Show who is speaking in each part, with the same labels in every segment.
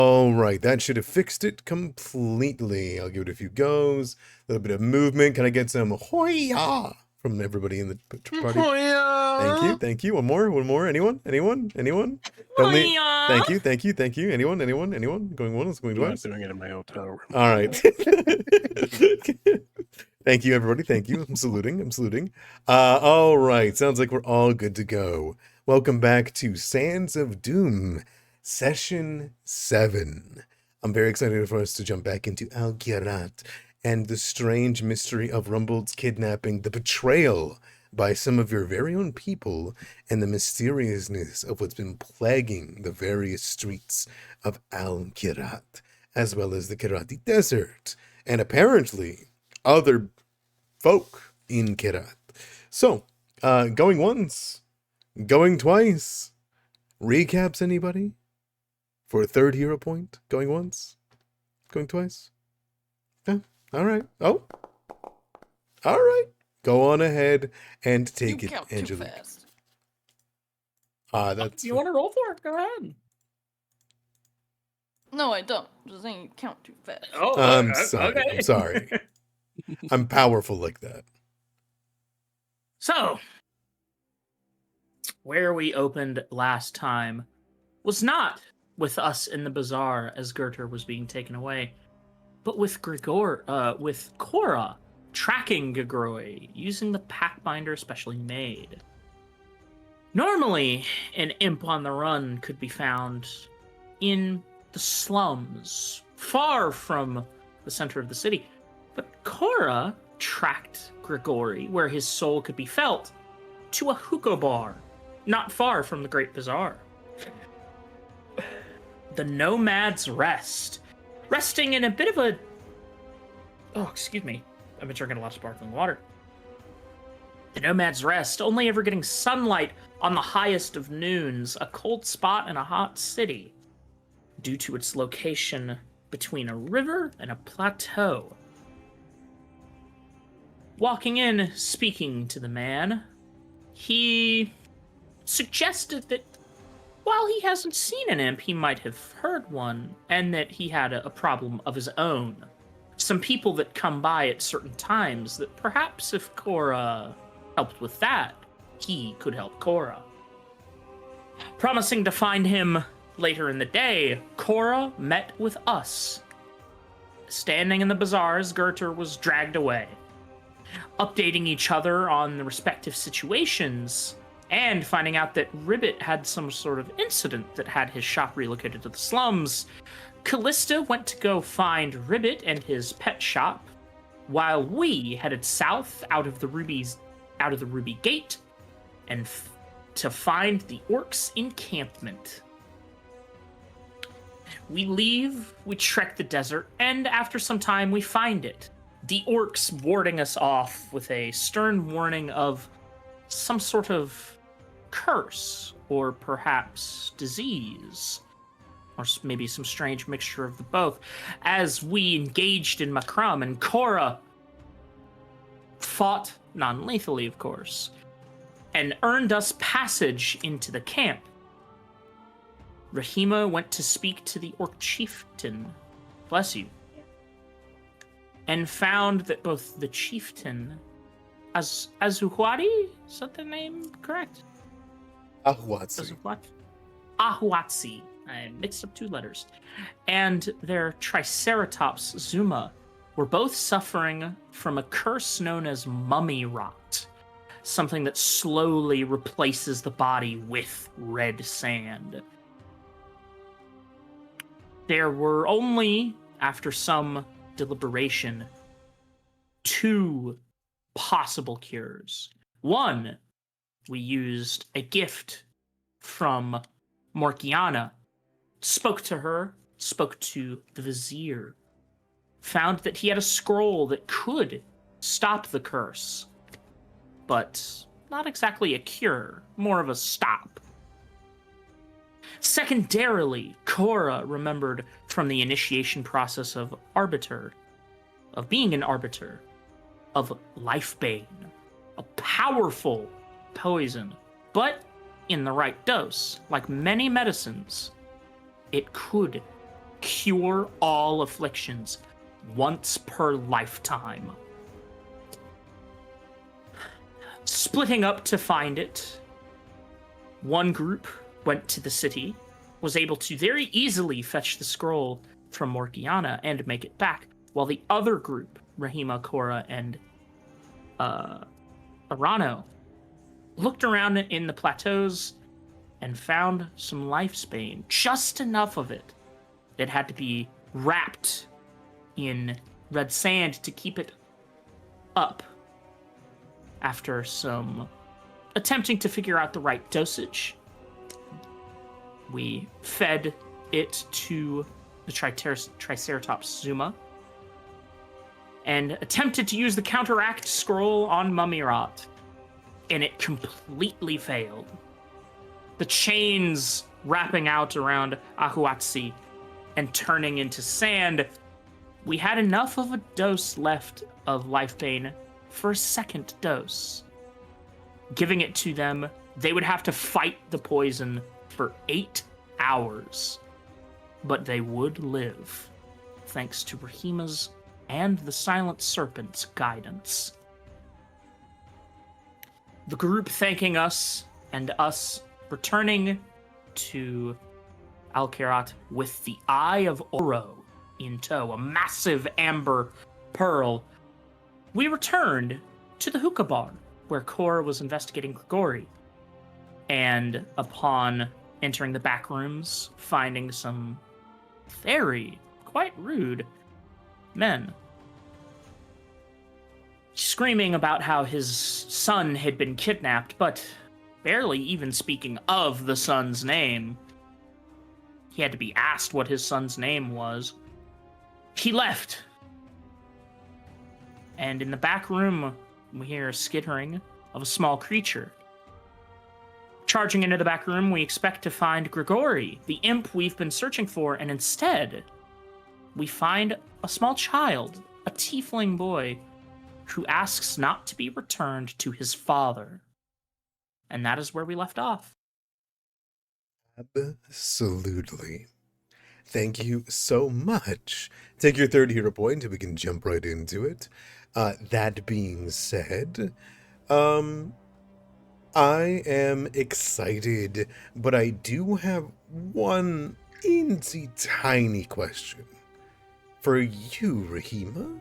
Speaker 1: All right, that should have fixed it completely. I'll give it a few goes, a little bit of movement. Can I get some hoya from everybody in the party?
Speaker 2: Hoya!
Speaker 1: Thank you. One more. Anyone? Don't leave. Thank you. Anyone? Going once, going
Speaker 2: I'm not
Speaker 1: twice.
Speaker 2: doing it in my hotel room.
Speaker 1: All right. Thank you, everybody. Thank you. I'm saluting. All right. Sounds like we're all good to go. Welcome back to Sands of Doom, Session 7. I'm very excited for us to jump back into Kirat and the strange mystery of Rumbled's kidnapping, the betrayal by some of your very own people, and the mysteriousness of what's been plaguing the various streets of Kirat, as well as the Kirati Desert, and apparently other folk in Kirat. So, going once, going twice. Recaps, anybody? For a third hero point? Going once? Going twice? Yeah, all right. Oh. All right. Go on ahead and take it, Angelique.
Speaker 3: Too fast.
Speaker 1: That's...
Speaker 4: You want to roll for it? Go ahead.
Speaker 3: No, I don't. Just saying you count too fast.
Speaker 4: Oh,
Speaker 1: I'm sorry.
Speaker 4: okay.
Speaker 1: I'm sorry. I'm powerful like that.
Speaker 4: So, where we opened last time was not with us in the bazaar as Gerter was being taken away, but with with Cora tracking Gagroy using the Pathfinder specially made. Normally, an imp on the run could be found in the slums, far from the center of the city, but Cora tracked Grigori where his soul could be felt to a hookah bar, not far from the Great Bazaar. The Nomad's Rest. Resting in a bit of a... Oh, excuse me. I've been drinking a lot of sparkling water. The Nomad's Rest, only ever getting sunlight on the highest of noons, a cold spot in a hot city, due to its location between a river and a plateau. Walking in, speaking to the man, he suggested that while he hasn't seen an imp, he might have heard one, and that he had a problem of his own. Some people that come by at certain times, that perhaps if Cora helped with that, he could help Cora. Promising to find him later in the day, Cora met with us. Standing in the bazaars, Gerter was dragged away. Updating each other on the respective situations, and finding out that Ribbit had some sort of incident that had his shop relocated to the slums, Callista went to go find Ribbit and his pet shop, while we headed south out of the Ruby Gate, and to find the orcs' encampment. We leave, we trek the desert, and after some time we find it. The orcs warding us off with a stern warning of some sort of curse, or perhaps disease, or maybe some strange mixture of the both, as we engaged in Macrum, and Cora fought non-lethally, of course, and earned us passage into the camp. Rahima went to speak to the orc chieftain, bless you, and found that both the chieftain, Azuhuari, is that the name correct?
Speaker 1: Ahuatsi.
Speaker 4: Ahuatsi. I mixed up two letters. And their Triceratops Zuma were both suffering from a curse known as mummy rot, something that slowly replaces the body with red sand. There were only, after some deliberation, 2 possible cures. One, we used a gift from Morgiana, spoke to her, spoke to the vizier, found that he had a scroll that could stop the curse, but not exactly a cure, more of a stop. Secondarily, Cora remembered from the initiation process of being an arbiter, of Lifebane, a powerful poison, but in the right dose, like many medicines, it could cure all afflictions once per lifetime. Splitting up to find it, one group went to the city, was able to very easily fetch the scroll from Morgiana and make it back, while the other group, Rahima, Cora, and Arano, looked around in the plateaus and found some lifespan, just enough of it that had to be wrapped in red sand to keep it up. After some attempting to figure out the right dosage, we fed it to the Triceratops Zuma and attempted to use the counteract scroll on Mummirat, and it completely failed. The chains wrapping out around Ahuatsi and turning into sand, we had enough of a dose left of life bane for a second dose. Giving it to them, they would have to fight the poison for 8 hours, but they would live, thanks to Rahima's and the Silent Serpent's guidance. The group thanking us, and us returning to Al-Kirat with the Eye of Oro in tow, a massive amber pearl, we returned to the hookah bar, where Cora was investigating Grigori, and upon entering the back rooms, finding some very, quite rude men screaming about how his son had been kidnapped, but barely even speaking of the son's name. He had to be asked what his son's name was. He left. And in the back room, we hear a skittering of a small creature. Charging into the back room, we expect to find Grigori, the imp we've been searching for, and instead, we find a small child, a tiefling boy, who asks not to be returned to his father. And that is where we left off.
Speaker 1: Absolutely. Thank you so much. Take your third hero point and we can jump right into it. That being said, I am excited, but I do have one teensy tiny question for you, Rahima.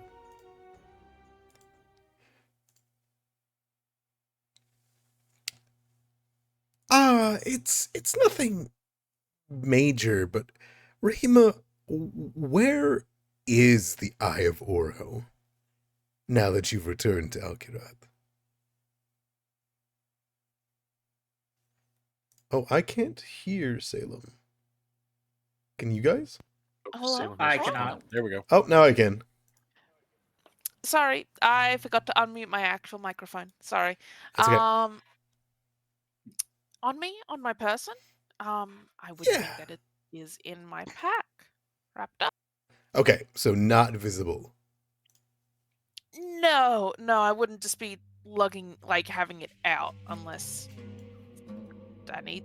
Speaker 1: It's nothing major, but Rahima, where is the Eye of Oro now that you've returned to Al-Kirat? Oh, I can't hear Salem. Can you guys?
Speaker 5: Hello?
Speaker 2: Salem
Speaker 4: I
Speaker 2: has-
Speaker 4: cannot.
Speaker 2: There we go.
Speaker 1: Oh, now I can.
Speaker 5: Sorry, I forgot to unmute my actual microphone. Sorry.
Speaker 1: That's okay.
Speaker 5: On me, on my person, I would
Speaker 1: Yeah.
Speaker 5: think that it is in my pack, wrapped up.
Speaker 1: Okay, so not visible.
Speaker 5: No, I wouldn't just be lugging, like, having it out unless I need.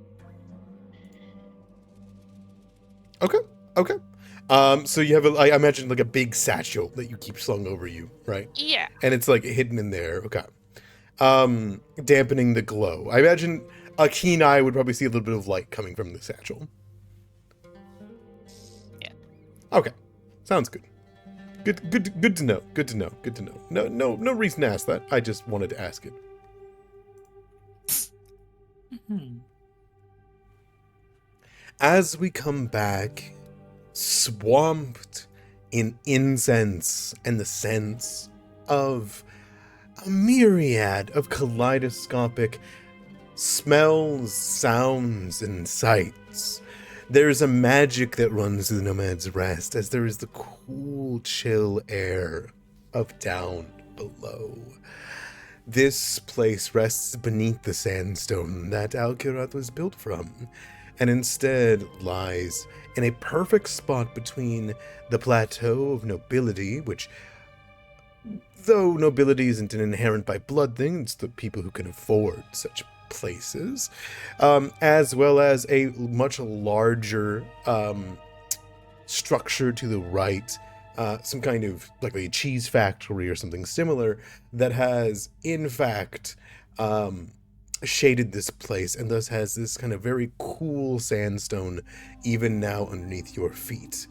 Speaker 1: Okay. So you have I imagine like a big satchel that you keep slung over you, right?
Speaker 5: Yeah.
Speaker 1: And it's like hidden in there. Okay. Dampening the glow. I imagine a keen eye would probably see a little bit of light coming from the satchel.
Speaker 5: Yeah.
Speaker 1: Okay. Sounds good. Good to know. Good to know. No reason to ask that. I just wanted to ask it. As we come back, swamped in incense and the sense of a myriad of kaleidoscopic smells, sounds, and sights, there is a magic that runs through the Nomad's Rest, as there is the cool, chill air of down below. This place rests beneath the sandstone that Al-Kirat was built from, and instead lies in a perfect spot between the plateau of nobility, which, though nobility isn't an inherent by blood thing, it's the people who can afford such places, as well as a much larger structure to the right, some kind of like a cheese factory or something similar that has, in fact, shaded this place and thus has this kind of very cool sandstone even now underneath your feet.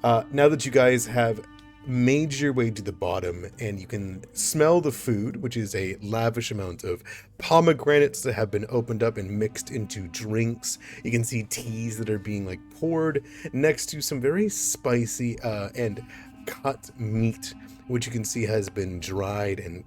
Speaker 1: Now that you guys have made your way to the bottom and you can smell the food, which is a lavish amount of pomegranates that have been opened up and mixed into drinks. You can see teas that are being like poured next to some very spicy and cut meat, which you can see has been dried and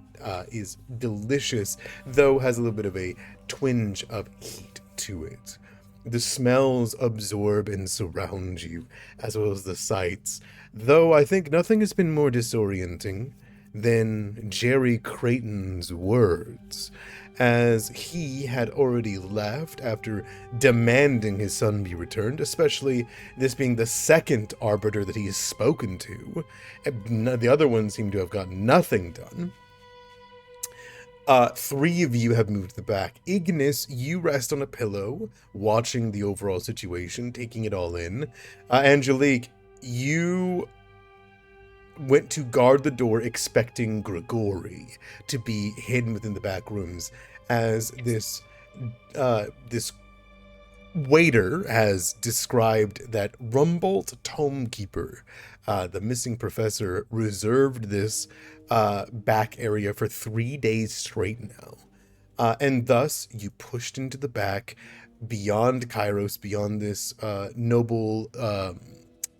Speaker 1: is delicious, though has a little bit of a twinge of heat to it. The smells absorb and surround you, as well as the sights, though I think nothing has been more disorienting than Jerry Creighton's words, as he had already left after demanding his son be returned, especially this being the second arbiter that he has spoken to. The other ones seem to have gotten nothing done. 3 of you have moved to the back. Ignis, you rest on a pillow, watching the overall situation, taking it all in. Angelique, you went to guard the door, expecting Grigori to be hidden within the back rooms, as this waiter has described that Rumbold Tomekeeper, the missing professor, reserved this back area for 3 days straight now. And thus, you pushed into the back, beyond Kairos, beyond this noble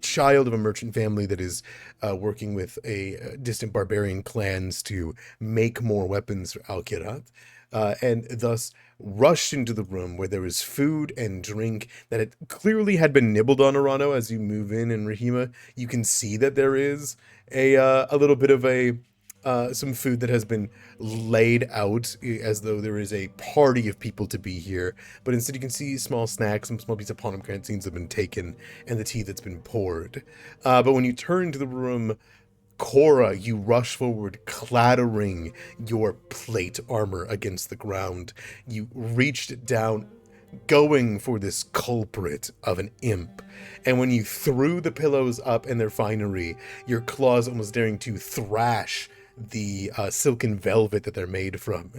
Speaker 1: child of a merchant family that is working with a distant barbarian clans to make more weapons for Kirat, and thus rushed into the room where there was food and drink that it clearly had been nibbled on. Arano, as you move in, and Rahima, you can see that there is a little bit of a some food that has been laid out as though there is a party of people to be here, but instead you can see small snacks, some small pieces of pomegranate seeds have been taken, and the tea that's been poured. But when you turn to the room, Cora, you rush forward, clattering your plate armor against the ground. You reached down, going for this culprit of an imp, and when you threw the pillows up in their finery, your claws almost daring to thrash the silken velvet that they're made from,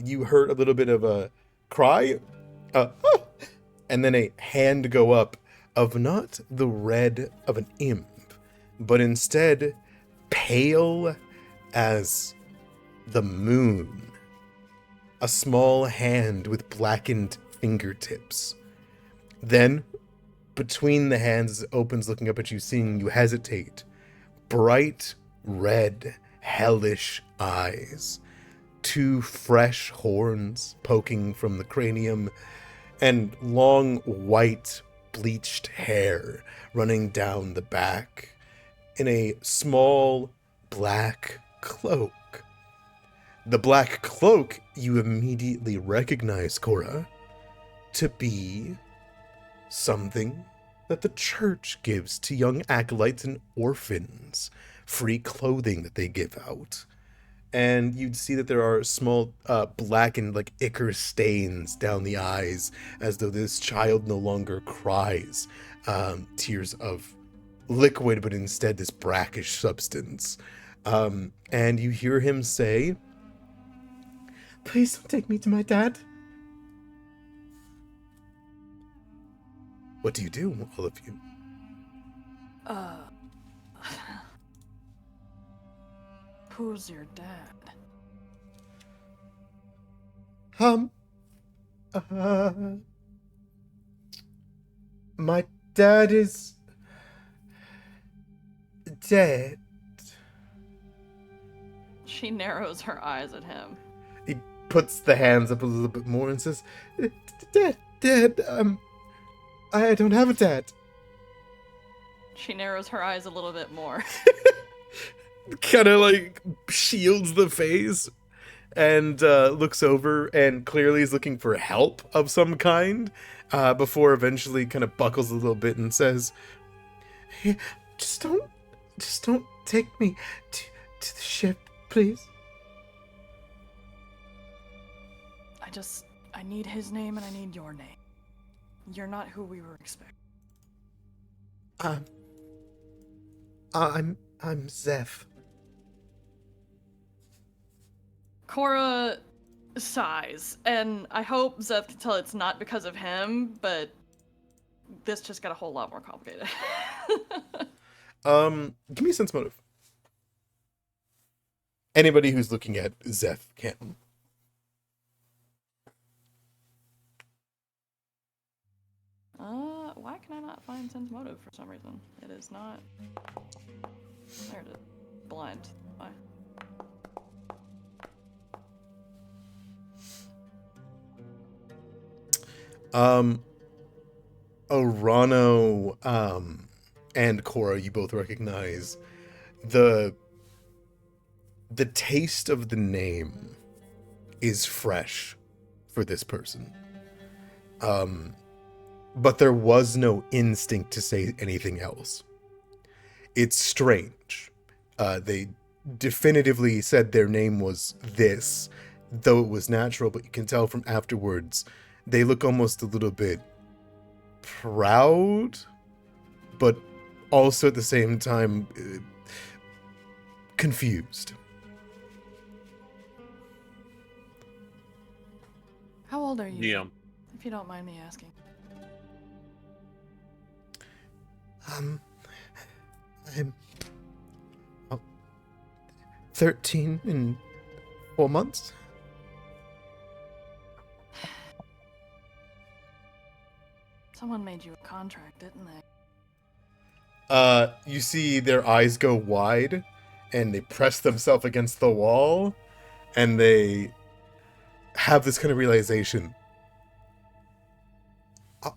Speaker 1: you heard a little bit of a cry, and then a hand go up of not the red of an imp, but instead pale as the moon. A small hand with blackened fingertips. Then, between the hands, as it opens, looking up at you, seeing you hesitate, bright red, hellish eyes, 2 fresh horns poking from the cranium, and long white bleached hair running down the back, in a small black cloak. The black cloak you immediately recognize, Cora, to be something that the church gives to young acolytes and orphans, free clothing that they give out. And you'd see that there are small blackened like ichor stains down the eyes, as though this child no longer cries tears of liquid, but instead this brackish substance. And you hear him say, "Please don't take me to my dad." What do you do, all of you?
Speaker 3: Who's your dad?
Speaker 1: My dad is dead.
Speaker 3: She narrows her eyes at him.
Speaker 1: He puts the hands up a little bit more and says, Dad, I don't have a dad.
Speaker 3: She narrows her eyes a little bit more.
Speaker 1: Kind of like shields the face and looks over and clearly is looking for help of some kind, before eventually kind of buckles a little bit and says, "Hey, just don't take me to the ship, please."
Speaker 3: I need his name and I need your name. You're not who we were expecting.
Speaker 1: I'm Zeph.
Speaker 3: Cora sighs, and I hope Zeth can tell it's not because of him, but this just got a whole lot more complicated.
Speaker 1: Give me a sense motive. Anybody who's looking at Zeph can.
Speaker 3: Why can I not find sense motive for some reason? It is not. There it is. Blind. Why?
Speaker 1: Orano, and Cora, you both recognize the taste of the name is fresh for this person. But there was no instinct to say anything else. It's strange. They definitively said their name was this, though it was natural, but you can tell from afterwards, they look almost a little bit proud, but also at the same time confused.
Speaker 3: How old are you?
Speaker 2: Yeah.
Speaker 3: If you don't mind me asking.
Speaker 1: I'm 13 in 4 months.
Speaker 3: Someone made you a contract, didn't they?
Speaker 1: You see their eyes go wide, and they press themselves against the wall, and they have this kind of realization.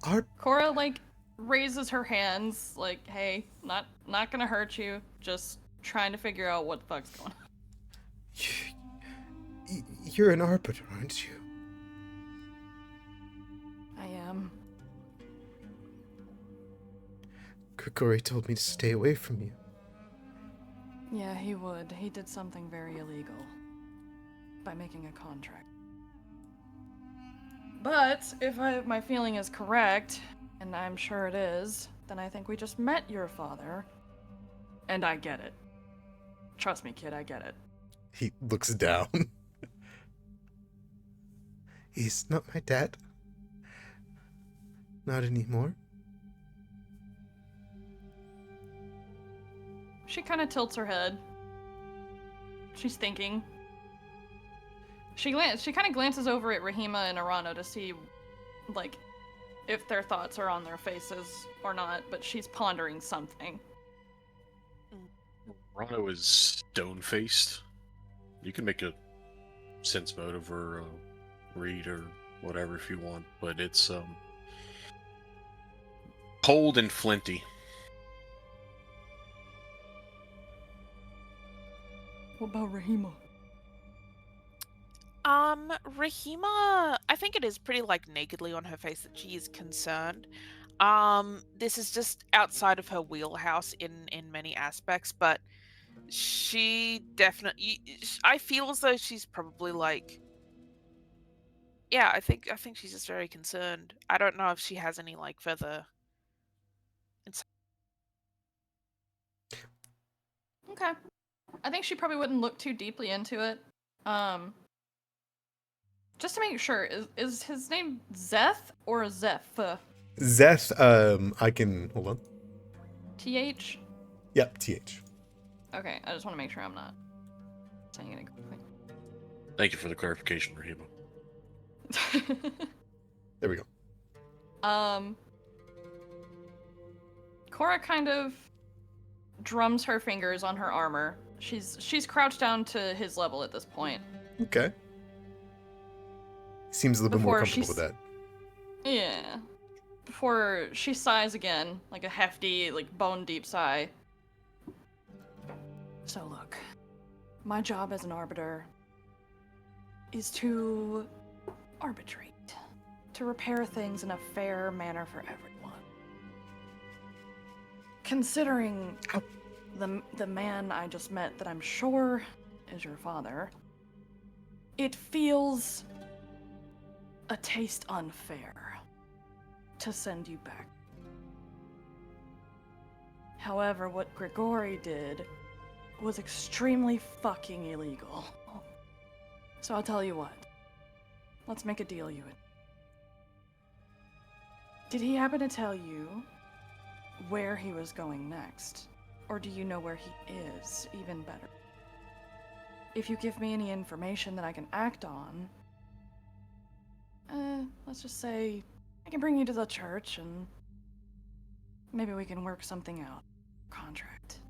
Speaker 1: Our
Speaker 3: Cora, like, raises her hands, like, hey, not gonna hurt you, just trying to figure out what the fuck's going on.
Speaker 1: You're an arbiter, aren't you?
Speaker 3: I am.
Speaker 1: Grigori told me to stay away from you.
Speaker 3: Yeah, he would. He did something very illegal. By making a contract. But, if my feeling is correct, and I'm sure it is, then I think we just met your father. And I get it. Trust me, kid, I get it.
Speaker 1: He looks down. He's not my dad. Not anymore.
Speaker 3: She kind of tilts her head. She's thinking. She kind of glances over at Rahima and Arano to see, like, if their thoughts are on their faces or not, but she's pondering something.
Speaker 2: Rano is stone-faced. You can make a sense motive or read or whatever if you want, but it's cold and flinty.
Speaker 3: What about Rahima?
Speaker 5: Rahima, I think it is pretty like nakedly on her face that she is concerned. This is just outside of her wheelhouse in many aspects, but she definitely, I feel as though she's probably like, yeah, I think she's just very concerned. I don't know if she has any like further insight.
Speaker 3: Okay. I think she probably wouldn't look too deeply into it. Just to make sure, is his name Zeth or Zeph?
Speaker 1: Zeth, I can hold on.
Speaker 3: TH?
Speaker 1: Yep, TH.
Speaker 3: Okay, I just want to make sure I'm not saying it incorrectly.
Speaker 2: Thank you for the clarification, Rahima.
Speaker 1: There we go.
Speaker 3: Cora kind of drums her fingers on her armor. She's crouched down to his level at this point.
Speaker 1: Okay. Seems a little bit more
Speaker 3: Before
Speaker 1: comfortable with that.
Speaker 3: Yeah. Before she sighs again, like a hefty, like bone-deep sigh. So look, my job as an arbiter is to arbitrate, to repair things in a fair manner for everyone. Considering the man I just met that I'm sure is your father, it feels a taste unfair to send you back. However, what Grigori did was extremely fucking illegal. So I'll tell you what. Let's make a deal, you and... Did he happen to tell you where he was going next? Or do you know where he is? Even better. If you give me any information that I can act on, let's just say I can bring you to the church and maybe we can work something out. Contract.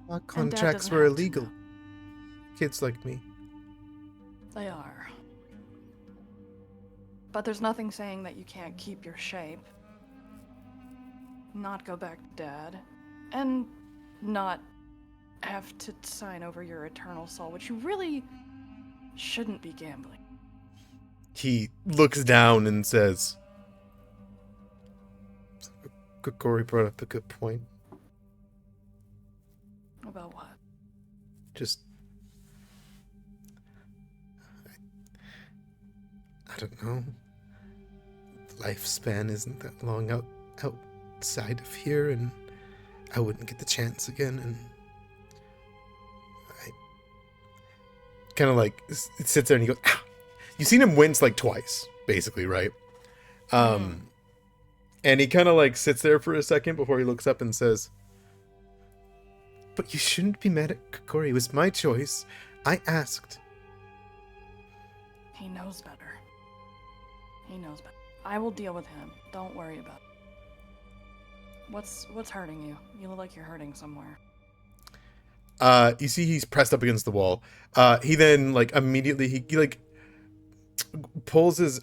Speaker 1: Our
Speaker 3: And Dad
Speaker 1: contracts
Speaker 3: doesn't
Speaker 1: were
Speaker 3: have to
Speaker 1: illegal.
Speaker 3: know.
Speaker 1: Kids like me.
Speaker 3: They are. But there's nothing saying that you can't keep your shape. Not go back to Dad. And not have to sign over your eternal soul, which you really shouldn't be gambling.
Speaker 1: He looks down and says, Grigori brought up a good point.
Speaker 3: About what?
Speaker 1: Just... I don't know. Lifespan isn't that long outside of here, and I wouldn't get the chance again, and I kind of like sits there and he goes, "Ah!" You've seen him wince like twice, basically, right? And he kind of like sits there for a second before he looks up and says, "But you shouldn't be mad at Grigori. It was my choice. I asked."
Speaker 3: He knows better. He knows better. I will deal with him. Don't worry about it. What's hurting you? You look like you're hurting somewhere.
Speaker 1: You see he's pressed up against the wall. He then like immediately he like pulls his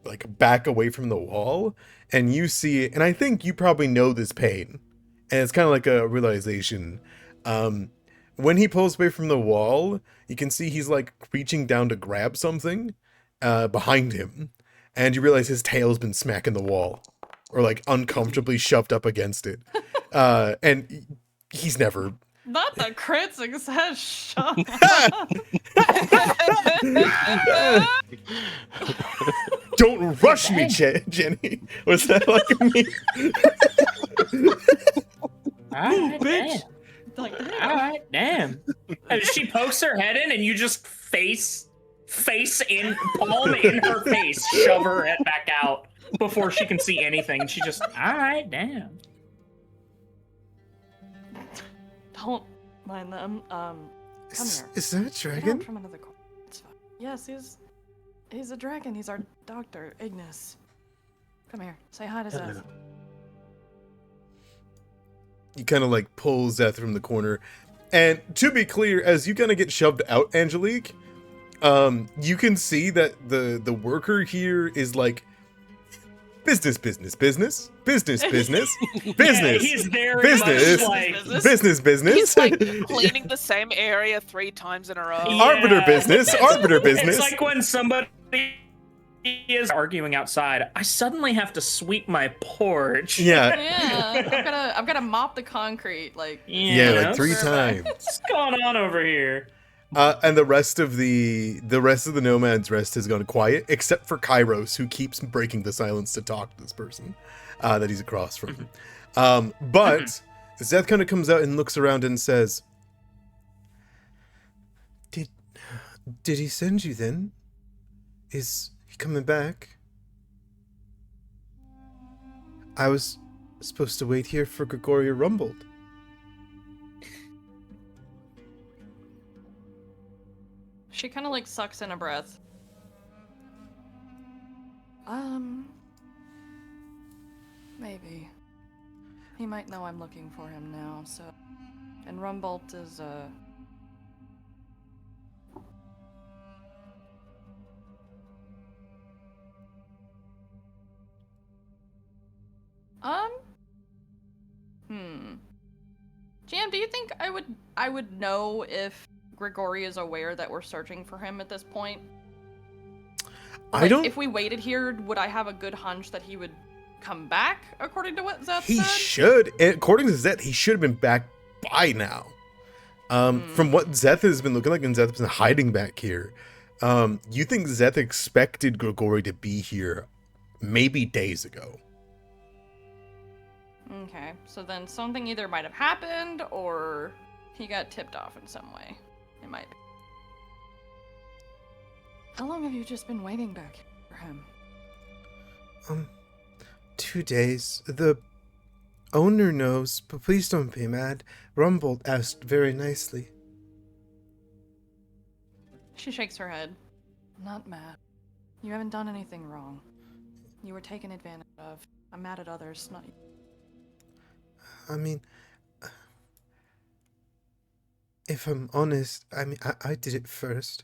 Speaker 1: like back away from the wall, and you see, and I think you probably know this pain, and it's kind of like a realization. When he pulls away from the wall, you can see he's like reaching down to grab something behind him, and you realize his tail's been smacking the wall, or like uncomfortably shoved up against it. And he's never...
Speaker 3: Not the crit success shot.
Speaker 1: Don't rush me, Jenny. Was that like me?
Speaker 4: Alright,
Speaker 3: Bitch.
Speaker 4: damn.
Speaker 3: Like,
Speaker 4: Alright, damn. And she pokes her head in and you just face in, palm in her face, shove her head back out before she can see anything. And she just, alright, damn.
Speaker 3: don't mind them. Come here.
Speaker 1: Is that a
Speaker 3: Get out
Speaker 1: dragon?
Speaker 3: from another corner. It's fine. Yes, he's a dragon. He's our doctor, Ignis. Come here. Say hi to Zeth.
Speaker 1: He kind of like pulls Zeth from the corner. And to be clear, as you kind of get shoved out, Angelique, you can see that the worker here is like business, business.
Speaker 4: Yeah, he's very
Speaker 1: Business.
Speaker 4: much like,
Speaker 1: business.
Speaker 5: He's like cleaning the same area 3 times in a row.
Speaker 4: Yeah.
Speaker 1: Arbiter business.
Speaker 4: It's like when somebody is arguing outside, I suddenly have to sweep my porch.
Speaker 1: Yeah.
Speaker 3: Yeah, I've gotta mop the concrete. Like,
Speaker 1: Yeah, like 3 times.
Speaker 4: What's going on over here?
Speaker 1: And the rest of the nomad's rest has gone quiet, except for Kairos, who keeps breaking the silence to talk to this person that he's across from. But Zeth kind of comes out and looks around and says, Did he send you then? Is he coming back? I was supposed to wait here for Grigori Rumbled.
Speaker 3: she kind of like sucks in a breath. Maybe. He might know I'm looking for him now, so... And Rumbolt is, GM, do you think I would know if Grigori is aware that we're searching for him at this point?
Speaker 1: I don't...
Speaker 3: If we waited here, would I have a good hunch that he would come back, according to what Zeth
Speaker 1: He
Speaker 3: said?
Speaker 1: should. According to Zeth, he should have been back by now. From what Zeth has been looking like, and Zeth has been hiding back here, you think Zeth expected Grigori to be here maybe days ago.
Speaker 3: Okay, so then something either might have happened or he got tipped off in some way. It might be. How long have you just been waiting back here for him?
Speaker 6: 2 days. The owner knows, but please don't be mad. Rumbold asked very nicely.
Speaker 3: She shakes her head. I'm not mad. You haven't done anything wrong. You were taken advantage of. I'm mad at others, not you.
Speaker 6: I mean, if I'm honest, I did it first.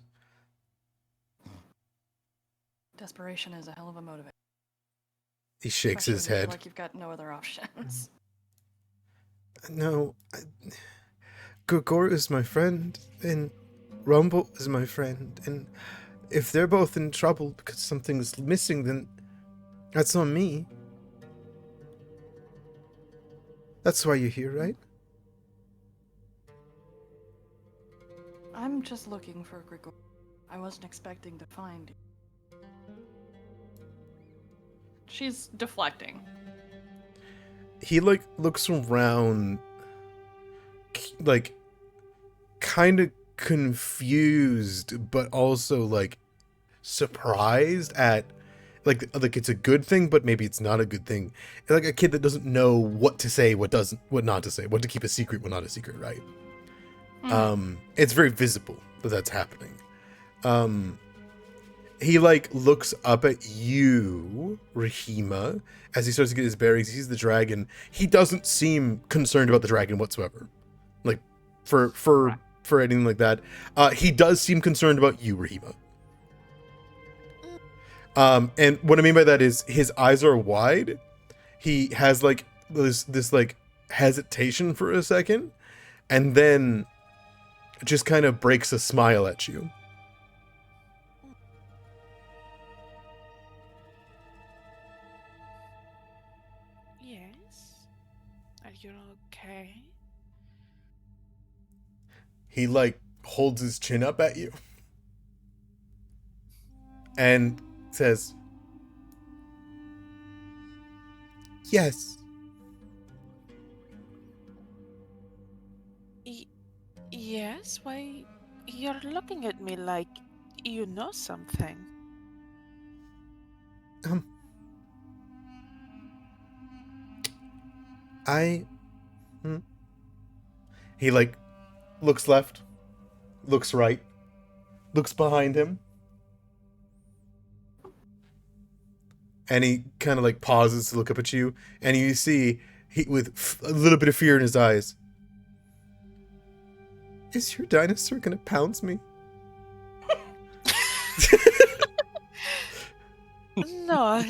Speaker 3: Desperation is a hell of a motivator.
Speaker 1: He shakes
Speaker 3: Especially
Speaker 1: his
Speaker 3: when you feel
Speaker 1: head.
Speaker 3: like you've got no other options.
Speaker 6: No, Gregor is my friend, and Rumbold is my friend, and if they're both in trouble because something's missing, then that's on me. That's why you're here, right?
Speaker 3: I'm just looking for Grigor. I wasn't expecting to find you. She's deflecting.
Speaker 1: He like looks around, like kind of confused, but also like surprised at like it's a good thing, but maybe it's not a good thing. Like a kid that doesn't know what to say, what not to say, what to keep a secret, what not a secret, right? It's very visible that that's happening. He like looks up at you, Rahima, as he starts to get his bearings. He sees the dragon. He doesn't seem concerned about the dragon whatsoever, like for anything like that. He does seem concerned about you, Rahima. And what I mean by that is his eyes are wide. He has like this like hesitation for a second, and then just kind of breaks a smile at you.
Speaker 5: Yes. Are you okay?
Speaker 1: He like holds his chin up at you and says,
Speaker 6: Yes.
Speaker 5: Yes? Why, you're looking at me like you know something.
Speaker 1: he like looks left, looks right, looks behind him, and he kind of like pauses to look up at you, and you see he with a little bit of fear in his eyes. Is your dinosaur gonna pounce me?
Speaker 5: No.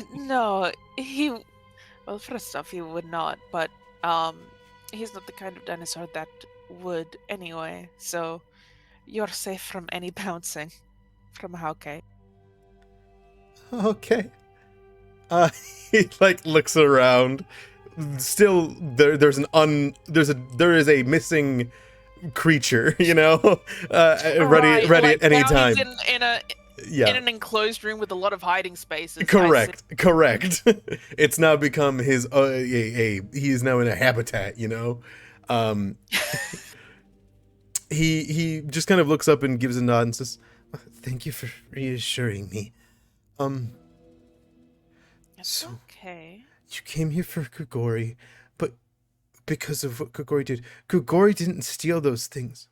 Speaker 5: Well, first off, he would not, but he's not the kind of dinosaur that would anyway. So you're safe from any pouncing from Hauke.
Speaker 1: Okay. He like looks around. Still, there is a missing creature, you know, ready
Speaker 5: like
Speaker 1: at any
Speaker 5: now
Speaker 1: time.
Speaker 5: He's in an enclosed room with a lot of hiding spaces.
Speaker 1: Correct. It's now become his he is now in a habitat, you know. He just kind of looks up and gives a nod and says,
Speaker 6: Thank you for reassuring me.
Speaker 5: It's
Speaker 6: So-
Speaker 5: okay.
Speaker 6: You came here for Grigori, but because of what Grigori did, Grigori didn't steal those things.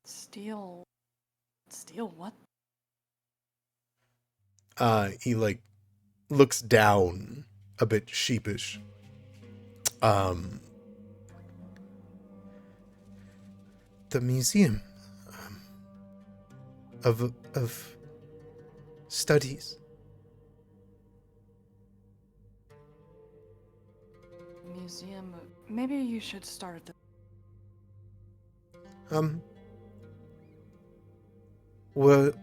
Speaker 3: Steal what?
Speaker 1: He like looks down a bit sheepish.
Speaker 6: The museum of studies.
Speaker 3: Museum. Maybe you should start at the.
Speaker 6: Will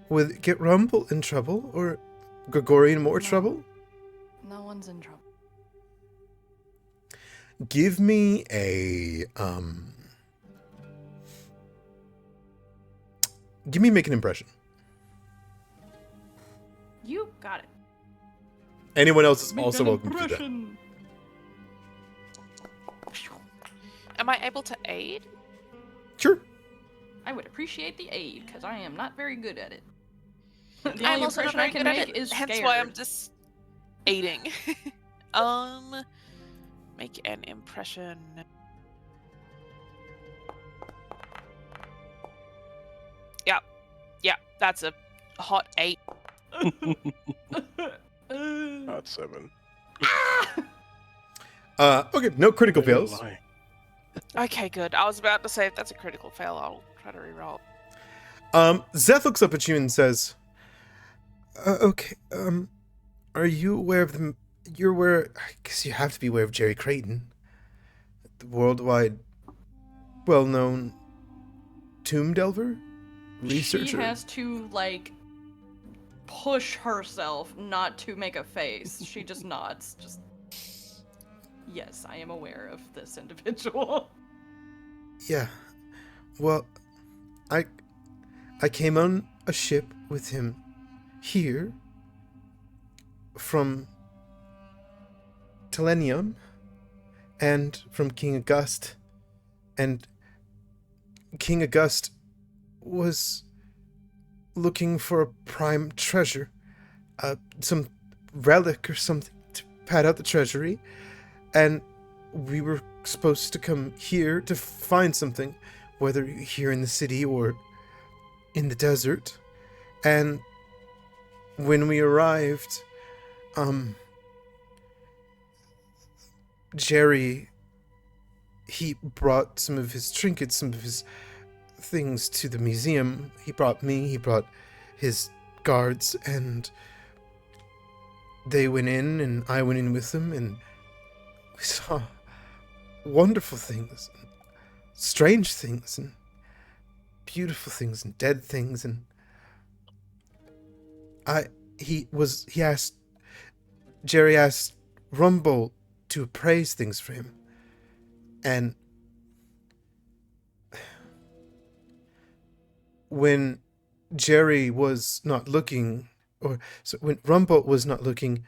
Speaker 6: it get Rumble in trouble or Grigori in more
Speaker 3: No.
Speaker 6: trouble?
Speaker 3: No one's in trouble.
Speaker 1: Give me a make an impression.
Speaker 3: You got it.
Speaker 1: Anyone else is
Speaker 3: Make
Speaker 1: also
Speaker 3: an
Speaker 1: welcome to do that.
Speaker 3: impression.
Speaker 5: Am I able to aid?
Speaker 1: Sure.
Speaker 3: I would appreciate the aid because I am not very good at it. The
Speaker 5: I'm
Speaker 3: only
Speaker 5: also not
Speaker 3: impression I
Speaker 5: very
Speaker 3: can
Speaker 5: good at
Speaker 3: make
Speaker 5: it,
Speaker 3: is
Speaker 5: hence
Speaker 3: scared.
Speaker 5: why I'm just aiding. Make an impression. Yeah, that's a hot 8.
Speaker 7: Not 7.
Speaker 1: Okay, no critical
Speaker 7: Maybe a
Speaker 1: fails.
Speaker 7: lie.
Speaker 5: Okay, good. I was about to say if that's a critical fail, I'll try to reroll.
Speaker 6: Zeth looks up at you and says, okay, are you aware of the... You're aware... I guess you have to be aware of Jerry Creighton. The worldwide, well-known tomb delver? Researcher?
Speaker 3: She has to, like, push herself not to make a face. She just nods. Just, yes, I am aware of this individual.
Speaker 6: Yeah. Well, I came on a ship with him here from Telenium and from King August. And King August was looking for a prime treasure, some relic or something to pad out the treasury, and we were supposed to come here to find something, whether here in the city or in the desert. And when we arrived, Jerry, he brought some of his trinkets, some of his things to the museum. He brought me, he brought his guards, and they went in, and I went in with them, and we saw wonderful things, and strange things, and beautiful things, and dead things, and Jerry asked Rumble to appraise things for him, and when Jerry was not looking, when Rumble was not looking,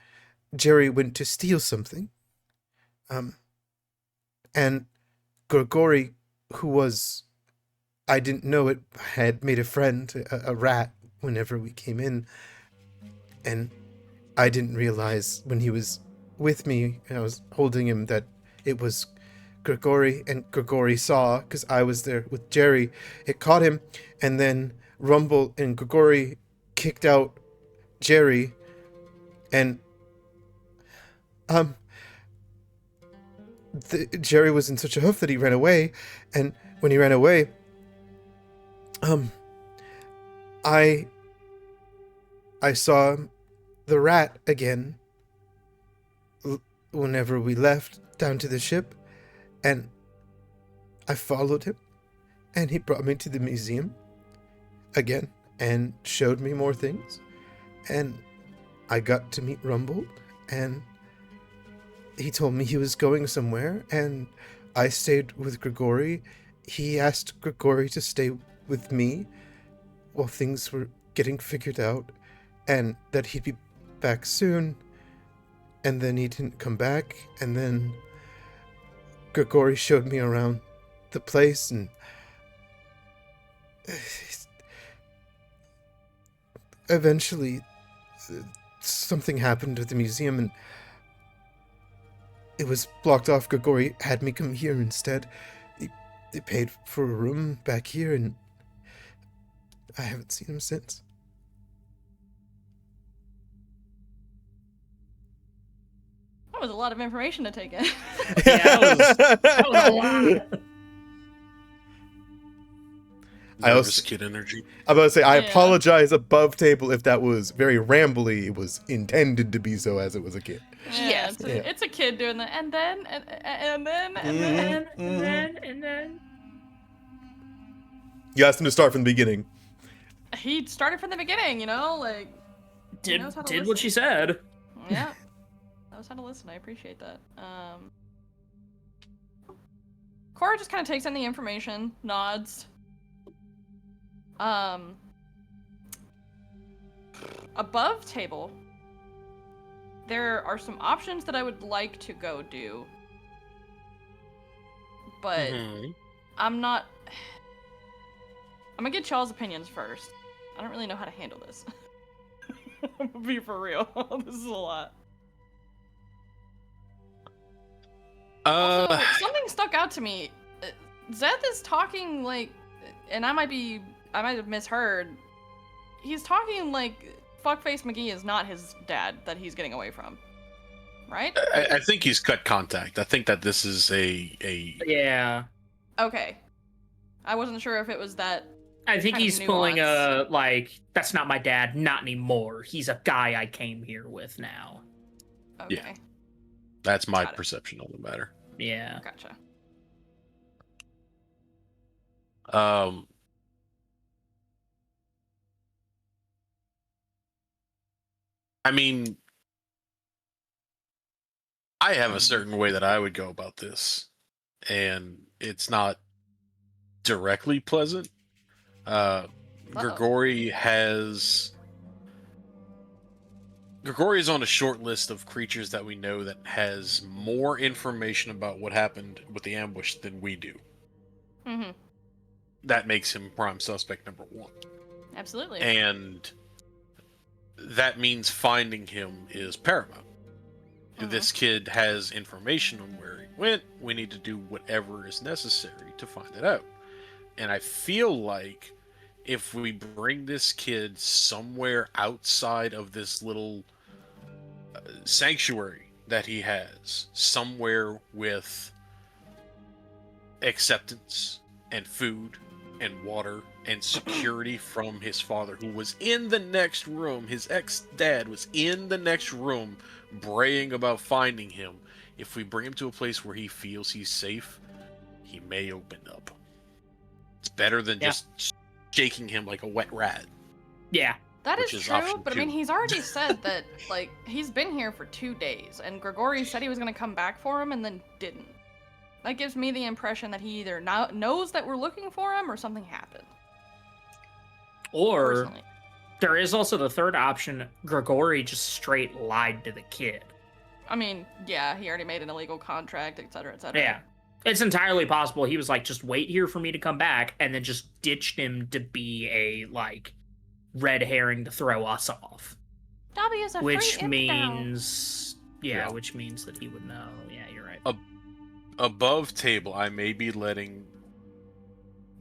Speaker 6: Jerry went to steal something. And Grigori, who was, I didn't know it, had made a friend, a rat, whenever we came in. And I didn't realize when he was with me, and I was holding him, that it was Grigori, and Grigori saw, because I was there with Jerry, it caught him, and then Rumble and Grigori kicked out Jerry, and Jerry was in such a huff that he ran away, and when he ran away, I saw the rat again whenever we left down to the ship, and I followed him, and he brought me to the museum again and showed me more things, and I got to meet Rumble, and he told me he was going somewhere, and I stayed with Grigori. He asked Grigori to stay with me while things were getting figured out, and that he'd be back soon, and then he didn't come back, and then Grigori showed me around the place, and eventually something happened at the museum, and it was blocked off. Grigori had me come here instead. They paid for a room back here, and I haven't seen him since.
Speaker 3: That was a lot of information to take in.
Speaker 4: Yeah, that was a lot.
Speaker 2: Nervous kid energy.
Speaker 1: I'm about to say, I
Speaker 3: Yeah.
Speaker 1: apologize above table if that was very rambly. It was intended to be so as it was a kid.
Speaker 5: Yes.
Speaker 3: It's a kid doing that, and then, and then, and then.
Speaker 4: And then.
Speaker 1: You asked him to start from the beginning.
Speaker 3: He started from the beginning, you know, like. He
Speaker 4: Did
Speaker 3: knows how to
Speaker 4: what
Speaker 3: listen.
Speaker 4: she said.
Speaker 3: Yeah. Knows how to listen. I appreciate that. Cora just kind of takes in the information, nods. Above table, there are some options that I would like to go do, but I'm not. I'm gonna get y'all's opinions first. I don't really know how to handle this. I'm gonna be for real. This is a lot. Also, something stuck out to me. Zeth is talking like, and I might have misheard. He's talking like Fuckface McGee is not his dad that he's getting away from, right?
Speaker 2: I think he's cut contact. I think that this is a
Speaker 4: Yeah.
Speaker 3: Okay. I wasn't sure if it was that.
Speaker 4: I think
Speaker 3: kind of
Speaker 4: he's pulling
Speaker 3: nuance.
Speaker 4: a, like, that's not my dad, not anymore. He's a guy I came here with now.
Speaker 3: Okay.
Speaker 2: Yeah. That's my
Speaker 3: Got it.
Speaker 2: perception on the matter.
Speaker 4: Yeah.
Speaker 3: Gotcha.
Speaker 2: I mean, I have a certain way that I would go about this, and it's not directly pleasant. Grigori is on a short list of creatures that we know that has more information about what happened with the ambush than we do.
Speaker 3: Mm-hmm.
Speaker 2: That makes him prime suspect number 1.
Speaker 3: Absolutely.
Speaker 2: And that means finding him is paramount. If this kid has information on where he went, we need to do whatever is necessary to find it out. And I feel like if we bring this kid somewhere outside of this little sanctuary that he has, somewhere with acceptance and food and water and security from his father, who was in the next room, his ex-dad was in the next room braying about finding him. If we bring him to a place where he feels he's safe, he may open up. It's better than just shaking him like a wet rat.
Speaker 4: Yeah.
Speaker 3: That
Speaker 2: which
Speaker 3: is
Speaker 2: is
Speaker 3: true,
Speaker 2: option
Speaker 3: but I mean,
Speaker 2: 2.
Speaker 3: he's already said that, like, he's been here for 2 days, and Grigori said he was going to come back for him and then didn't. That gives me the impression that he either knows that we're looking for him or something happened.
Speaker 4: Or
Speaker 3: Personally.
Speaker 4: there is also the third option. Grigori just straight lied to the kid.
Speaker 3: I mean, yeah, he already made an illegal contract, etc., etc.
Speaker 4: Yeah. It's entirely possible he was like, just wait here for me to come back, and then just ditched him to be a, like, red herring to throw us off.
Speaker 3: Dobby is a
Speaker 4: Which
Speaker 3: free imp now.
Speaker 4: means... Yeah, which means that he would know. Yeah, you're right.
Speaker 2: Above table, I may be letting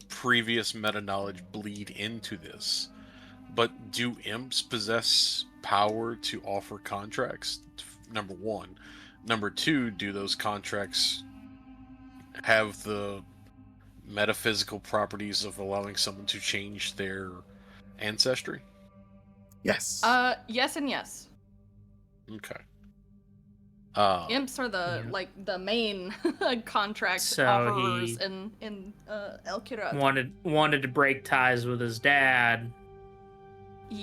Speaker 2: previous meta knowledge bleed into this, but do imps possess power to offer contracts? Number 1. Number 2, do those contracts have the metaphysical properties of allowing someone to change their ancestry?
Speaker 1: Yes.
Speaker 3: Yes and yes.
Speaker 2: Okay.
Speaker 3: Imps are the the main contract
Speaker 4: So
Speaker 3: offerers
Speaker 4: he
Speaker 3: in El Kirat.
Speaker 4: wanted to break ties with his dad.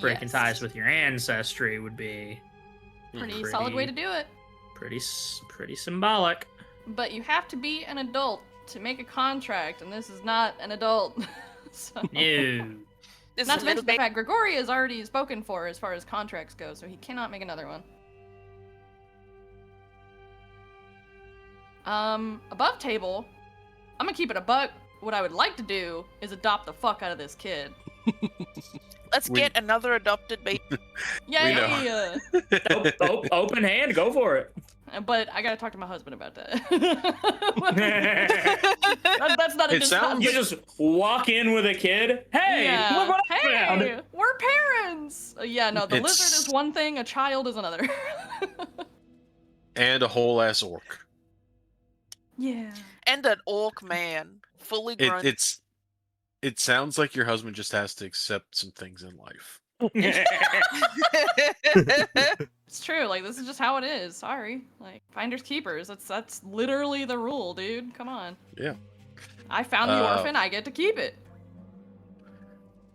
Speaker 4: Breaking
Speaker 3: Yes.
Speaker 4: ties with your ancestry would be
Speaker 3: Pretty solid way to do it.
Speaker 4: pretty symbolic.
Speaker 3: But you have to be an adult to make a contract, and this is not an adult. So,
Speaker 4: No.
Speaker 5: This
Speaker 3: not
Speaker 5: is
Speaker 3: to
Speaker 5: a
Speaker 3: mention
Speaker 5: little
Speaker 3: the
Speaker 5: bit.
Speaker 3: fact Grigori is already spoken for as far as contracts go, so he cannot make another one. Above table, I'm gonna keep it a buck. What I would like to do is adopt the fuck out of this kid.
Speaker 5: Let's get another adopted baby.
Speaker 3: Yay!
Speaker 4: Open hand, go for it.
Speaker 3: But I gotta talk to my husband about that. That's not a
Speaker 2: It sounds-
Speaker 4: You just walk in with a kid. Hey, look what I found.
Speaker 3: Hey, we're parents. Yeah, no, the
Speaker 2: It's-
Speaker 3: lizard is one thing, a child is another.
Speaker 2: And a whole ass orc.
Speaker 3: Yeah.
Speaker 5: And an orc man, fully grown.
Speaker 2: It sounds like your husband just has to accept some things in life.
Speaker 3: It's true. Like, this is just how it is. Sorry. Like, finders keepers. That's literally the rule, dude. Come on.
Speaker 2: Yeah.
Speaker 3: I found the orphan. I get to keep it.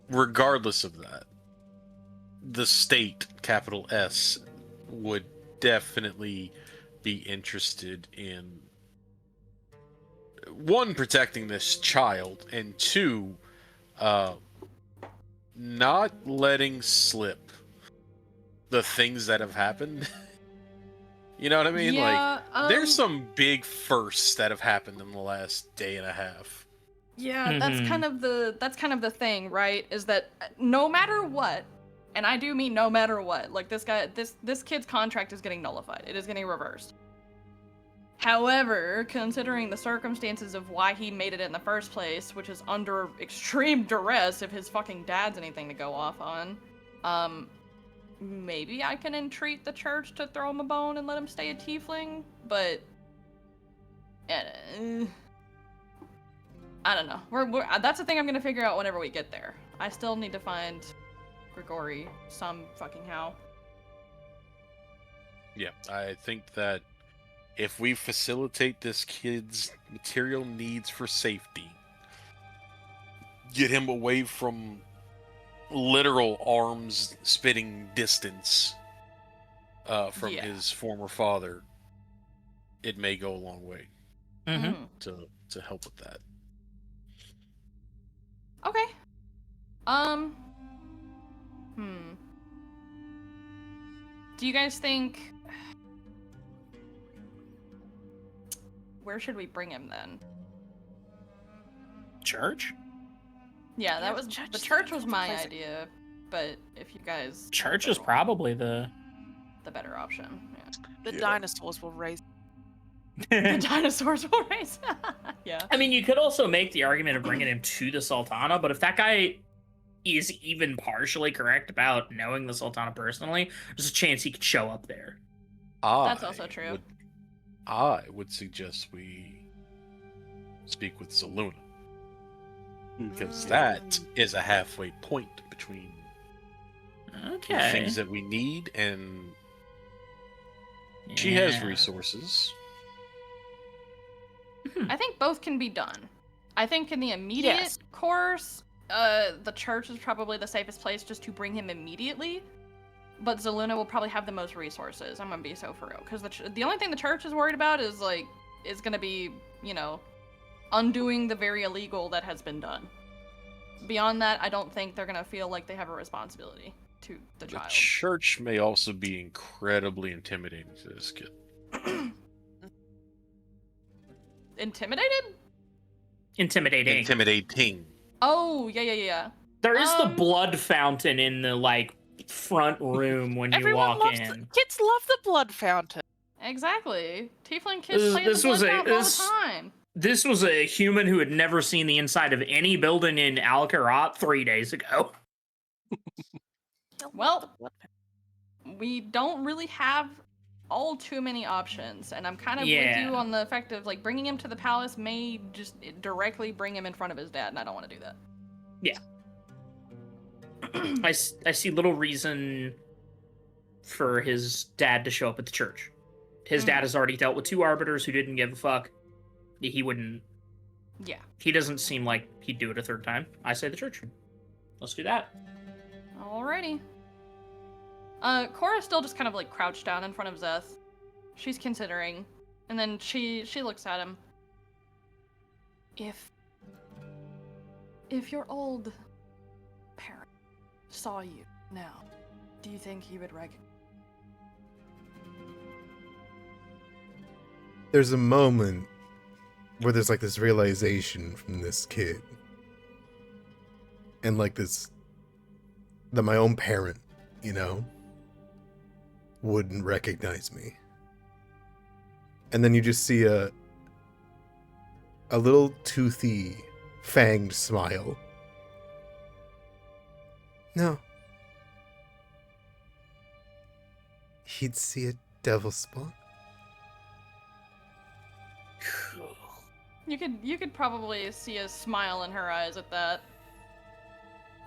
Speaker 2: Regardless of that, the state, capital S, would definitely be interested in 1, protecting this child, and 2, not letting slip the things that have happened You know what I mean?
Speaker 3: Yeah,
Speaker 2: there's some big firsts that have happened in the last day and a half.
Speaker 3: Yeah, that's kind of the thing, right? Is that no matter what, and I do mean no matter what, like this kid's contract is getting nullified. It is getting reversed. However, considering the circumstances of why he made it in the first place, which is under extreme duress if his fucking dad's anything to go off on, maybe I can entreat the church to throw him a bone and let him stay a tiefling, but I don't know. We're that's the thing I'm gonna figure out whenever we get there. I still need to find Grigori some fucking how.
Speaker 2: Yeah, I think that if we facilitate this kid's material needs for safety, get him away from literal arms spitting distance from his former father, it may go a long way to help with that.
Speaker 3: Okay. Do you guys think... Where should we bring him then?
Speaker 4: Church?
Speaker 3: Yeah, that was... The church was my
Speaker 5: place.
Speaker 3: idea, but if you guys...
Speaker 4: Church is probably the
Speaker 3: better option. Yeah.
Speaker 5: The dinosaurs will raise.
Speaker 3: The dinosaurs will raise. Yeah.
Speaker 4: I mean, you could also make the argument of bringing him to the Sultana, but if that guy is even partially correct about knowing the Sultana personally, there's a chance he could show up there.
Speaker 3: That's also true.
Speaker 2: I would suggest we speak with Zaluna. Because that is a halfway point between the things that we need, and she has resources.
Speaker 3: I think both can be done. I think in the immediate course, the church is probably the safest place just to bring him immediately. But Zaluna will probably have the most resources. I'm gonna be so for real, because the only thing the church is worried about is gonna be, you know, undoing the very illegal that has been done. Beyond that, I don't think they're gonna feel like they have a responsibility to the child.
Speaker 2: The church may also be incredibly intimidating to this kid.
Speaker 3: Intimidated?
Speaker 4: Intimidating.
Speaker 3: Oh, yeah.
Speaker 4: There is the blood fountain in the, front room when you walk in.
Speaker 5: Kids love the blood fountain.
Speaker 3: Exactly. Tiefling kids play the blood fountain all the time.
Speaker 4: This was a human who had never seen the inside of any building in Al-Kirat 3 days ago.
Speaker 3: Well, we don't really have all too many options, and I'm kind of with you on the fact of bringing him to the palace may just directly bring him in front of his dad, and I don't want to do that.
Speaker 4: Yeah. I see little reason for his dad to show up at the church. His dad has already dealt with 2 arbiters who didn't give a fuck. He wouldn't...
Speaker 3: Yeah.
Speaker 4: He doesn't seem like he'd do it a 3rd time. I say the church. Let's do that.
Speaker 3: Alrighty. Cora's still just kind of crouched down in front of Zeth. She's considering, and then she looks at him. If your old parent saw you now, do you think he would recognize?
Speaker 1: There's a moment where there's this realization from this kid, and that my own parent, wouldn't recognize me. And then you just see a little toothy, fanged smile. No. He'd see a devil spawn.
Speaker 3: You could probably see a smile in her eyes at that.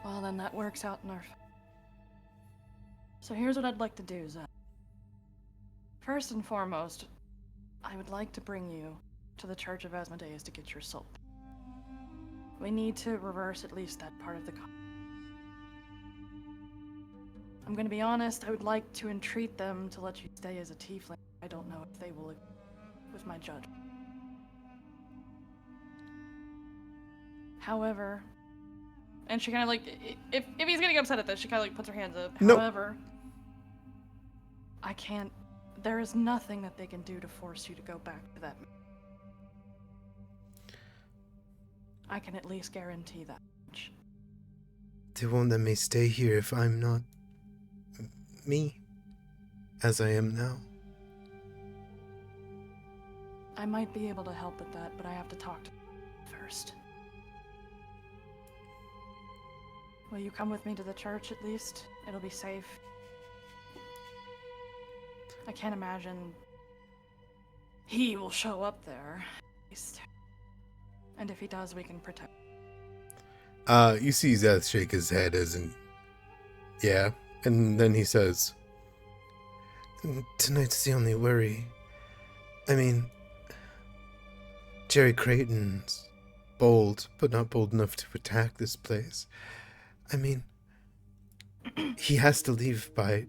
Speaker 3: Well, then that works out in our... So here's what I'd like to do, Zeth. First and foremost, I would like to bring you to the Church of Asmodeus to get your soul. We need to reverse at least that part of the... I'm gonna be honest, I would like to entreat them to let you stay as a tiefling. I don't know if they will agree with my judgment. However, and she kind of if he's getting upset at this, she kind of puts her hands up.
Speaker 1: No.
Speaker 3: However, I can't there is nothing that they can do to force you to go back to that. I can at least guarantee that much.
Speaker 6: They won't let me stay here if I'm not me, as I am now.
Speaker 3: I might be able to help with that, but I have to talk to them first. Will you come with me to the church at least? It'll be safe. I can't imagine he will show up there. At least. And if he does, we can protect.
Speaker 6: You see Zeth shake his head as in, yeah. And then he says, tonight's the only worry. I mean, Jerry Creighton's bold, but not bold enough to attack this place. I mean, he has to leave by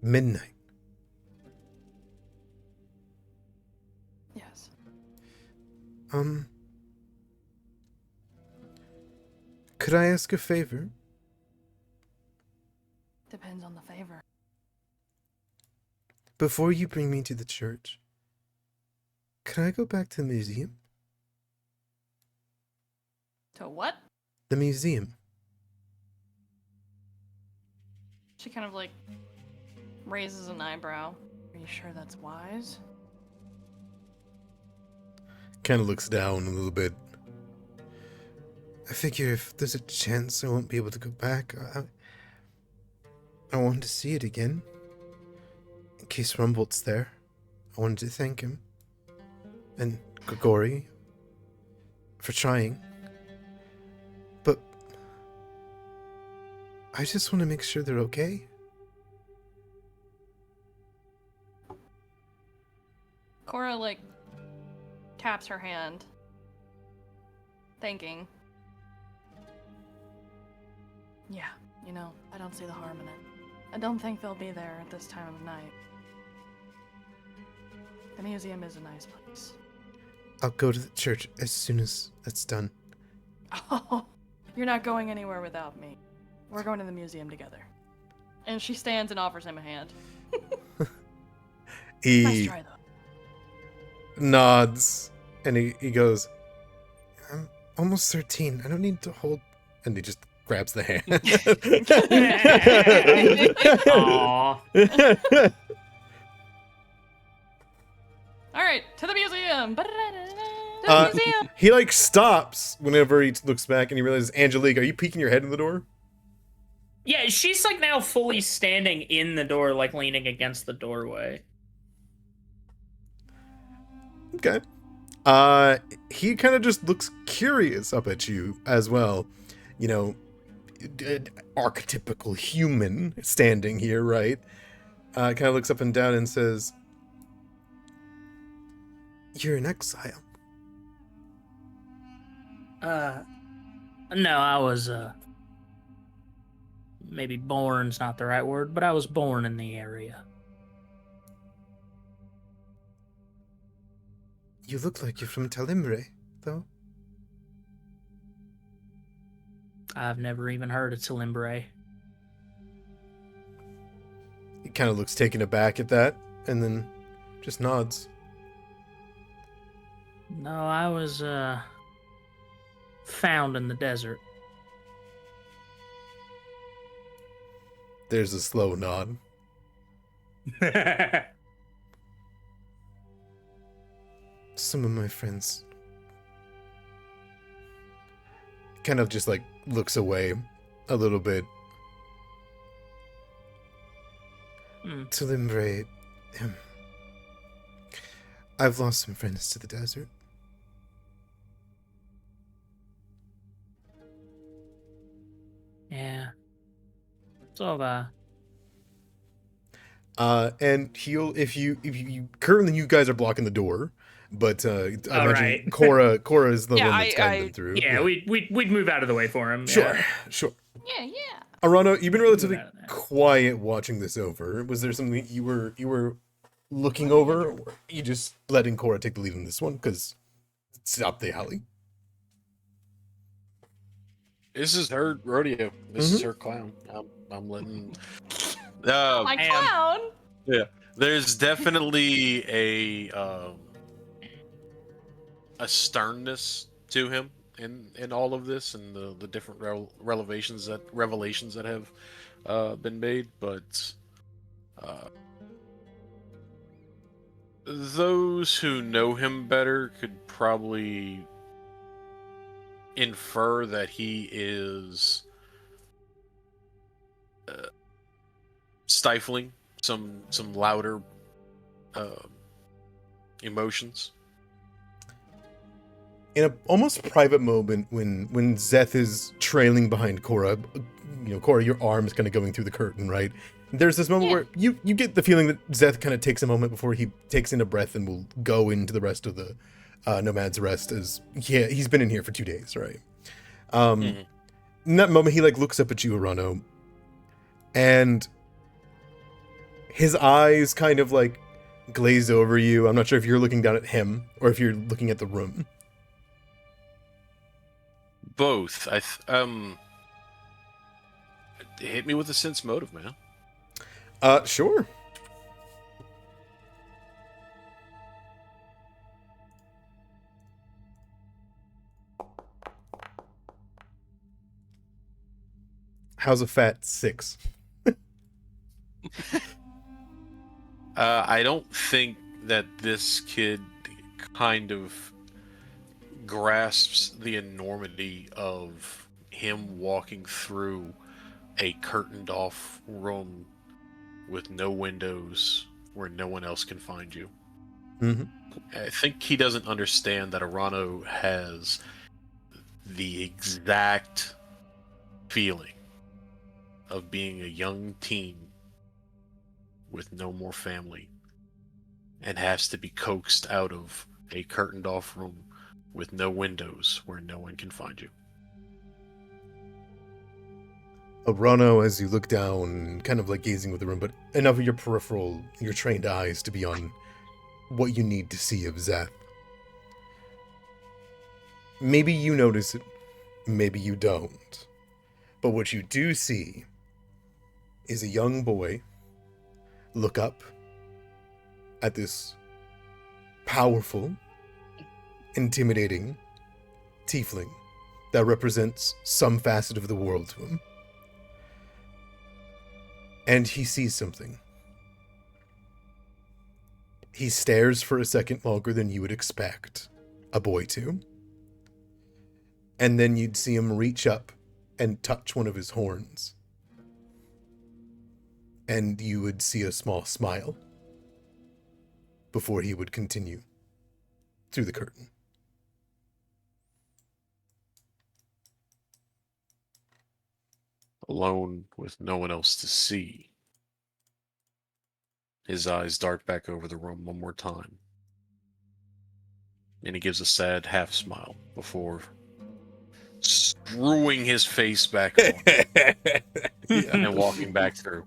Speaker 6: midnight.
Speaker 3: Yes.
Speaker 6: Could I ask a favor?
Speaker 3: Depends on the favor.
Speaker 6: Before you bring me to the church, can I go back to the museum?
Speaker 3: To what?
Speaker 6: The museum.
Speaker 3: She kind of like raises an eyebrow. Are you sure that's wise?
Speaker 1: Kind of looks down a little bit.
Speaker 6: I figure if there's a chance I won't be able to go back, I wanted to see it again. In case Rumbolt's there, I wanted to thank him. And Grigori for trying. But I just want to make sure they're okay.
Speaker 3: Cora like taps her hand, thinking. Yeah, I don't see the harm in it. I don't think they'll be there at this time of night. The museum is a nice place.
Speaker 6: I'll go to the church as soon as that's done.
Speaker 3: Oh, you're not going anywhere without me. We're going to the museum together. And she stands and offers him a hand. Nice
Speaker 1: He
Speaker 3: try, though.
Speaker 1: nods and he goes,
Speaker 6: I'm almost 13. I don't need to hold...
Speaker 1: and he just grabs the hand.
Speaker 4: Aww.
Speaker 3: All right, to the museum. To the museum.
Speaker 1: He like stops whenever he looks back and he realizes, Angelique, are you peeking your head in the door?
Speaker 4: Yeah, she's like now fully standing in the door, like leaning against the doorway.
Speaker 1: Okay. He kind of just looks curious up at you as well. Archetypical human standing here, right? Kind of looks up and down and says,
Speaker 6: You're in exile.
Speaker 4: No, I was, maybe born's not the right word, but I was born in the area.
Speaker 6: You look like you're from Talimbre, though.
Speaker 4: I've never even heard of Talimbre.
Speaker 1: he kind of looks taken aback at that and then just nods.
Speaker 4: No, I was, found in the desert.
Speaker 1: There's a slow nod.
Speaker 6: Some of my friends.
Speaker 1: Kind of just like looks away a little bit.
Speaker 6: Talimbre. I've lost some friends to the desert.
Speaker 4: Yeah. So,
Speaker 1: And he'll if you currently you guys are blocking the door, but I imagine
Speaker 4: right.
Speaker 1: Cora is the
Speaker 5: Yeah,
Speaker 1: one that's guiding
Speaker 5: I-
Speaker 1: them through.
Speaker 4: yeah, we'd move out of the way for him.
Speaker 1: Sure,
Speaker 4: Yeah.
Speaker 1: sure.
Speaker 3: Yeah.
Speaker 1: Arano, you've been relatively
Speaker 4: Move out of there.
Speaker 1: quiet watching this over. Was there something you were looking over, or you just letting Cora take the lead in this one because it's up the alley?
Speaker 2: This is her rodeo. This is her clown. I'm letting.
Speaker 3: My
Speaker 4: Am.
Speaker 3: clown.
Speaker 2: There's definitely a sternness to him in all of this, and the different revelations that have been made, but uh, those who know him better could probably infer that he is uh, stifling some louder uh, emotions.
Speaker 1: In a almost private moment, when Zeth is trailing behind Cora, Cora, your arm's kind of going through the curtain, right? There's this moment where you get the feeling that Zeth kind of takes a moment before he takes in a breath and will go into the rest of the Nomad's Rest, as he's been in here for 2 days, right? In that moment, he looks up at you, Arano, and his eyes kind of glaze over you. I'm not sure if you're looking down at him or if you're looking at the room.
Speaker 2: Both. Hit me with a sense motive, man.
Speaker 1: Sure. How's a fat 6?
Speaker 2: I don't think that this kid kind of grasps the enormity of him walking through a curtained off room with no windows where no one else can find you.
Speaker 1: Mm-hmm.
Speaker 2: I think he doesn't understand that Arano has the exact feeling of being a young teen with no more family and has to be coaxed out of a curtained off room with no windows where no one can find you.
Speaker 1: Arano, as you look down, kind of gazing with the room, but enough of your peripheral, your trained eyes to be on what you need to see of Zeth. Maybe you notice it, maybe you don't. But what you do see is a young boy look up at this powerful, intimidating tiefling that represents some facet of the world to him. And he sees something. He stares for a second longer than you would expect a boy to. And then you'd see him reach up and touch one of his horns. And you would see a small smile before he would continue through the curtain.
Speaker 2: Alone with no one else to see, his eyes dart back over the room one more time. And he gives a sad half smile before screwing his face back on and walking back through.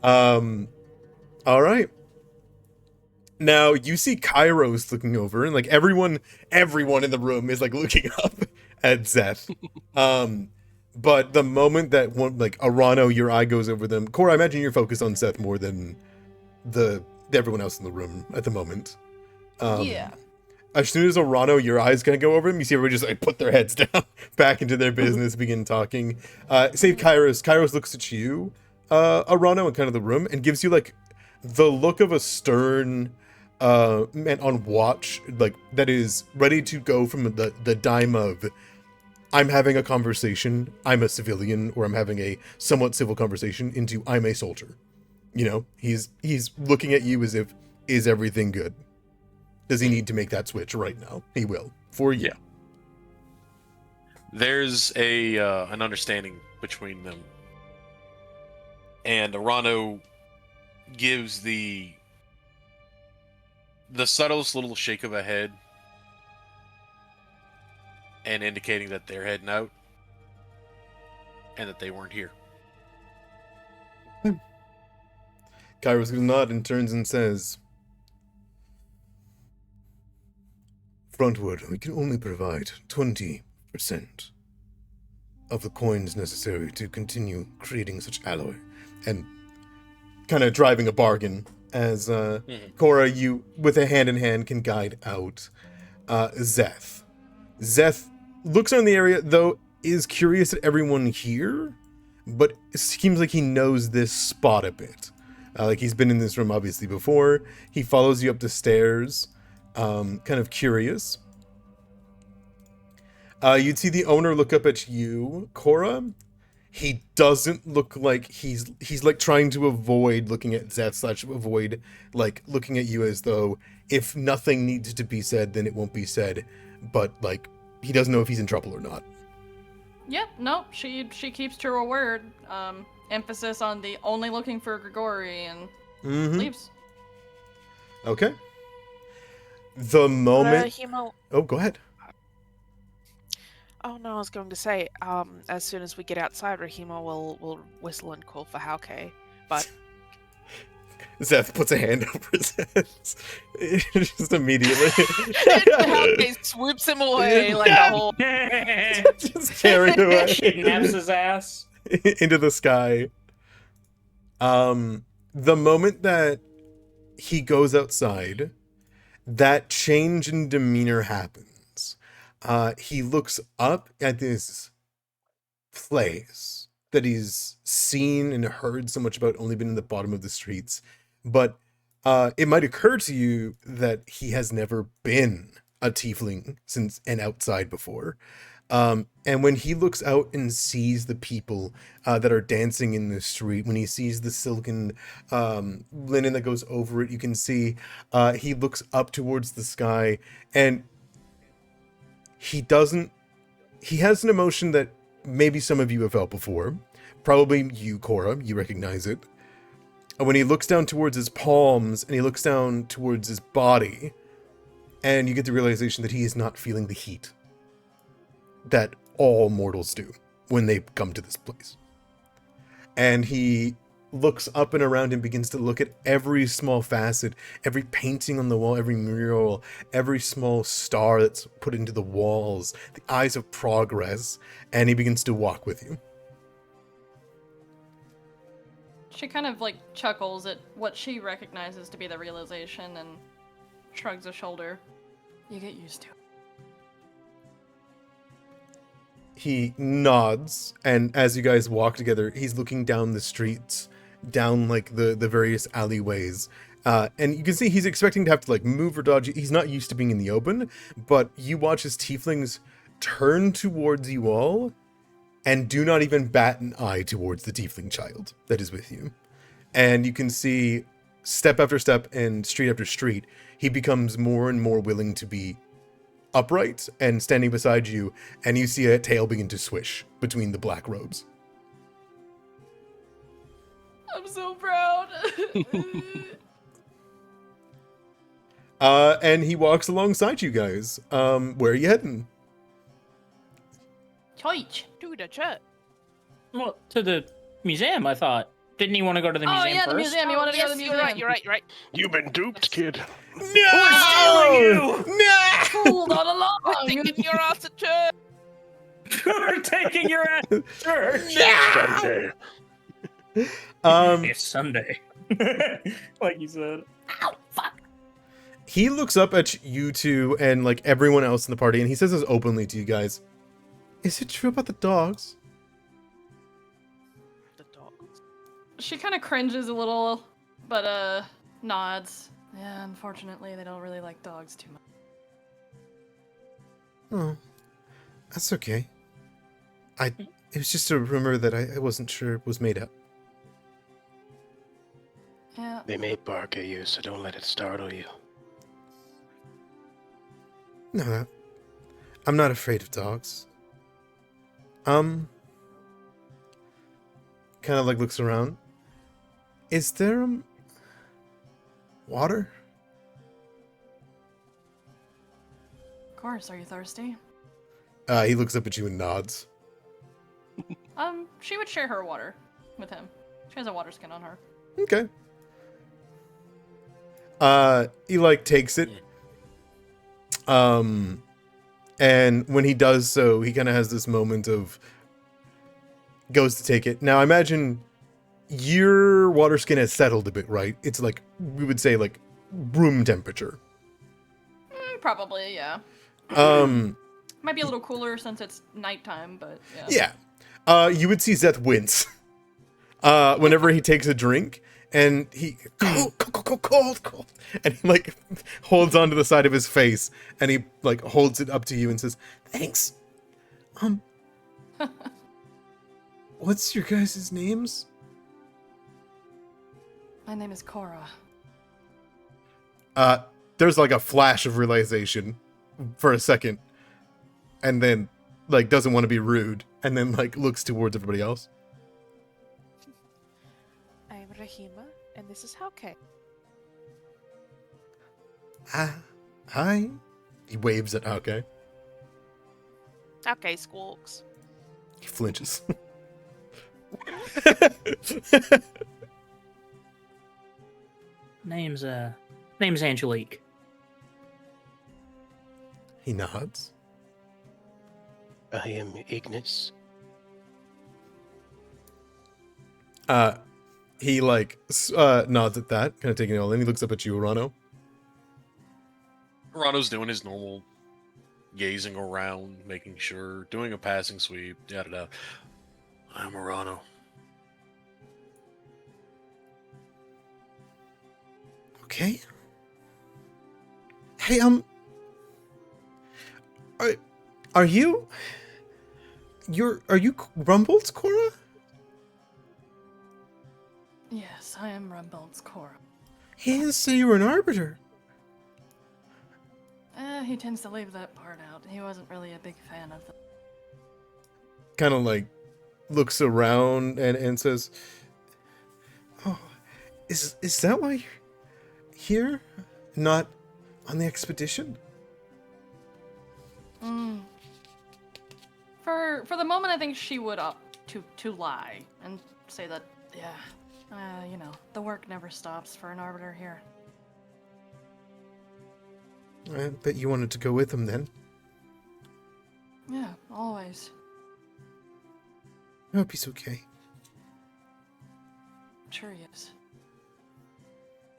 Speaker 1: All right. Now you see Kairos looking over, and everyone in the room is looking up at Zeth. But the moment that one Arano, your eye goes over them. Cora, I imagine you're focused on Zeth more than everyone else in the room at the moment.
Speaker 3: Yeah.
Speaker 1: As soon as Arano, your eyes gonna go over him, you see everybody just put their heads down, back into their business, begin talking. Save Kairos. Kairos looks at you, Arano, in kind of the room, and gives you the look of a stern man on watch, that is ready to go from the dime of I'm having a conversation, I'm a civilian, or I'm having a somewhat civil conversation, into I'm a soldier. He's looking at you as if, is everything good? Does he need to make that switch right now? He will, for you.
Speaker 2: Yeah. There's an understanding between them. And Arano gives the subtlest little shake of a head and indicating that they're heading out and that they weren't here.
Speaker 1: Kairos will nod and turns and says, Frontward, we can only provide 20% of the coins necessary to continue creating such alloy. And kind of driving a bargain as Cora, you with a hand in hand can guide out Zeth. Zeth looks around the area, though is curious at everyone here, but it seems like he knows this spot a bit. Like he's been in this room obviously before. He follows you up the stairs, kind of curious. You'd see the owner look up at you, Cora. He doesn't look like he's like trying to avoid looking at Zeth / avoid like looking at you, as though if nothing needs to be said, then it won't be said. But like he doesn't know if he's in trouble or not.
Speaker 3: Yep, nope, she keeps to her word. Emphasis on the only looking for Grigori and leaves.
Speaker 1: Okay. The moment...
Speaker 5: Himo...
Speaker 1: Oh, go ahead.
Speaker 5: Oh no, I was going to say, as soon as we get outside, Rahima will whistle and call for Hauke, but...
Speaker 1: Zeth puts a hand over his head. Just immediately.
Speaker 5: Hauke swoops him away like a whole...
Speaker 1: Just carried away.
Speaker 4: Kidnaps his ass.
Speaker 1: Into the sky. The moment that he goes outside, that change in demeanor happens. He looks up at this place that he's seen and heard so much about, only been in the bottom of the streets. But it might occur to you that he has never been a tiefling since and outside before. And when he looks out and sees the people that are dancing in the street, when he sees the silken linen that goes over it, you can see he looks up towards the sky, and he has an emotion that maybe some of you have felt before. Probably you, Cora, you recognize it. When he looks down towards his palms and he looks down towards his body, and you get the realization that he is not feeling the heat that all mortals do when they come to this place. And he looks up and around and begins to look at every small facet, every painting on the wall, every mural, every small star that's put into the walls, the eyes of progress, and he begins to walk with you.
Speaker 3: She kind of like chuckles at what she recognizes to be the realization and shrugs a shoulder. You get used to it.
Speaker 1: He nods, and as you guys walk together, he's looking down the streets, down like the various alleyways, and you can see he's expecting to have to like move or dodge. He's not used to being in the open, but you watch his tieflings turn towards you all and do not even bat an eye towards the tiefling child that is with you. And you can see step after step and street after street, he becomes more and more willing to be upright and standing beside you, and you see a tail begin to swish between the black robes.
Speaker 3: I'm so proud.
Speaker 1: And he walks alongside you guys. Where are you heading?
Speaker 3: Choich.
Speaker 5: To the church.
Speaker 4: Well, to the museum, I thought. Didn't he want to go to the museum
Speaker 3: Oh yeah,
Speaker 4: first?
Speaker 3: the museum. You wanted to go to the museum.
Speaker 5: You're right.
Speaker 7: You've been duped, kid.
Speaker 1: No! No!
Speaker 3: Fooled all along.
Speaker 5: Taking your ass to church.
Speaker 4: We're taking your ass to church.
Speaker 7: Sunday.
Speaker 4: It's Sunday. Like you said. Ow, fuck.
Speaker 1: He looks up at you two and like everyone else in the party, and he says this openly to you guys. Is it true about the dogs?
Speaker 5: The dogs.
Speaker 3: She kind of cringes a little, but nods. Yeah, unfortunately, they don't really like dogs too much.
Speaker 6: Oh, that's okay. It was just a rumor that I wasn't sure was made up.
Speaker 3: Yeah.
Speaker 7: They may bark at you, so don't let it startle you.
Speaker 6: No, I'm not afraid of dogs. Kind
Speaker 1: of like looks around.
Speaker 6: Is there water?
Speaker 3: Of course. Are you thirsty?
Speaker 1: He looks up at you and nods.
Speaker 3: She would share her water with him. She has a water skin on her.
Speaker 1: Okay. He like takes it. And when he does so, he kind of has this moment of goes to take it. Now, I imagine your water skin has settled a bit, right? It's like, we would say, like, room temperature.
Speaker 3: Probably, yeah.
Speaker 1: Um,
Speaker 3: Might be a little cooler since it's nighttime, but yeah.
Speaker 1: yeah. You would see Zeth wince whenever he takes a drink, and he cold, and he like holds onto the side of his face, and he like holds it up to you and says, "Thanks." What's your guys' names?
Speaker 3: My name is Cora.
Speaker 1: There's like a flash of realization for a second, and then like doesn't want to be rude, and then like looks towards everybody else.
Speaker 5: I'm Rahima, and this is Hauke.
Speaker 1: Hi. He waves at Hauke.
Speaker 5: Hauke squawks.
Speaker 1: He flinches.
Speaker 4: Name's Angelique.
Speaker 1: He nods.
Speaker 7: I am Ignis.
Speaker 1: He like nods at that, kind of taking it all in. He looks up at you, Urano.
Speaker 2: Rano's doing his normal gazing around, making sure, doing a passing sweep, da da da. I'm Urano.
Speaker 1: Okay. Hey, are you? Are you Rumbold's Cora?
Speaker 3: Yes, I am Rumbold's Cora.
Speaker 1: He didn't say you were an arbiter.
Speaker 3: He tends to leave that part out. He wasn't really a big fan of the...
Speaker 1: Kind of like looks around and says, "Oh, is that why you're here, not on the expedition?"
Speaker 3: For the moment, I think she would opt to lie and say that, you know, the work never stops for an arbiter here.
Speaker 1: I bet you wanted to go with him then.
Speaker 3: Yeah, always.
Speaker 1: I hope he's okay.
Speaker 3: Sure he is.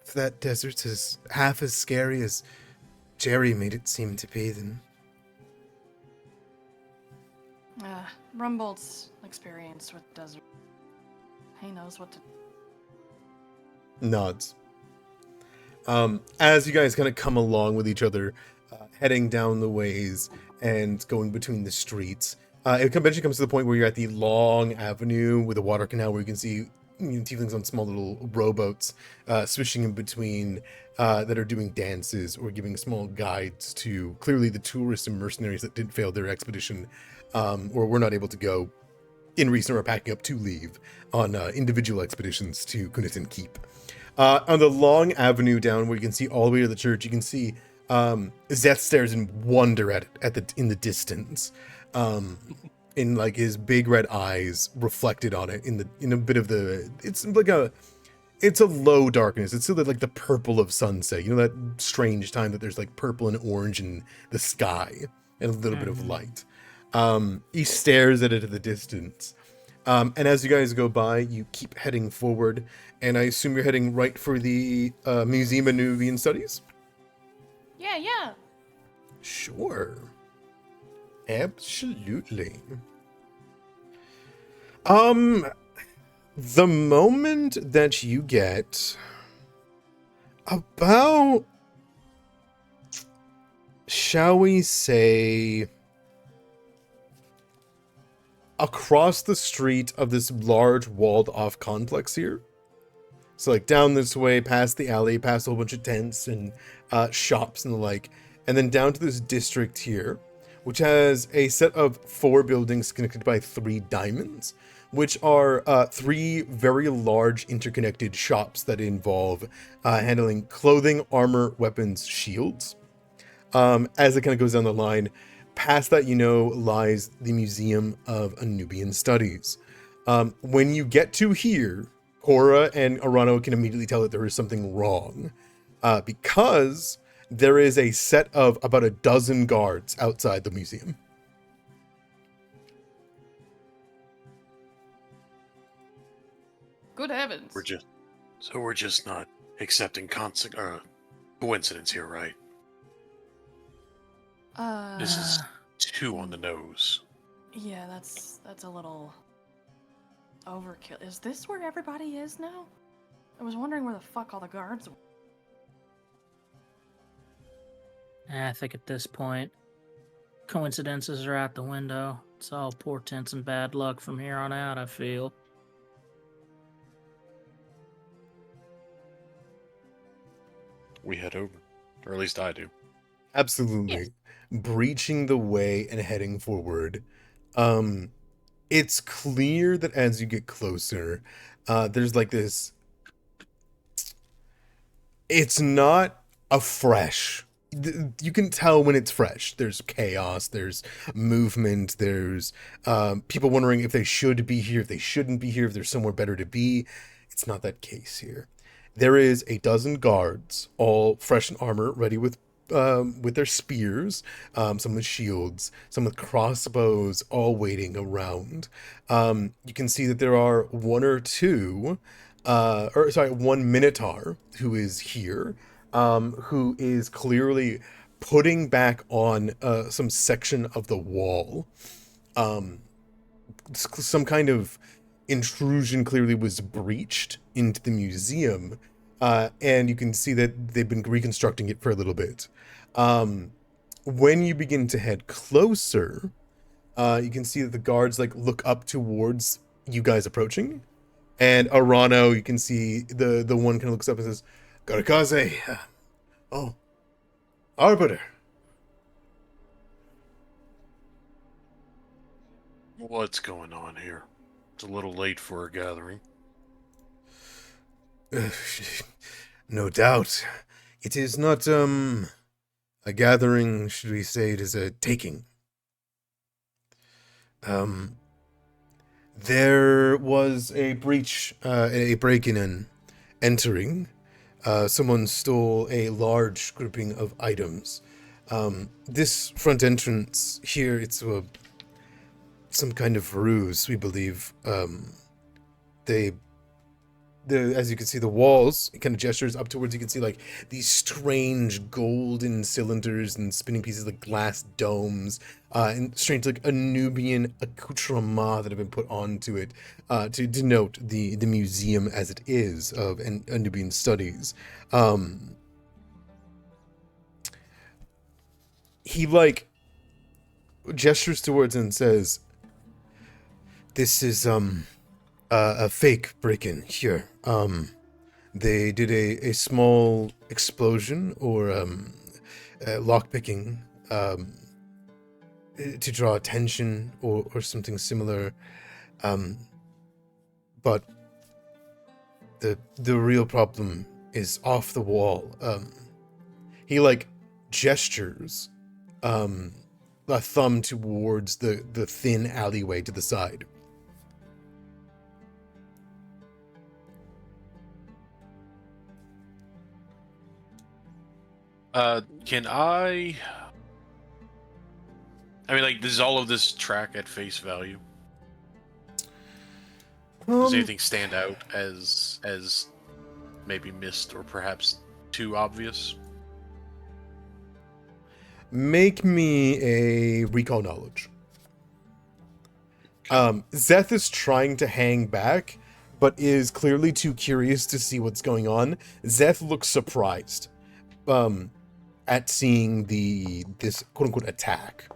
Speaker 1: If that desert's as half as scary as Jerry made it seem to be, then
Speaker 3: Rumbold's experienced with desert. He knows what to...
Speaker 1: nods. As you guys kind of come along with each other, heading down the ways and going between the streets, it eventually comes to the point where you're at the long avenue with a water canal where you can see tieflings on small little rowboats swishing in between that are doing dances or giving small guides to clearly the tourists and mercenaries that did fail their expedition or were not able to go in recent or packing up to leave on individual expeditions to Kunitin Keep. On the long avenue down where you can see all the way to the church, you can see Zeth stares in wonder at it in the distance. In like his big red eyes reflected on it in a bit of the, it's a low darkness. It's still like the purple of sunset. You know that strange time that there's like purple and orange in the sky and a little bit of light. He stares at it at the distance. And as you guys go by, you keep heading forward, and I assume you're heading right for the Museum of Nubian Studies?
Speaker 3: Yeah.
Speaker 1: Sure. Absolutely. The moment that you get about, shall we say, across the street of this large walled off complex here. So like down this way, past the alley, past a whole bunch of tents and shops and the like, and then down to this district here, which has a set of 4 buildings connected by 3 diamonds, which are 3 very large interconnected shops that involve handling clothing, armor, weapons, shields. As it kind of goes down the line, past that, lies the Museum of Nubian Studies. When you get to here, Cora and Urano can immediately tell that there is something wrong, because there is a set of about a dozen guards outside the museum.
Speaker 3: Good heavens.
Speaker 2: We're just not accepting coincidence here, right? This is too on the nose.
Speaker 3: Yeah, that's a little overkill. Is this where everybody is now? I was wondering where the fuck all the guards were.
Speaker 4: I think at this point, coincidences are out the window. It's all portents and bad luck from here on out, I feel.
Speaker 2: We head over. Or at least I do.
Speaker 1: Absolutely.
Speaker 4: Yes.
Speaker 1: Breaching the way and heading forward. It's clear that as you get closer, there's like this. It's not a fresh. You can tell when it's fresh. There's chaos, there's movement, there's people wondering if they should be here, if they shouldn't be here, if there's somewhere better to be. It's not that case here. There is a dozen guards, all fresh in armor, ready with their spears, some with shields, some with crossbows, all waiting around. You can see that there are one minotaur who is here, who is clearly putting back on some section of the wall. Some kind of intrusion clearly was breached into the museum, and you can see that they've been reconstructing it for a little bit. When you begin to head closer, you can see that the guards like look up towards you guys approaching, and Arano, you can see the one kind of looks up and says, "Garakaze, oh, Arbiter."
Speaker 2: What's going on here? It's a little late for a gathering.
Speaker 1: No doubt. It is not, a gathering, should we say it is a taking. There was a breach, a break-in and entering. Someone stole a large grouping of items. This front entrance here, it's some kind of ruse, we believe. As you can see, the walls, it kind of gestures up towards, you can see like these strange golden cylinders and spinning pieces like glass domes, and strange like a Nubian accoutrement that have been put onto it, to denote the museum as it is of Nubian studies. He like gestures towards and says, "This is a fake break-in here. They did a small explosion or lockpicking to draw attention or something similar. But the real problem is off the wall." He like gestures a thumb towards the thin alleyway to the side.
Speaker 2: Can I mean, like, does all of this track at face value? Does anything stand out as maybe missed or perhaps too obvious?
Speaker 1: Make me a recall knowledge. Zeth is trying to hang back, but is clearly too curious to see what's going on. Zeth looks surprised at seeing this quote-unquote attack.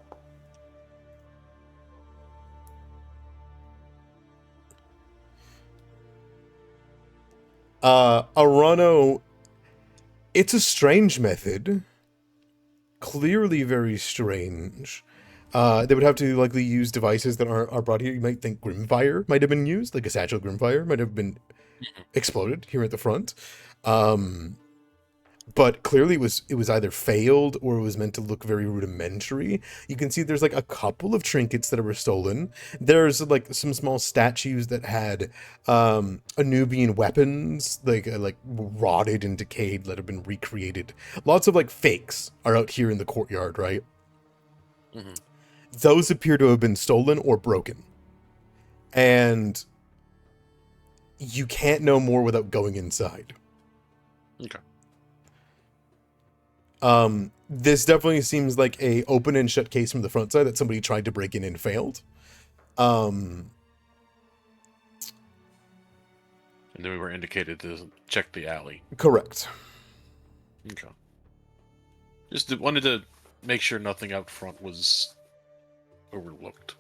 Speaker 1: Arano, it's a strange method. Clearly very strange. They would have to likely use devices that are brought here. You might think Grimfire might have been used, like a satchel Grimfire might have been exploded here at the front. But clearly it was either failed or it was meant to look very rudimentary. You can see there's like a couple of trinkets that were stolen. There's like some small statues that had Nubian weapons, like rotted and decayed, that have been recreated. Lots of like fakes are out here in the courtyard, right?
Speaker 2: Mm-hmm.
Speaker 1: Those appear to have been stolen or broken. And you can't know more without going inside.
Speaker 2: Okay.
Speaker 1: This definitely seems like a open and shut case from the front side that somebody tried to break in and failed.
Speaker 2: And then we were indicated to check the alley.
Speaker 1: Correct.
Speaker 2: Okay. Just wanted to make sure nothing out front was overlooked.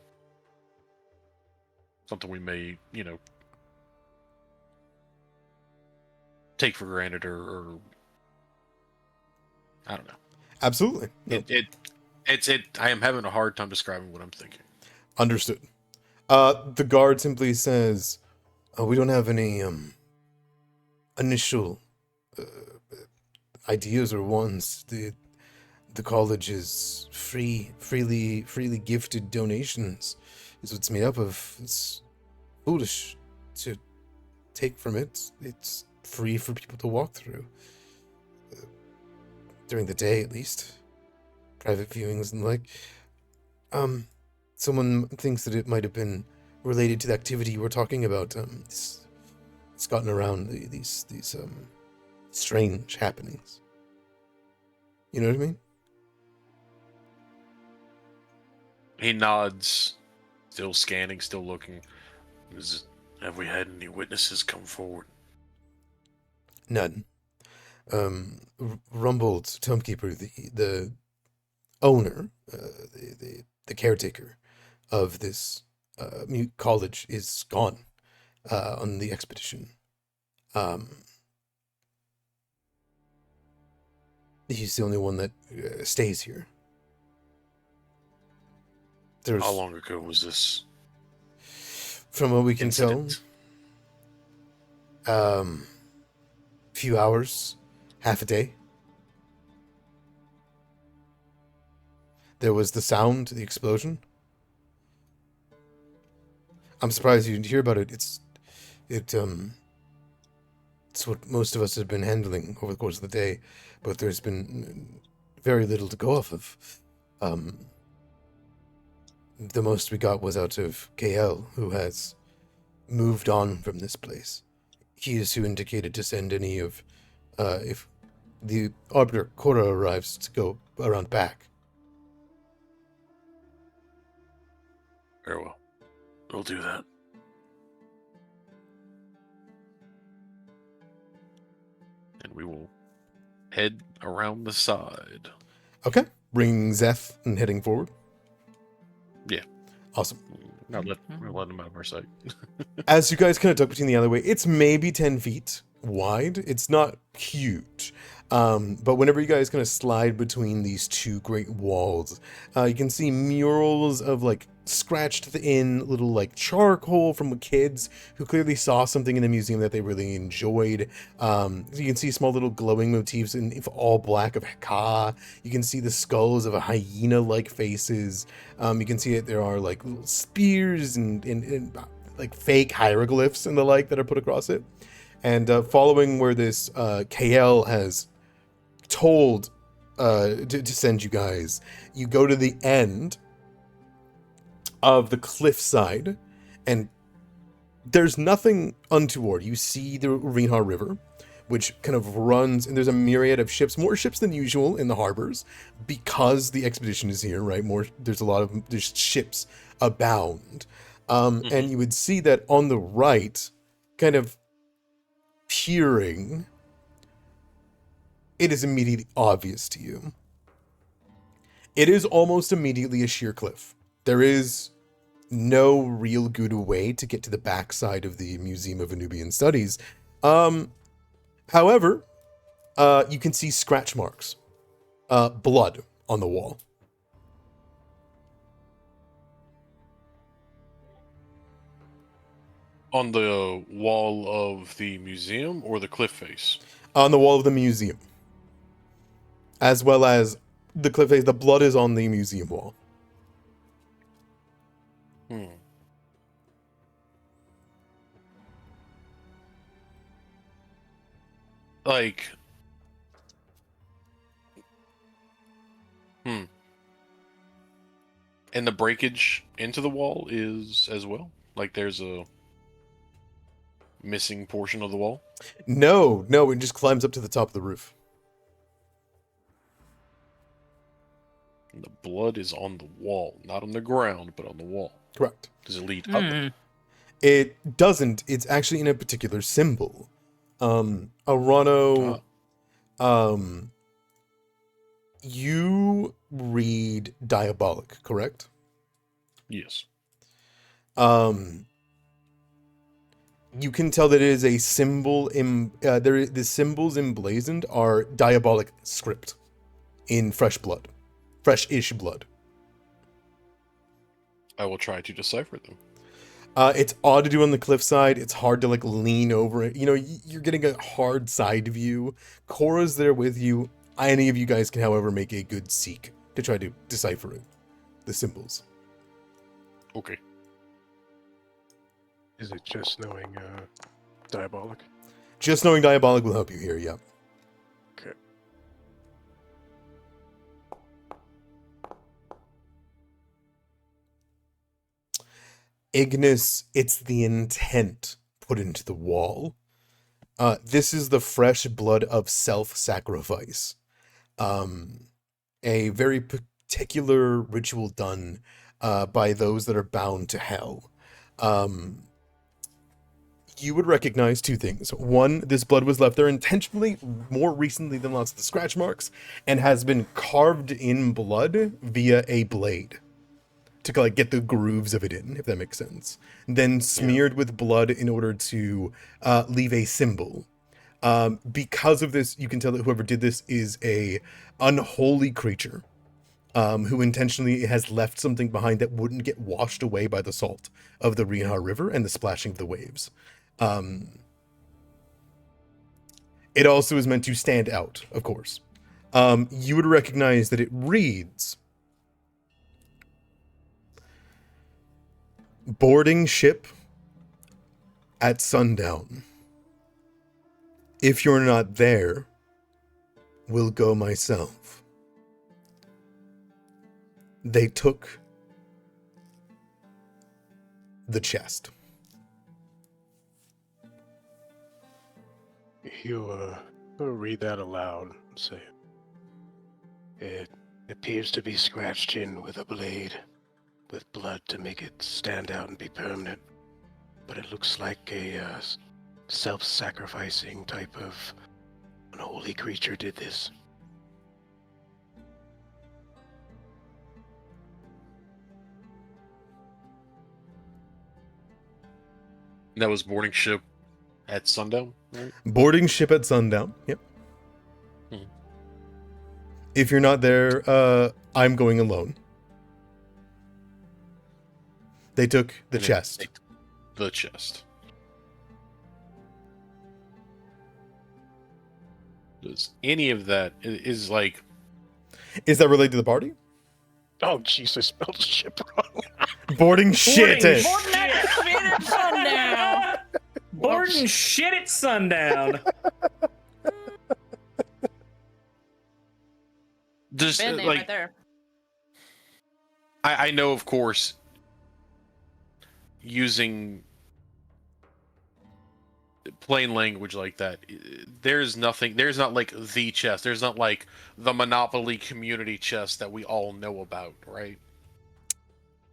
Speaker 2: Something we may, take for granted or I don't know.
Speaker 1: Absolutely. No.
Speaker 2: I am having a hard time describing what I'm thinking.
Speaker 1: Understood. The guard simply says, we don't have any initial ideas or wants. The college is freely gifted donations is what's made up of. It's foolish to take from it. It's free for people to walk through. During the day, at least. Private viewings and the like. Someone thinks that it might have been related to the activity you were talking about. It's gotten around these strange happenings. You know what I mean?
Speaker 2: He nods, still scanning, still looking. Have we had any witnesses come forward?
Speaker 1: None. Rumbold Tomekeeper, the owner, the caretaker of this college, is gone on the expedition. He's the only one that stays here.
Speaker 2: How long ago was this?
Speaker 1: From what we can
Speaker 2: incident?
Speaker 1: tell, few hours, half a day. There was the sound, the explosion. I'm surprised you didn't hear about it. It's what most of us have been handling over the course of the day, but there's been very little to go off of. The most we got was out of KL, who has moved on from this place. He is who indicated to send any of, if the Arbiter Korra arrives, to go around back.
Speaker 2: Very well. We'll do that. And we will head around the side.
Speaker 1: Okay. Bringing Zeth and heading forward.
Speaker 2: Yeah.
Speaker 1: Awesome.
Speaker 2: Not let him out of our sight.
Speaker 1: As you guys kind of duck between the alleyway, it's maybe 10 feet wide. It's not huge. But whenever you guys kind of slide between these two great walls, you can see murals of like scratched in little like charcoal from kids who clearly saw something in the museum that they really enjoyed. So you can see small little glowing motifs in all black of Ka. You can see the skulls of a hyena-like faces. You can see that there are like little spears and like fake hieroglyphs and the like that are put across it. And following where this KL has told to send you guys, you go to the end of the cliffside, and there's nothing untoward. You see the Rinhar River, which kind of runs, and there's a myriad of ships, more ships than usual in the harbors, because the expedition is here, right? There's ships abound. And you would see that on the right, kind of peering, it is immediately obvious to you. It is almost immediately a sheer cliff. There is no real good way to get to the backside of the Museum of Anubian Studies. However, you can see scratch marks, blood on the wall.
Speaker 2: On the wall of the museum or the cliff face?
Speaker 1: On the wall of the museum. As well as the cliff face, the blood is on the museum wall.
Speaker 2: Like, and the breakage into the wall is as well? Like there's a missing portion of the wall?
Speaker 1: No, it just climbs up to the top of the roof.
Speaker 2: And the blood is on the wall, not on the ground, but on the wall.
Speaker 1: Correct.
Speaker 2: Does it lead up?
Speaker 1: It doesn't. It's actually in a particular symbol. Arano, you read diabolic, correct?
Speaker 2: Yes.
Speaker 1: You can tell that it is a symbol. The symbols emblazoned are diabolic script in fresh-ish blood.
Speaker 2: I will try to decipher them.
Speaker 1: It's odd to do on the cliffside. It's hard to lean over it. You're getting a hard side view. Cora's there with you. Any of you guys can, however, make a good seek to try to decipher it. The symbols.
Speaker 2: Okay.
Speaker 7: Is it just knowing diabolic?
Speaker 1: Just knowing diabolic will help you here, yeah.
Speaker 7: Okay.
Speaker 1: Ignis, it's the intent put into the wall. This is the fresh blood of self-sacrifice. A very particular ritual done by those that are bound to hell. You would recognize two things. One, this blood was left there intentionally more recently than lots of the scratch marks, and has been carved in blood via a blade to get the grooves of it in, if that makes sense. Then smeared with blood in order to leave a symbol. Because of this, you can tell that whoever did this is a unholy creature who intentionally has left something behind that wouldn't get washed away by the salt of the Rihar River and the splashing of the waves. It also is meant to stand out, of course. You would recognize that it reads, boarding ship at sundown. If you're not there, will go myself. They took the chest.
Speaker 7: You read that aloud and say, it appears to be scratched in with a blade, with blood to make it stand out and be permanent. But it looks like a self-sacrificing type of unholy creature did this.
Speaker 2: That was boarding ship at sundown, right?
Speaker 1: Boarding ship at sundown, yep. If you're not there, I'm going alone. They took the chest.
Speaker 2: The chest. Does any of that is like...
Speaker 1: Is that related to the party?
Speaker 7: Oh, jeez, I spelled ship wrong.
Speaker 1: Boarding shit.
Speaker 4: Boarding shit at sundown.
Speaker 2: Just
Speaker 3: Band name right there.
Speaker 2: I know, of course, using plain language like that, there's not like the chest. There's not like the Monopoly community chest that we all know about, right?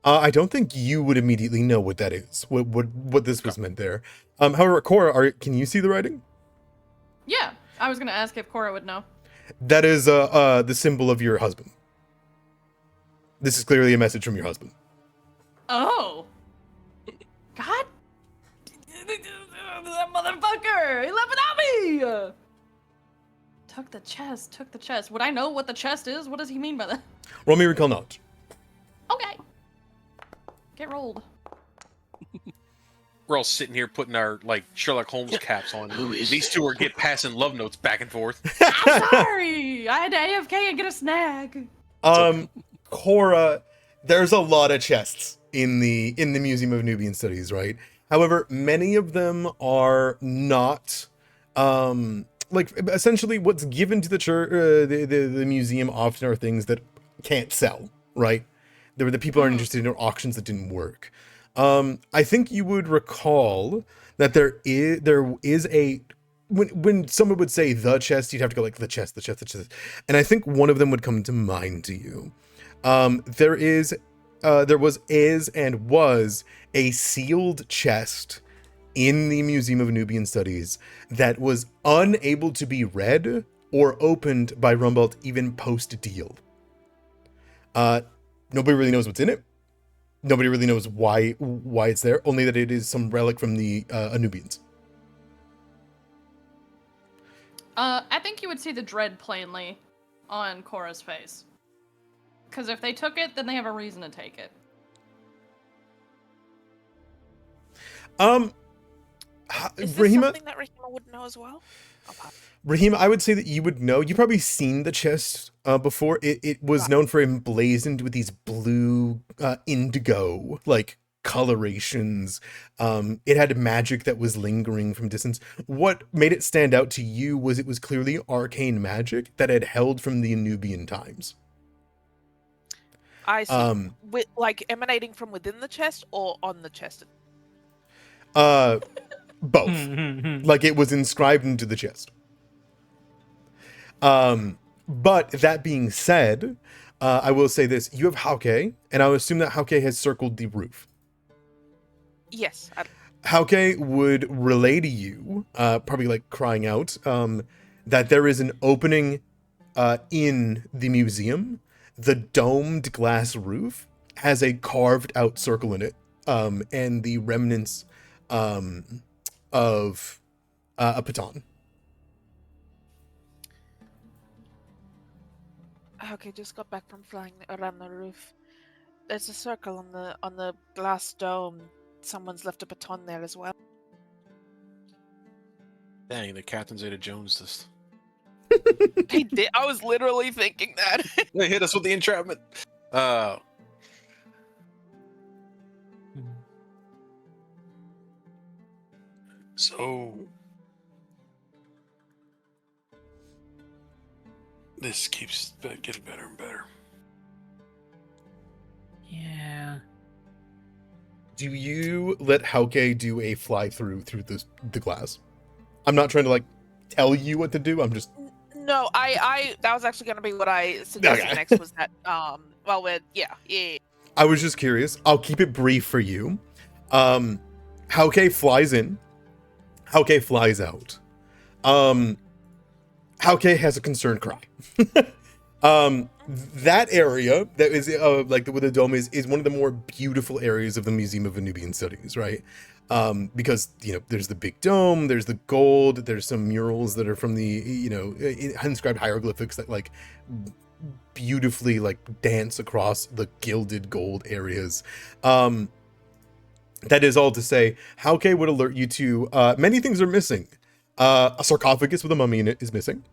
Speaker 1: I don't think you would immediately know what that is. What this was meant there. However, Cora, can you see the writing?
Speaker 3: Yeah, I was gonna ask if Cora would know.
Speaker 1: That is the symbol of your husband. This is clearly a message from your husband.
Speaker 3: Oh. God. That motherfucker! He left without me! Took the chest. Would I know what the chest is? What does he mean by that?
Speaker 1: Roll me recall knowledge.
Speaker 3: Okay. Get rolled.
Speaker 2: We're all sitting here putting our Sherlock Holmes caps on. These two are passing love notes back and forth.
Speaker 3: I'm sorry! I had to AFK and get a snag.
Speaker 1: Cora, there's a lot of chests in the Museum of Nubian Studies, right? However, many of them are not essentially what's given to the church, the museum often are things that can't sell, right? The people are interested in auctions that didn't work. I think you would recall that there is a when someone would say the chest, you'd have to go like the chest, the chest, the chest, and I think one of them would come to mind to you. There was a sealed chest in the Museum of Nubian Studies that was unable to be read or opened by Rumbalt even post-deal. Nobody really knows what's in it. Nobody really knows why it's there, only that it is some relic from the Anubians.
Speaker 3: I think you would see the dread plainly on Cora's face. Because if they took it, then they have a reason to take it.
Speaker 5: Is this
Speaker 1: Rahima,
Speaker 5: something that Rahima would know as well?
Speaker 1: Rahima, I would say that you would know. You've probably seen the chest before. It was known for emblazoned with these blue indigo like colorations. It had magic that was lingering from distance. What made it stand out to you was it was clearly arcane magic that had held from the Anubian times.
Speaker 5: I see. Like emanating from within the chest or on the chest?
Speaker 1: Both. Like it was inscribed into the chest. But that being said, I will say this: you have Hauke, and I would assume that Hauke has circled the roof.
Speaker 5: Yes.
Speaker 1: Hauke would relay to you, probably like crying out, that there is an opening in the museum. The domed glass roof has a carved out circle in it, and the remnants of a baton.
Speaker 5: Okay, just got back from flying around the roof. There's a circle on the glass dome. Someone's left a baton there as well.
Speaker 2: Dang, the Captain Zeta Jones this.
Speaker 5: He did. I was literally thinking that.
Speaker 2: They hit us with the entrapment. So this keeps getting better and better.
Speaker 4: Yeah.
Speaker 1: Do you let Hauke do a fly through the glass? I'm not trying to like tell you what to do. I'm just
Speaker 5: No, I that was actually going to be what I suggested
Speaker 1: Okay.
Speaker 5: next was that yeah.
Speaker 1: I was just curious. I'll keep it brief for you. Hauke flies in. Hauke flies out. Hauke has a concerned cry. That area that is like where the dome is one of the more beautiful areas of the Museum of Nubian Studies, right? Because there's the big dome, there's the gold, there's some murals that are from the inscribed hieroglyphics that like beautifully like dance across the gilded gold areas. That is all to say, Hauke would alert you to many things are missing. A sarcophagus with a mummy in it is missing.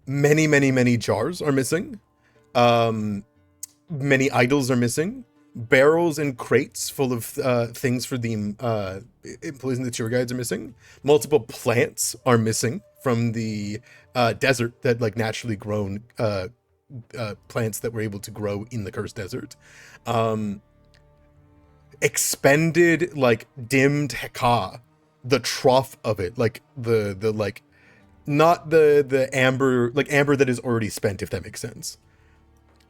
Speaker 1: Many jars are missing. Many idols are missing. Barrels and crates full of things for the employees and the tour guides are missing. Multiple plants are missing from the desert that like naturally grown plants that were able to grow in the cursed desert. Expended like dimmed heka, the trough of it, like the like not the amber that is already spent, if that makes sense.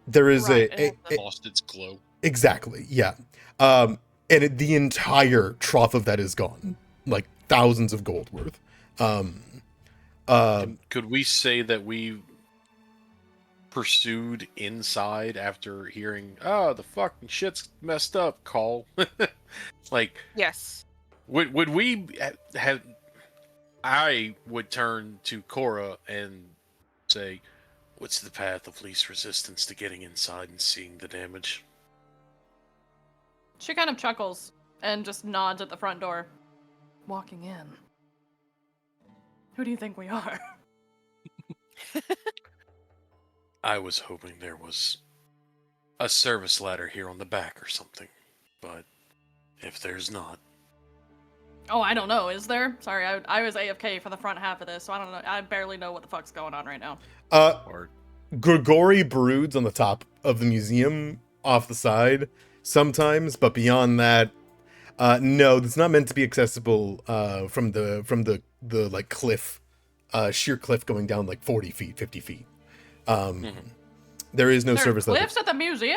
Speaker 1: There is
Speaker 2: Lost its glow.
Speaker 1: Exactly, yeah. And the entire trough of that is gone, like thousands of gold worth.
Speaker 2: Could we say that we pursued inside after hearing, "Oh, the fucking shit's messed up"? Call, like,
Speaker 5: Yes.
Speaker 2: would we have? I would turn to Cora and say, "What's the path of least resistance to getting inside and seeing the damage?"
Speaker 3: She kind of chuckles and just nods at the front door. Walking in. Who do you think we are?
Speaker 2: I was hoping there was a service ladder here on the back or something, but if there's not...
Speaker 3: Oh, I don't know. Is there? Sorry, I was AFK for the front half of this, so I don't know. I barely know what the fuck's going on right now.
Speaker 2: Or
Speaker 1: Grigori broods on the top of the museum off the side, sometimes, but beyond that, no, it's not meant to be accessible from the like cliff, sheer cliff going down like 40 feet, 50 feet. There is no
Speaker 3: There are
Speaker 1: service level.
Speaker 3: cliffs at the museum?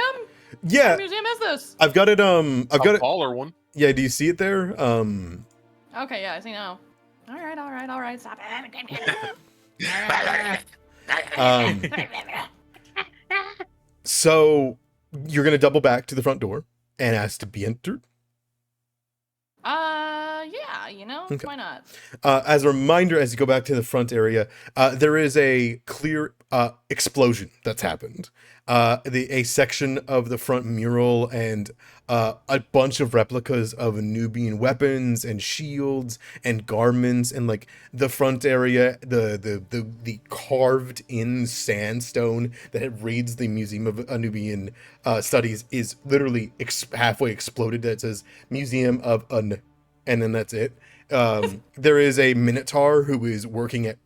Speaker 1: Yeah,
Speaker 3: What museum is this?
Speaker 1: I've got it. I've got
Speaker 2: A
Speaker 1: it.
Speaker 2: taller one.
Speaker 1: Yeah, do you see it there?
Speaker 3: Okay, yeah, I see now. All right, stop it.
Speaker 1: So you're gonna double back to the front door and ask to be entered.
Speaker 3: Yeah, you know,
Speaker 1: Okay.
Speaker 3: why not?
Speaker 1: As a reminder, as you go back to the front area, there is a clear explosion that's happened. A section of the front mural and a bunch of replicas of Nubian weapons and shields and garments, and like the front area, the carved in sandstone that reads the Museum of Nubian Studies is literally halfway exploded. That says Museum of and then that's it. There is a minotaur who is working at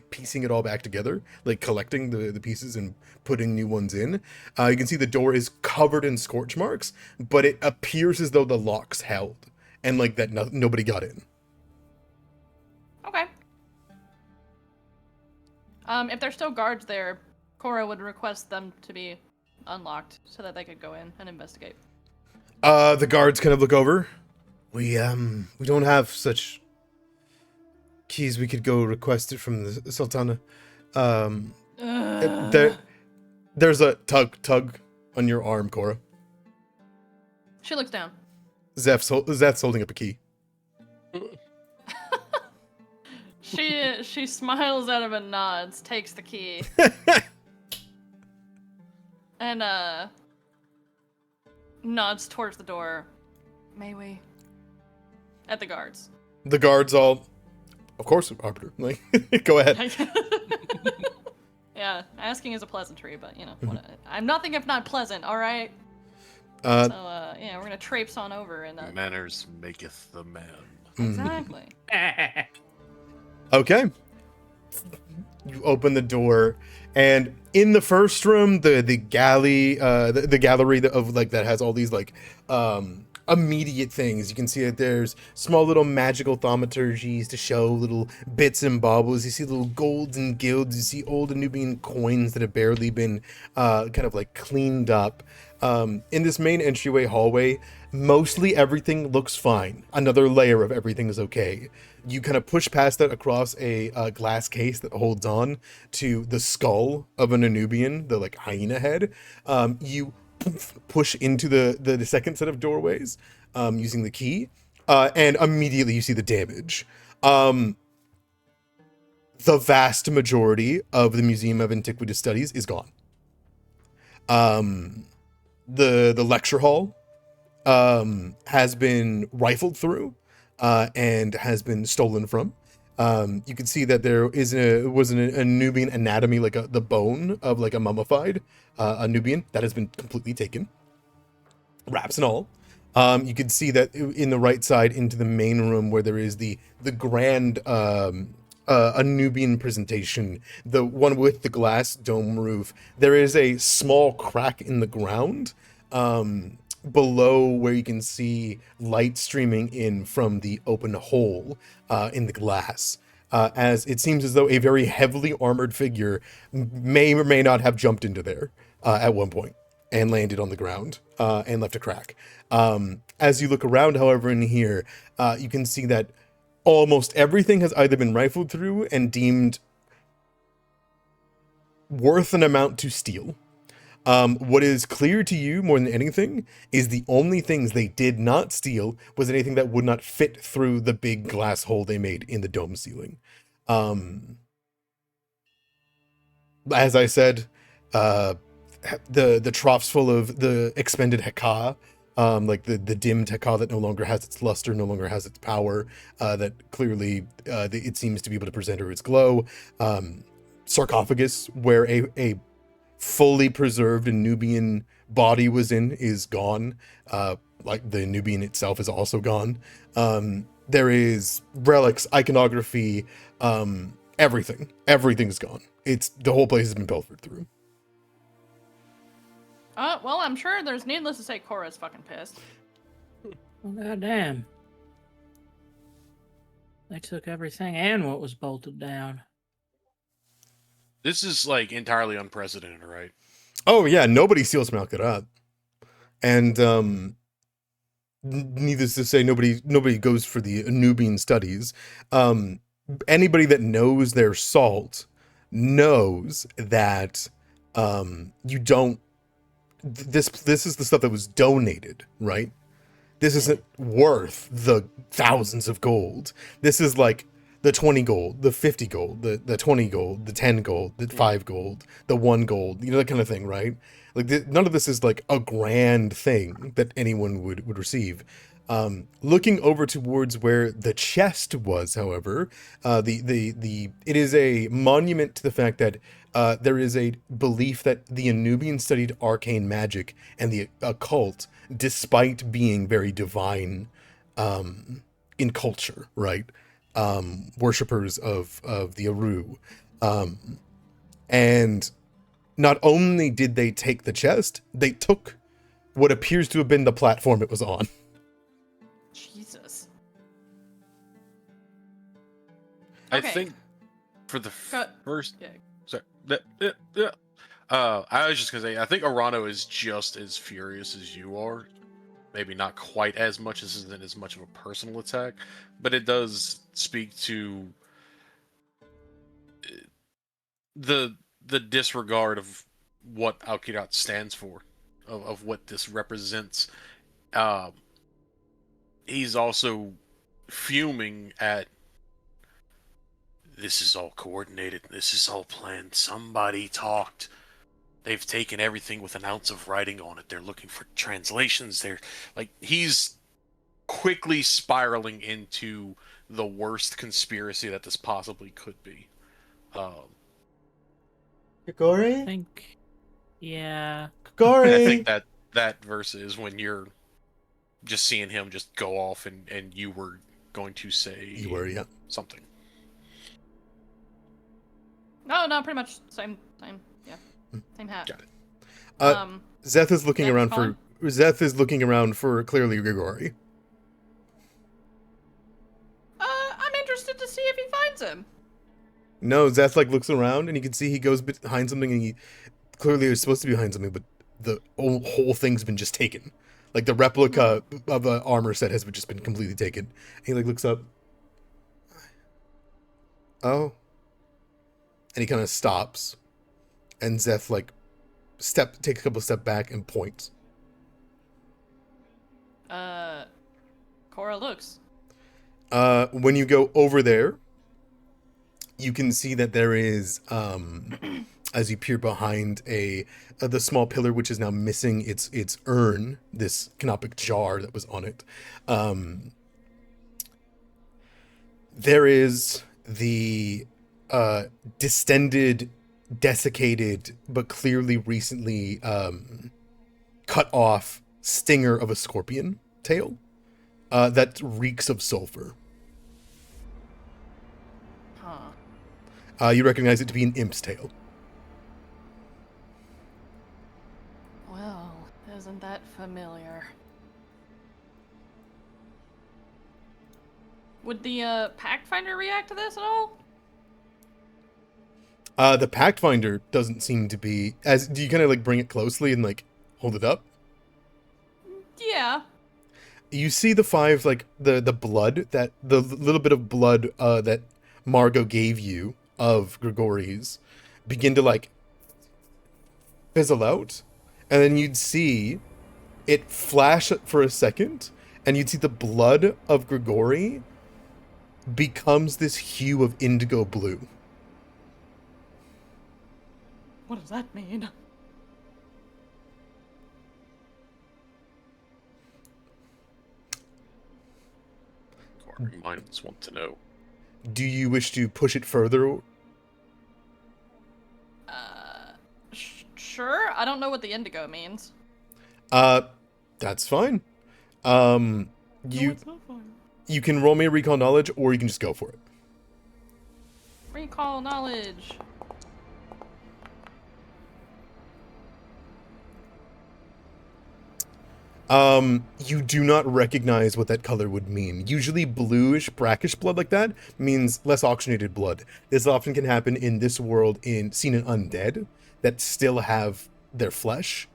Speaker 1: piecing it all back together, like collecting the pieces and putting new ones in. You can see the door is covered in scorch marks, but it appears as though the lock's held and like that nobody got in.
Speaker 3: Okay. If there's still guards there, Cora would request them to be unlocked so that they could go in and investigate.
Speaker 1: The guards kind of look over. We don't have such keys. We could go request it from the Sultana. There's a tug on your arm, Cora.
Speaker 3: She looks down.
Speaker 1: Zeph's holding up a key.
Speaker 3: She smiles out of it, nods, takes the key, and nods towards the door. May we? At the guards.
Speaker 1: The guards all, of course, Arbiter. Like, go ahead.
Speaker 3: Yeah, asking is a pleasantry, but you know, I'm nothing if not pleasant. All right.
Speaker 1: Uh,
Speaker 3: So yeah, we're gonna traipse on over and
Speaker 2: Manners maketh the man.
Speaker 3: exactly.
Speaker 1: Okay. You open the door, and in the first room, the gallery of like that has all these like immediate things. You can see that there's small little magical thaumaturgies to show little bits and baubles. You see little golds and gilds. You see old Nubian coins that have barely been kind of like cleaned up. In this main entryway hallway, mostly everything looks fine. Another layer of everything is okay. You kind of push past that across a glass case that holds on to the skull of an Nubian, the like hyena head. You push into the second set of doorways using the key, and immediately you see the damage. The vast majority of the Museum of Antiquity Studies is gone. The lecture hall has been rifled through and has been stolen from. You can see that there was a Nubian anatomy, like the bone of like a mummified a Nubian that has been completely taken, wraps and all. You can see that in the right side into the main room where there is the grand a Nubian presentation, the one with the glass dome roof. There is a small crack in the ground below where you can see light streaming in from the open hole in the glass. As it seems as though a very heavily armored figure may or may not have jumped into there at one point and landed on the ground and left a crack. As you look around, however, in here, you can see that almost everything has either been rifled through and deemed worth an amount to steal. What is clear to you more than anything is the only things they did not steal was anything that would not fit through the big glass hole they made in the dome ceiling. As I said, the troughs full of the expended heka, like the dimmed heka that no longer has its luster, no longer has its power, that clearly it seems to be able to present her its glow. Sarcophagus where a fully preserved Nubian body was in is gone. Like the Nubian itself is also gone. There is relics, iconography, everything's gone. The whole place has been pilfered through.
Speaker 3: Well, I'm sure there's needless to say Cora's fucking pissed.
Speaker 4: Well, goddamn. They took everything and what was bolted down.
Speaker 2: This is like entirely unprecedented, right?
Speaker 1: Oh yeah, nobody steals from Kirat. And needless to say, nobody goes for the Nubian studies. Anybody that knows their salt knows that you don't. This is the stuff that was donated, right? This isn't worth the thousands of gold. This is like the 20 gold, the 50 gold, the 20 gold, the 10 gold, the 5 gold, the 1 gold, that kind of thing, right? Like none of this is like a grand thing that anyone would receive. Looking over towards where the chest was, however, it is a monument to the fact that there is a belief that the Anubians studied arcane magic and the occult, despite being very divine in culture, right? Worshippers of the Aru. And not only did they take the chest, they took what appears to have been the platform it was on.
Speaker 3: Jesus.
Speaker 2: I
Speaker 3: Okay.
Speaker 2: think for the first...
Speaker 3: Yeah.
Speaker 2: Sorry. I was just going to say, I think Arano is just as furious as you are. Maybe not quite as much. This isn't as much of a personal attack, but it does speak to the disregard of what Kirat stands for, of what this represents. He's also fuming at, this is all coordinated, this is all planned, somebody talked. They've taken everything with an ounce of writing on it. They're looking for translations. They're like, he's quickly spiraling into the worst conspiracy that this possibly could be.
Speaker 6: Kagori?
Speaker 4: I think, yeah.
Speaker 6: Kagori!
Speaker 2: I think that verse is when you're just seeing him just go off and you were going to say
Speaker 1: You were, yeah.
Speaker 2: something.
Speaker 3: No, pretty much same, yeah. Same hat.
Speaker 2: Got it.
Speaker 1: Zeth is looking
Speaker 3: Zeth
Speaker 1: around
Speaker 3: calling?
Speaker 1: for Zeth is looking around for clearly Grigori.
Speaker 3: I'm interested to see if he finds him.
Speaker 1: No, Zeth like looks around and you can see he goes behind something and he clearly is supposed to be behind something, but the whole thing's been just taken. Like the replica of the armor set has just been completely taken. And he like looks up. Oh. And he kind of stops. And Zeth like take a couple steps back and points.
Speaker 3: Cora looks.
Speaker 1: When you go over there, you can see that there is, as you peer behind the small pillar, which is now missing its urn, this canopic jar that was on it. There is the distended, desiccated, but clearly recently cut off stinger of a scorpion tail that reeks of sulfur.
Speaker 3: Huh.
Speaker 1: You recognize it to be an imp's tail.
Speaker 3: Well, isn't that familiar? Would the Pathfinder react to this at all?
Speaker 1: The Pathfinder doesn't seem to be as. Do you kind of like bring it closely and like hold it up?
Speaker 3: Yeah.
Speaker 1: You see the 5 like the blood that the little bit of blood that Margot gave you of Grigori's begin to like fizzle out, and then you'd see it flash for a second, and you'd see the blood of Grigori becomes this hue of indigo blue.
Speaker 3: What does that mean?
Speaker 2: Inquiring minds want to know.
Speaker 1: Do you wish to push it further?
Speaker 3: Sure. I don't know what the indigo means.
Speaker 1: That's fine.
Speaker 3: No,
Speaker 1: You
Speaker 3: it's not fine.
Speaker 1: you can roll me a recall knowledge, or you can just go for it.
Speaker 3: Recall knowledge.
Speaker 1: You do not recognize what that color would mean. Usually bluish, brackish blood like that means less oxygenated blood. This often can happen in this world seen in undead that still have their flesh,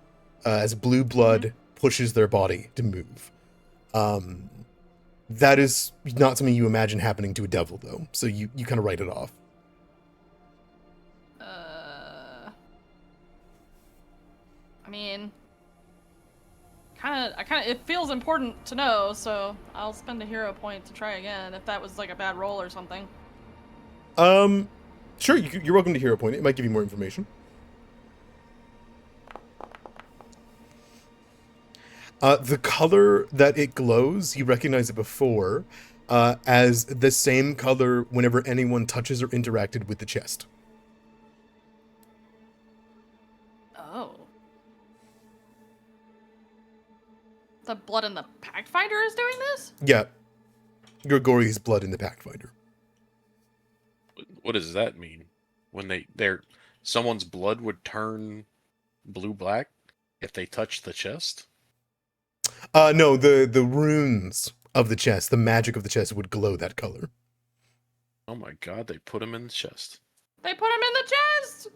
Speaker 1: as blue blood pushes their body to move. That is not something you imagine happening to a devil, though, so you kind of write it off.
Speaker 3: I mean, it feels important to know, so I'll spend a hero point to try again if that was like a bad roll or something.
Speaker 1: Sure, you're welcome to hero point. It might give you more information. The color that it glows, you recognize it before, as the same color whenever anyone touches or interacted with the chest.
Speaker 3: Oh. The blood in the Pathfinder is doing this?
Speaker 1: Yeah. Grigori's blood in the Pathfinder.
Speaker 2: What does that mean? When someone's blood would turn blue-black if they touched the chest?
Speaker 1: No, the runes of the chest, the magic of the chest would glow that color.
Speaker 2: Oh my god, they put him in the chest.
Speaker 3: They put him in the chest!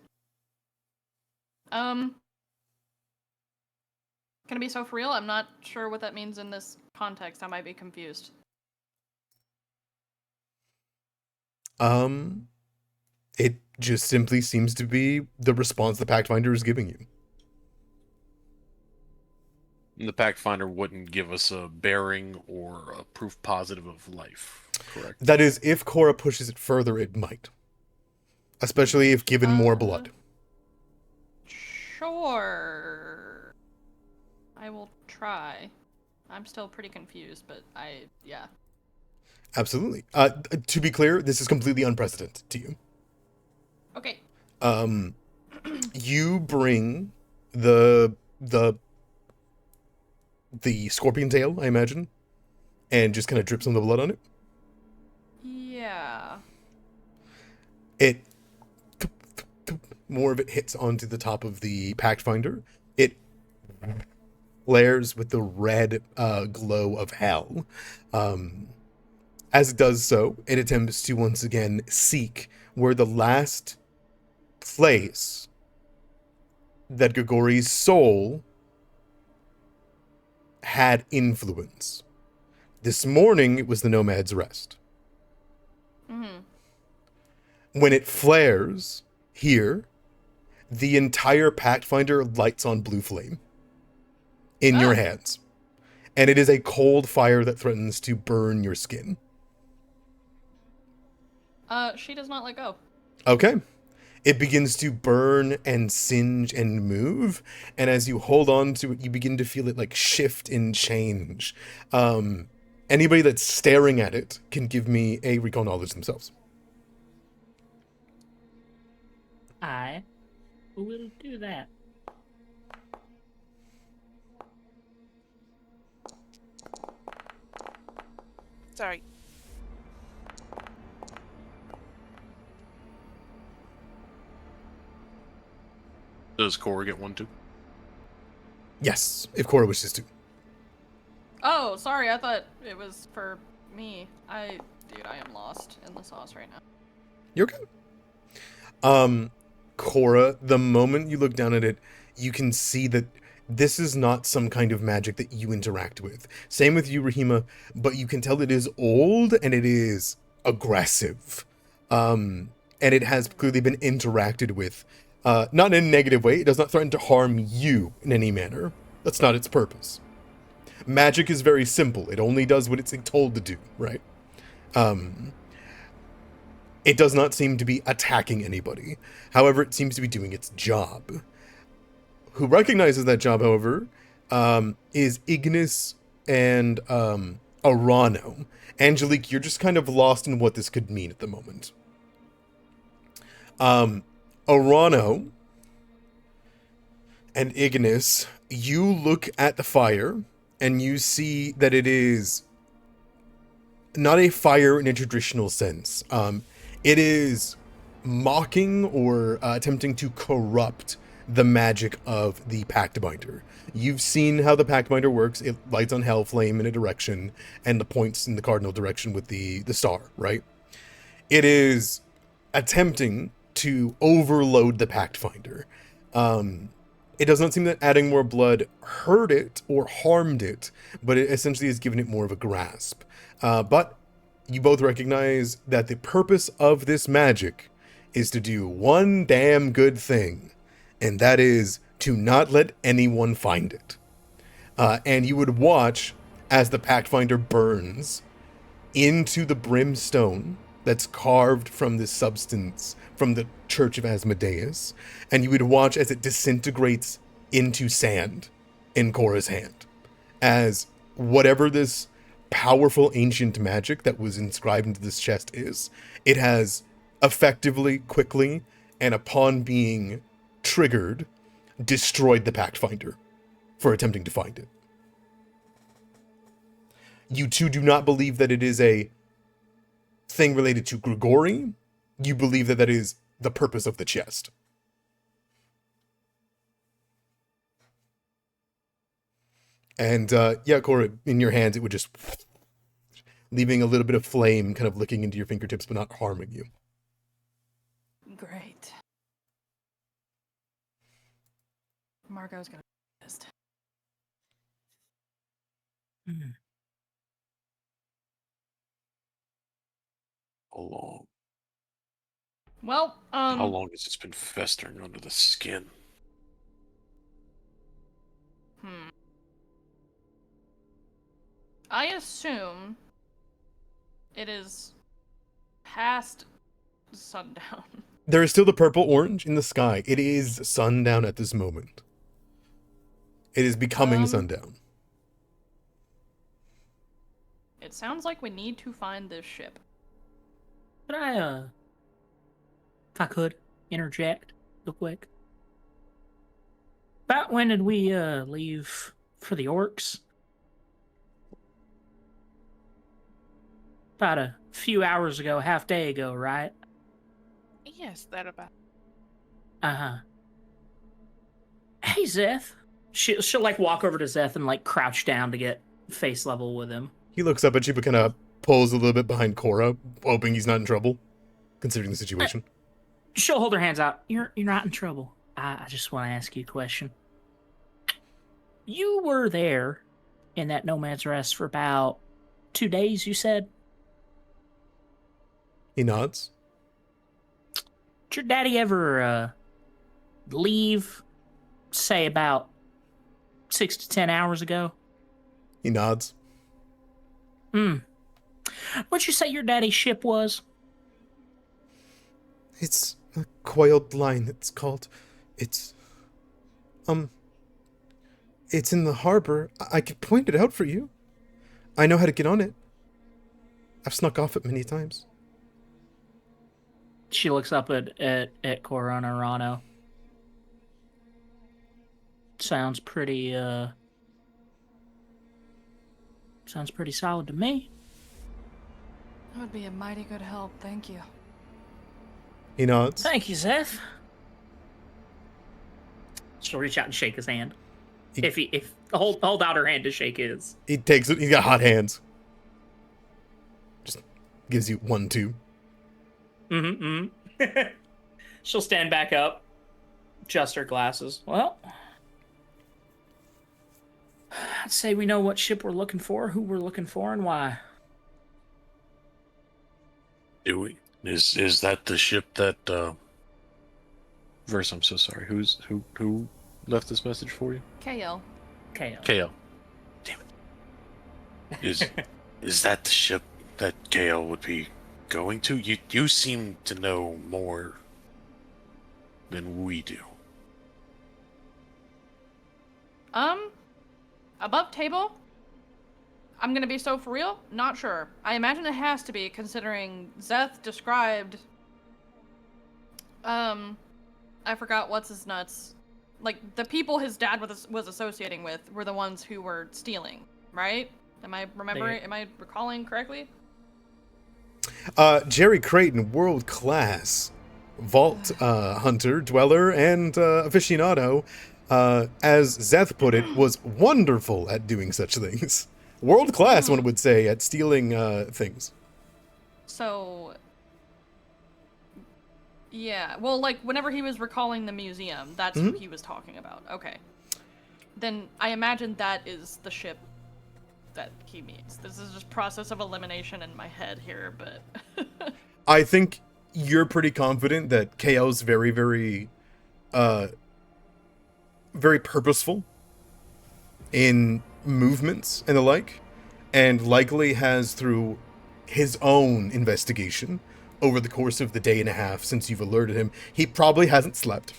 Speaker 3: Can it be so for real? I'm not sure what that means in this context. I might be confused.
Speaker 1: It just simply seems to be the response the Pathfinder is giving you.
Speaker 2: And the Pathfinder wouldn't give us a bearing or a proof positive of life, correct?
Speaker 1: That is, if Cora pushes it further, it might. Especially if given more blood.
Speaker 3: Sure. I will try. I'm still pretty confused, but yeah.
Speaker 1: Absolutely. To be clear, this is completely unprecedented to you.
Speaker 3: Okay.
Speaker 1: You bring the scorpion tail, I imagine, and just kind of drip some of the blood on it.
Speaker 3: Yeah.
Speaker 1: More of it hits onto the top of the Pathfinder. It flares with the red glow of hell. As it does so, it attempts to once again seek where the last place that Grigori's soul had influence. This morning, it was the Nomad's Rest. When it flares here, the entire Pathfinder lights on blue flame in your hands. And it is a cold fire that threatens to burn your skin.
Speaker 3: She does not let go.
Speaker 1: Okay. It begins to burn and singe and move, and as you hold on to it, you begin to feel it like shift and change. Anybody that's staring at it can give me a recall knowledge themselves.
Speaker 4: I will do that.
Speaker 5: Sorry.
Speaker 2: Does Cora get one too?
Speaker 1: Yes, if Cora wishes to.
Speaker 3: Oh, sorry, I thought it was for me. Dude, I am lost in the sauce right now.
Speaker 1: You're good. Cora, the moment you look down at it, you can see that this is not some kind of magic that you interact with. Same with you, Rahima, but you can tell it is old and it is aggressive. And it has clearly been interacted with. Not in a negative way. It does not threaten to harm you in any manner. That's not its purpose. Magic is very simple. It only does what it's told to do, right? It does not seem to be attacking anybody. However, it seems to be doing its job. Who recognizes that job, however, is Ignis and Arano. Angelique, you're just kind of lost in what this could mean at the moment. Arano and Ignis, you look at the fire and you see that it is not a fire in a traditional sense. It is mocking or attempting to corrupt the magic of the Pathfinder. You've seen how the Pathfinder works. It lights on Hellflame in a direction and the points in the cardinal direction with the star, right? It is attempting to overload the Pathfinder. It does not seem that adding more blood hurt it or harmed it, but it essentially has given it more of a grasp. But you both recognize that the purpose of this magic is to do one damn good thing, and that is to not let anyone find it. And you would watch as the Pathfinder burns into the brimstone that's carved from this substance from the Church of Asmodeus, and you would watch as it disintegrates into sand in Cora's hand, as whatever this powerful ancient magic that was inscribed into this chest is, it has effectively, quickly, and upon being triggered, destroyed the Pathfinder for attempting to find it. You two do not believe that it is a thing related to Grigori. You believe that that is the purpose of the chest. And yeah, Cora, in your hands, it would just leaving a little bit of flame kind of licking into your fingertips, but not harming you.
Speaker 3: Great. Margot's gonna be pissed.
Speaker 2: How long?
Speaker 3: Well,
Speaker 2: How long has this been festering under the skin?
Speaker 3: I assume it is past sundown.
Speaker 1: There is still the purple orange in the sky. It is sundown at this moment. It is becoming sundown.
Speaker 3: It sounds like we need to find this ship.
Speaker 4: Could I, if I could, interject real quick? About when did we, leave for the orcs? About a few hours ago, half day ago, right?
Speaker 5: Yes, that about.
Speaker 4: Uh-huh. Hey, Zeth. She'll like walk over to Zeth and like crouch down to get face level with him.
Speaker 1: He looks up at you, but kind of pulls a little bit behind Cora, hoping he's not in trouble, considering the situation.
Speaker 4: She'll hold her hands out. You're not in trouble. I just want to ask you a question. You were there in that Nomad's Rest for about 2 days, you said?
Speaker 1: He nods.
Speaker 4: Did your daddy ever leave, say, about 6 to 10 hours ago?
Speaker 1: He nods.
Speaker 4: What'd you say your daddy's ship was?
Speaker 6: It's a coiled line, it's called. It's in the harbor. I could point it out for you. I know how to get on it. I've snuck off it many times.
Speaker 4: She looks up at Cora and Arano. Sounds pretty solid to me.
Speaker 3: That would be a mighty good help, thank you.
Speaker 1: He nods.
Speaker 4: Thank you, Zeth. She'll reach out and shake his hand. If hold out her hand to shake his.
Speaker 1: He takes it. He's got hot hands. Just gives you 1, 2.
Speaker 4: She'll stand back up, adjust her glasses. Well, I'd say we know what ship we're looking for, who we're looking for, and why.
Speaker 2: Do we? Is that the ship that Verse, I'm so sorry. Who left this message for you?
Speaker 3: KO.
Speaker 2: KO. Damn it. Is that the ship that KO would be going to? You seem to know more than we do.
Speaker 3: Above table? I'm gonna be so for real? Not sure. I imagine it has to be, considering Zeth described... I forgot what's his nuts. Like, the people his dad was associating with were the ones who were stealing, right? Am I recalling correctly?
Speaker 1: Jerry Creighton, world class. vault hunter, dweller, and aficionado, as Zeth put it, was wonderful at doing such things. World class, one would say, at stealing things.
Speaker 3: So, yeah. Well, like, whenever he was recalling the museum, that's who he was talking about. Okay. Then I imagine that is the ship that he means. This is just process of elimination in my head here, but...
Speaker 1: I think you're pretty confident that KL's very, very, very purposeful in movements and the like, and likely has, through his own investigation over the course of the day and a half since you've alerted him, he probably hasn't slept,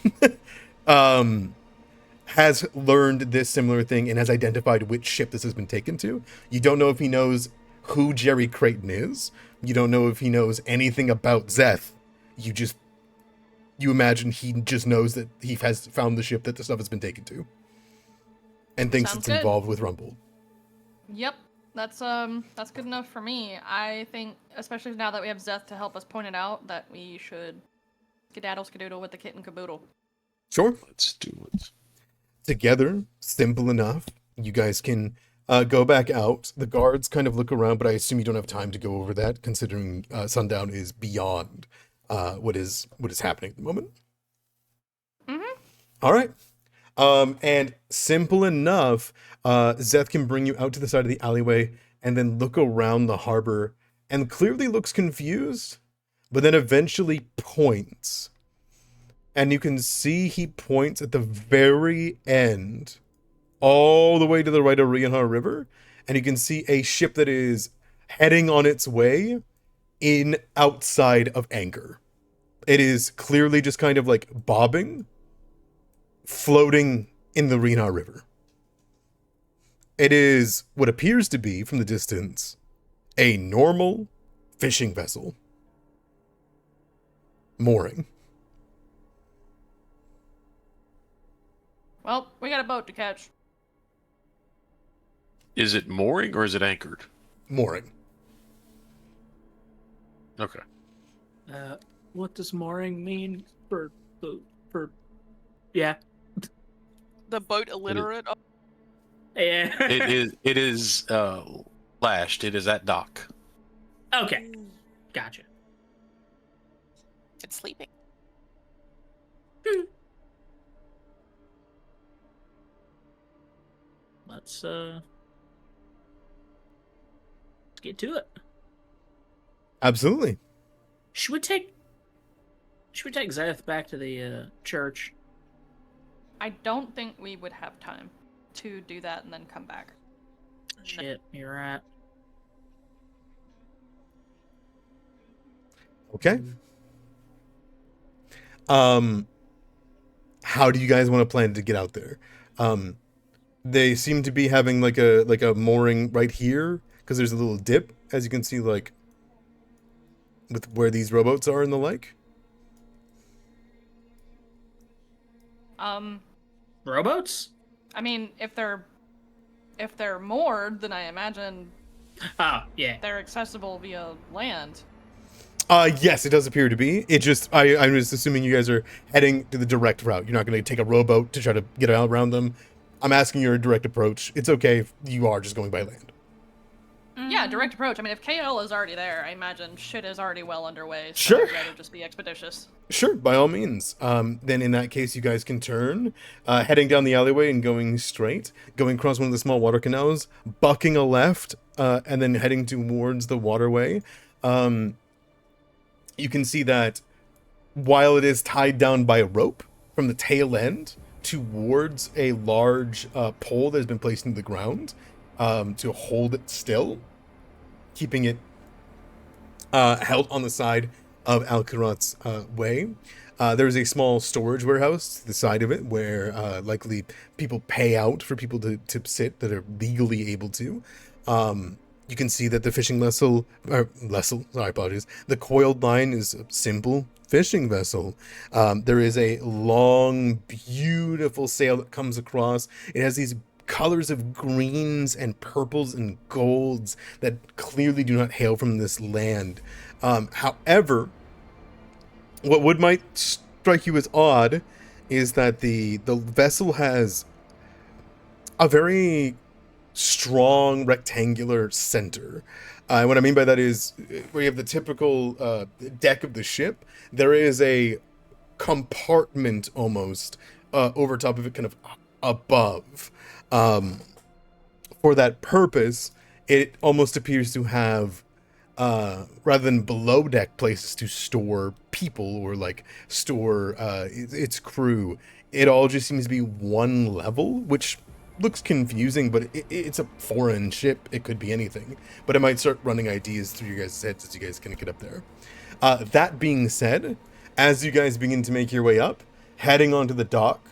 Speaker 1: has learned this similar thing and has identified which ship this has been taken to. You don't know if he knows who Jerry Creighton is. You don't know if he knows anything about Zeth. You imagine he just knows that he has found the ship that the stuff has been taken to. And thinks
Speaker 3: Sounds
Speaker 1: it's
Speaker 3: good.
Speaker 1: involved with Rumble.
Speaker 3: Yep. That's good enough for me. I think, especially now that we have Zeth to help us point it out, that we should skedaddle skedoodle with the kit and caboodle.
Speaker 1: Sure.
Speaker 2: Let's do it.
Speaker 1: Together, simple enough. You guys can go back out. The guards kind of look around, but I assume you don't have time to go over that, considering sundown is beyond what is happening at the moment.
Speaker 3: Mm-hmm.
Speaker 1: All right. And simple enough, Zeth can bring you out to the side of the alleyway and then look around the harbor and clearly looks confused, but then eventually points. And you can see he points at the very end, all the way to the right of Rianhar River, and you can see a ship that is heading on its way in outside of anchor. It is clearly just kind of like bobbing, floating in the Rianhar River. It is what appears to be, from the distance, a normal fishing vessel. Mooring.
Speaker 3: Well, we got a boat to catch.
Speaker 2: Is it mooring or is it anchored?
Speaker 1: Mooring.
Speaker 2: Okay.
Speaker 4: What does mooring mean for yeah.
Speaker 5: The boat illiterate.
Speaker 4: Yeah.
Speaker 2: It is lashed. It is at dock.
Speaker 4: Okay. Gotcha.
Speaker 5: It's sleeping.
Speaker 4: Let's get to it.
Speaker 1: Absolutely.
Speaker 4: Should we take Zeth back to the church?
Speaker 3: I don't think we would have time to do that and then come back.
Speaker 4: Shit, you're right.
Speaker 1: Okay. How do you guys want to plan to get out there? They seem to be having like a mooring right here, because there's a little dip, as you can see, like with where these rowboats are and the like.
Speaker 4: Rowboats?
Speaker 3: I mean, if they're moored, then I imagine
Speaker 4: Oh, yeah.
Speaker 3: they're accessible via land.
Speaker 1: Yes, it does appear to be. It just, I'm just assuming you guys are heading to the direct route. You're not going to take a rowboat to try to get around them. I'm asking you a direct approach. It's okay if you are just going by land.
Speaker 3: Yeah, direct approach. I mean, if KL is already there, I imagine shit is already well underway. So
Speaker 1: Sure.
Speaker 3: I'd rather just be expeditious.
Speaker 1: Sure, by all means. Then in that case, you guys can turn, heading down the alleyway and going straight, going across one of the small water canals, bucking a left, and then heading towards the waterway. You can see that while it is tied down by a rope from the tail end towards a large pole that has been placed into the ground to hold it still, keeping it held on the side of Al-Kirat's way. There is a small storage warehouse to the side of it where likely people pay out for people to sit that are legally able to. You can see that the fishing vessel, sorry, apologies. The coiled line is a simple fishing vessel. There is a long, beautiful sail that comes across. It has these colors of greens and purples and golds that clearly do not hail from this land. However, What would might strike you as odd is that the vessel has a very strong rectangular center. What I mean by that is where you have the typical deck of the ship, there is a compartment almost over top of it, kind of above. For that purpose, it almost appears to have rather than below deck places to store people or like store its crew, it all just seems to be one level, which looks confusing, but it's a foreign ship. It could be anything, but it might start running ideas through your guys' heads as you guys kind of get up there. That being said, as you guys begin to make your way up, heading onto the dock,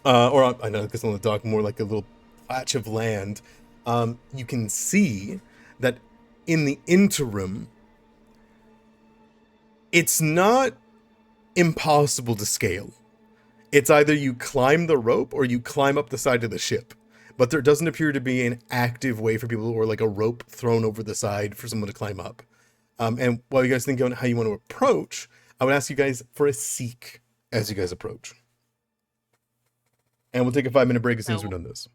Speaker 1: or I know it's on the dock, more like a little patch of land, you can see that in the interim, it's not impossible to scale. It's either you climb the rope or you climb up the side of the ship. But there doesn't appear to be an active way for people, or like a rope thrown over the side for someone to climb up. And while you guys think on how you want to approach, I would ask you guys for a seek as you guys approach. And we'll take a 5-minute break as soon as we're done this.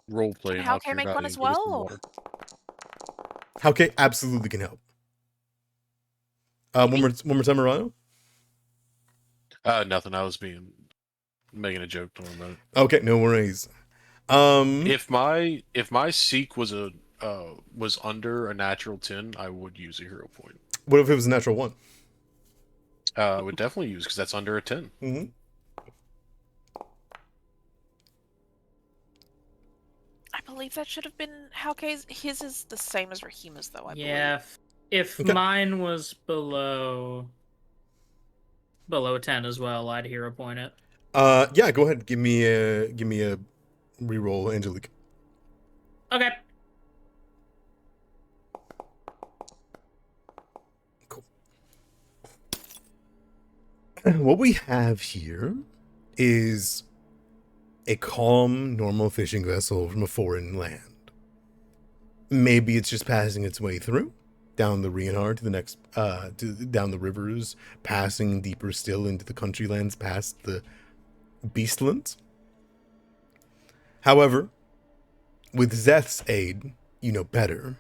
Speaker 2: Role play.
Speaker 5: How can I make one as well?
Speaker 1: Okay, absolutely can help. One more time, Morano.
Speaker 2: Nothing. I was making a joke to him about it.
Speaker 1: Okay, no worries.
Speaker 2: If my seek was under a natural 10, I would use a hero point.
Speaker 1: What if it was a natural 1?
Speaker 2: I would definitely use, because that's under a 10.
Speaker 1: Mm-hmm.
Speaker 5: I believe that should have been Hauke's. His is the same as Rahima's, though, I believe.
Speaker 4: Yeah, if
Speaker 1: Okay.
Speaker 4: mine was below 10 as well, I'd hero point it.
Speaker 1: Yeah, go ahead. Give me a reroll, Angelique.
Speaker 4: Okay.
Speaker 1: Cool. What we have here is a calm, normal fishing vessel from a foreign land. Maybe it's just passing its way through, down the Reinhard to the next, down the rivers, passing deeper still into the country lands past the beastlands. However, with Zeth's aid, you know better.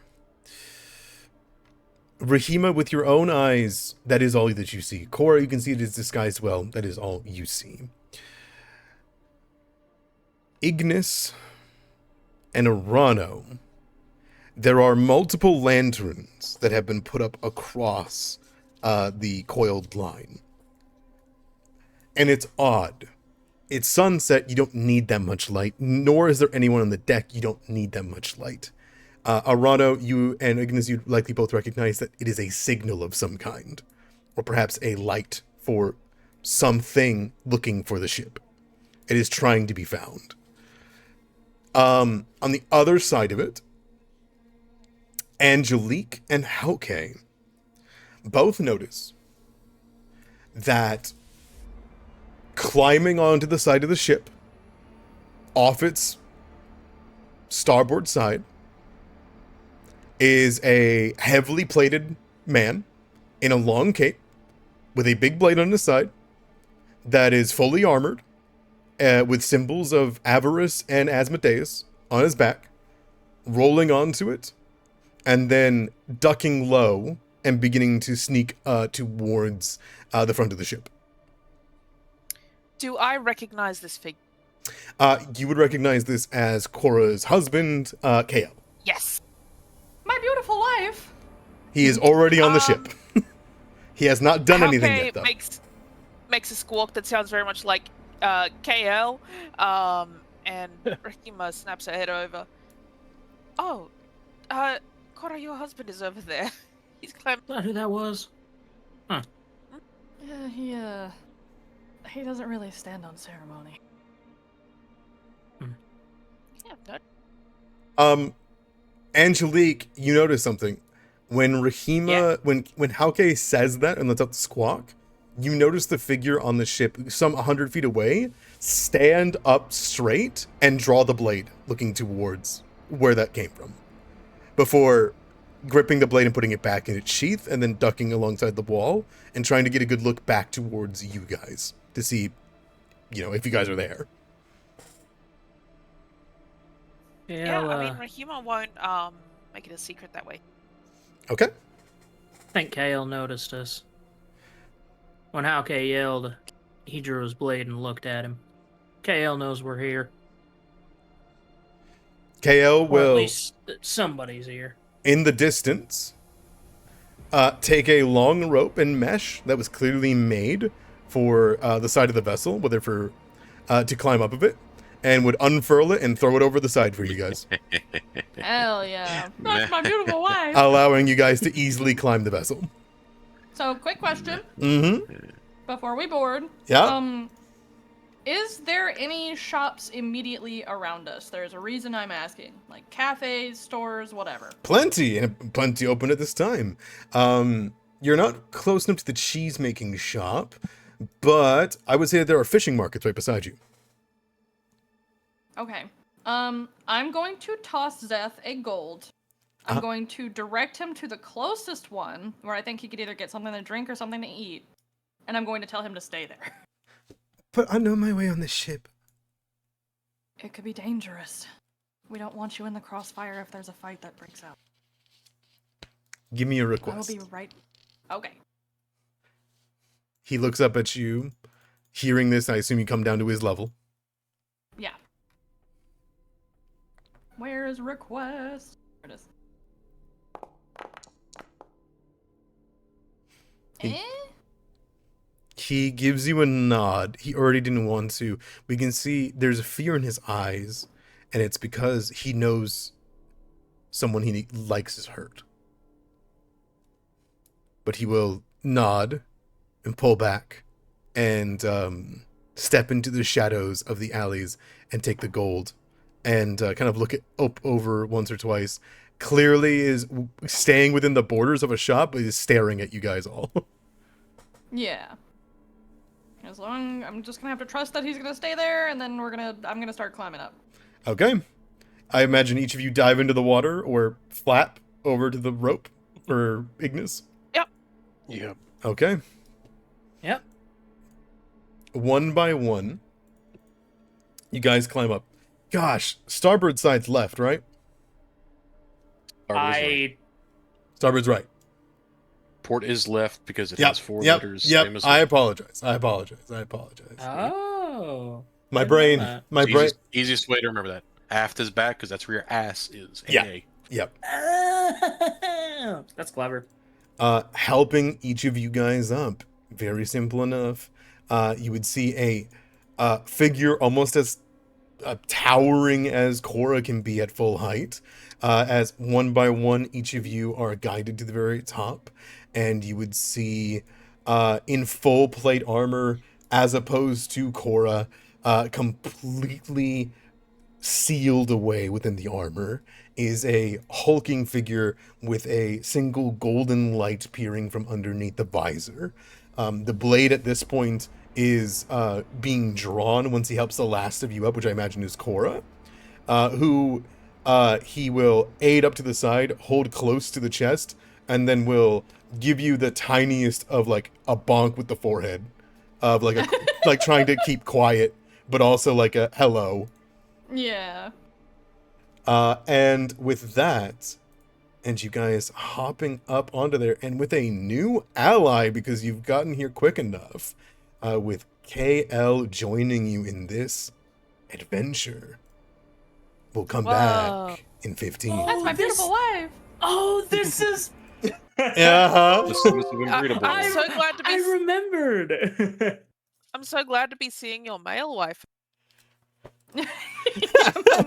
Speaker 1: Rahima, with your own eyes, that is all that you see. Cora, you can see it is disguised well. That is all you see. Ignis and Arano, there are multiple lanterns that have been put up across the coiled line. And it's odd. It's sunset, you don't need that much light, nor is there anyone on the deck, you don't need that much light. Arano, you and Ignis, you likely both recognize that it is a signal of some kind, or perhaps a light for something looking for the ship. It is trying to be found. On the other side of it, Angelique and Hauke both notice that climbing onto the side of the ship, off its starboard side, is a heavily plated man in a long cape with a big blade on his side that is fully armored, with symbols of Avarice and Asmodeus on his back, rolling onto it, and then ducking low and beginning to sneak towards the front of the ship.
Speaker 5: Do I recognize this figure?
Speaker 1: You would recognize this as Cora's husband, KO.
Speaker 5: Yes.
Speaker 3: My beautiful wife.
Speaker 1: He is already on the ship. He has not done anything
Speaker 5: Hauke
Speaker 1: yet, though.
Speaker 5: makes a squawk that sounds very much like KL, and Rahima snaps her head over. Oh, Cora, your husband is over there. He's climbing.
Speaker 4: Is that who that was? Huh.
Speaker 3: Yeah, he doesn't really stand on ceremony.
Speaker 5: Yeah,
Speaker 1: no. Angelique, you notice something. When Rahima, when Hauke says that and lets out the squawk, you notice the figure on the ship, some 100 feet away, stand up straight and draw the blade, looking towards where that came from, before gripping the blade and putting it back in its sheath, and then ducking alongside the wall and trying to get a good look back towards you guys to see, if you guys are there.
Speaker 5: Yeah, I mean, Rahima won't make it a secret that way.
Speaker 1: Okay.
Speaker 4: I think Kale noticed us. When Hauke yelled, he drew his blade and looked at him. Kale knows we're here.
Speaker 1: KL
Speaker 4: Or
Speaker 1: will,
Speaker 4: at least somebody's here.
Speaker 1: in the distance, take a long rope and mesh that was clearly made for the side of the vessel, whether for to climb up of it, and would unfurl it and throw it over the side for you guys,
Speaker 3: Hell yeah. That's my beautiful wife.
Speaker 1: allowing you guys to easily climb the vessel.
Speaker 3: So, quick question
Speaker 1: Mm-hmm.
Speaker 3: before we board.
Speaker 1: Yeah.
Speaker 3: Is there any shops immediately around us? There's a reason I'm asking. Like cafes, stores, whatever.
Speaker 1: Plenty, and plenty open at this time. You're not close enough to the cheese-making shop, but I would say that there are fishing markets right beside you.
Speaker 3: Okay. I'm going to toss Zeth a gold. I'm going to direct him to the closest one, where I think he could either get something to drink or something to eat. And I'm going to tell him to stay there.
Speaker 6: But I know my way on this ship.
Speaker 3: It could be dangerous. We don't want you in the crossfire if there's a fight that breaks out.
Speaker 1: Give me a
Speaker 3: I will
Speaker 1: request.
Speaker 3: be right. Okay.
Speaker 1: He looks up at you. Hearing this, I assume you come down to his level.
Speaker 3: Yeah. Where is request? There it is.
Speaker 1: He gives you a nod. He already didn't want to. We can see there's a fear in his eyes, and it's because he knows someone he likes is hurt. But he will nod and pull back and step into the shadows of the alleys and take the gold and kind of look it over once or twice. Clearly is staying within the borders of a shop, but is staring at you guys all.
Speaker 3: Yeah. As long I'm just gonna have to trust that he's gonna stay there, and then I'm gonna start climbing up.
Speaker 1: Okay. I imagine each of you dive into the water or flap over to the rope for Ignis.
Speaker 7: Yep.
Speaker 1: Okay.
Speaker 4: Yep.
Speaker 1: One by one, you guys climb up. Gosh, starboard side's left, right? Starboard's right.
Speaker 2: Port is left because it has four
Speaker 1: Yep.
Speaker 2: letters. Same as
Speaker 1: I apologize.
Speaker 4: Oh.
Speaker 1: My
Speaker 4: Didn't know
Speaker 1: brain.
Speaker 4: that.
Speaker 1: My brain.
Speaker 2: Easiest way to remember that. Aft is back because that's where your ass is.
Speaker 1: Yeah.
Speaker 2: AA.
Speaker 1: Yep.
Speaker 4: That's clever.
Speaker 1: Helping each of you guys up. Very simple enough. You would see a figure almost as towering as Cora can be at full height. As one by one, each of you are guided to the very top, and you would see in full plate armor, as opposed to Cora, completely sealed away within the armor, is a hulking figure with a single golden light peering from underneath the visor. The blade at this point is being drawn once he helps the last of you up, which I imagine is Cora, who he will aid up to the side, hold close to the chest, and then will give you the tiniest of like a bonk with the forehead, of like a, like trying to keep quiet, but also like a hello.
Speaker 3: Yeah.
Speaker 1: And with that, and you guys hopping up onto there, and with a new ally because you've gotten here quick enough, with KL joining you in this adventure. We'll come back in 15.
Speaker 3: That's my beautiful wife.
Speaker 4: Oh, this is.
Speaker 1: Uh-huh.
Speaker 2: This must have been breedable.
Speaker 5: I'm so glad to be.
Speaker 4: I remembered.
Speaker 5: I'm so glad to be seeing your male wife.
Speaker 3: My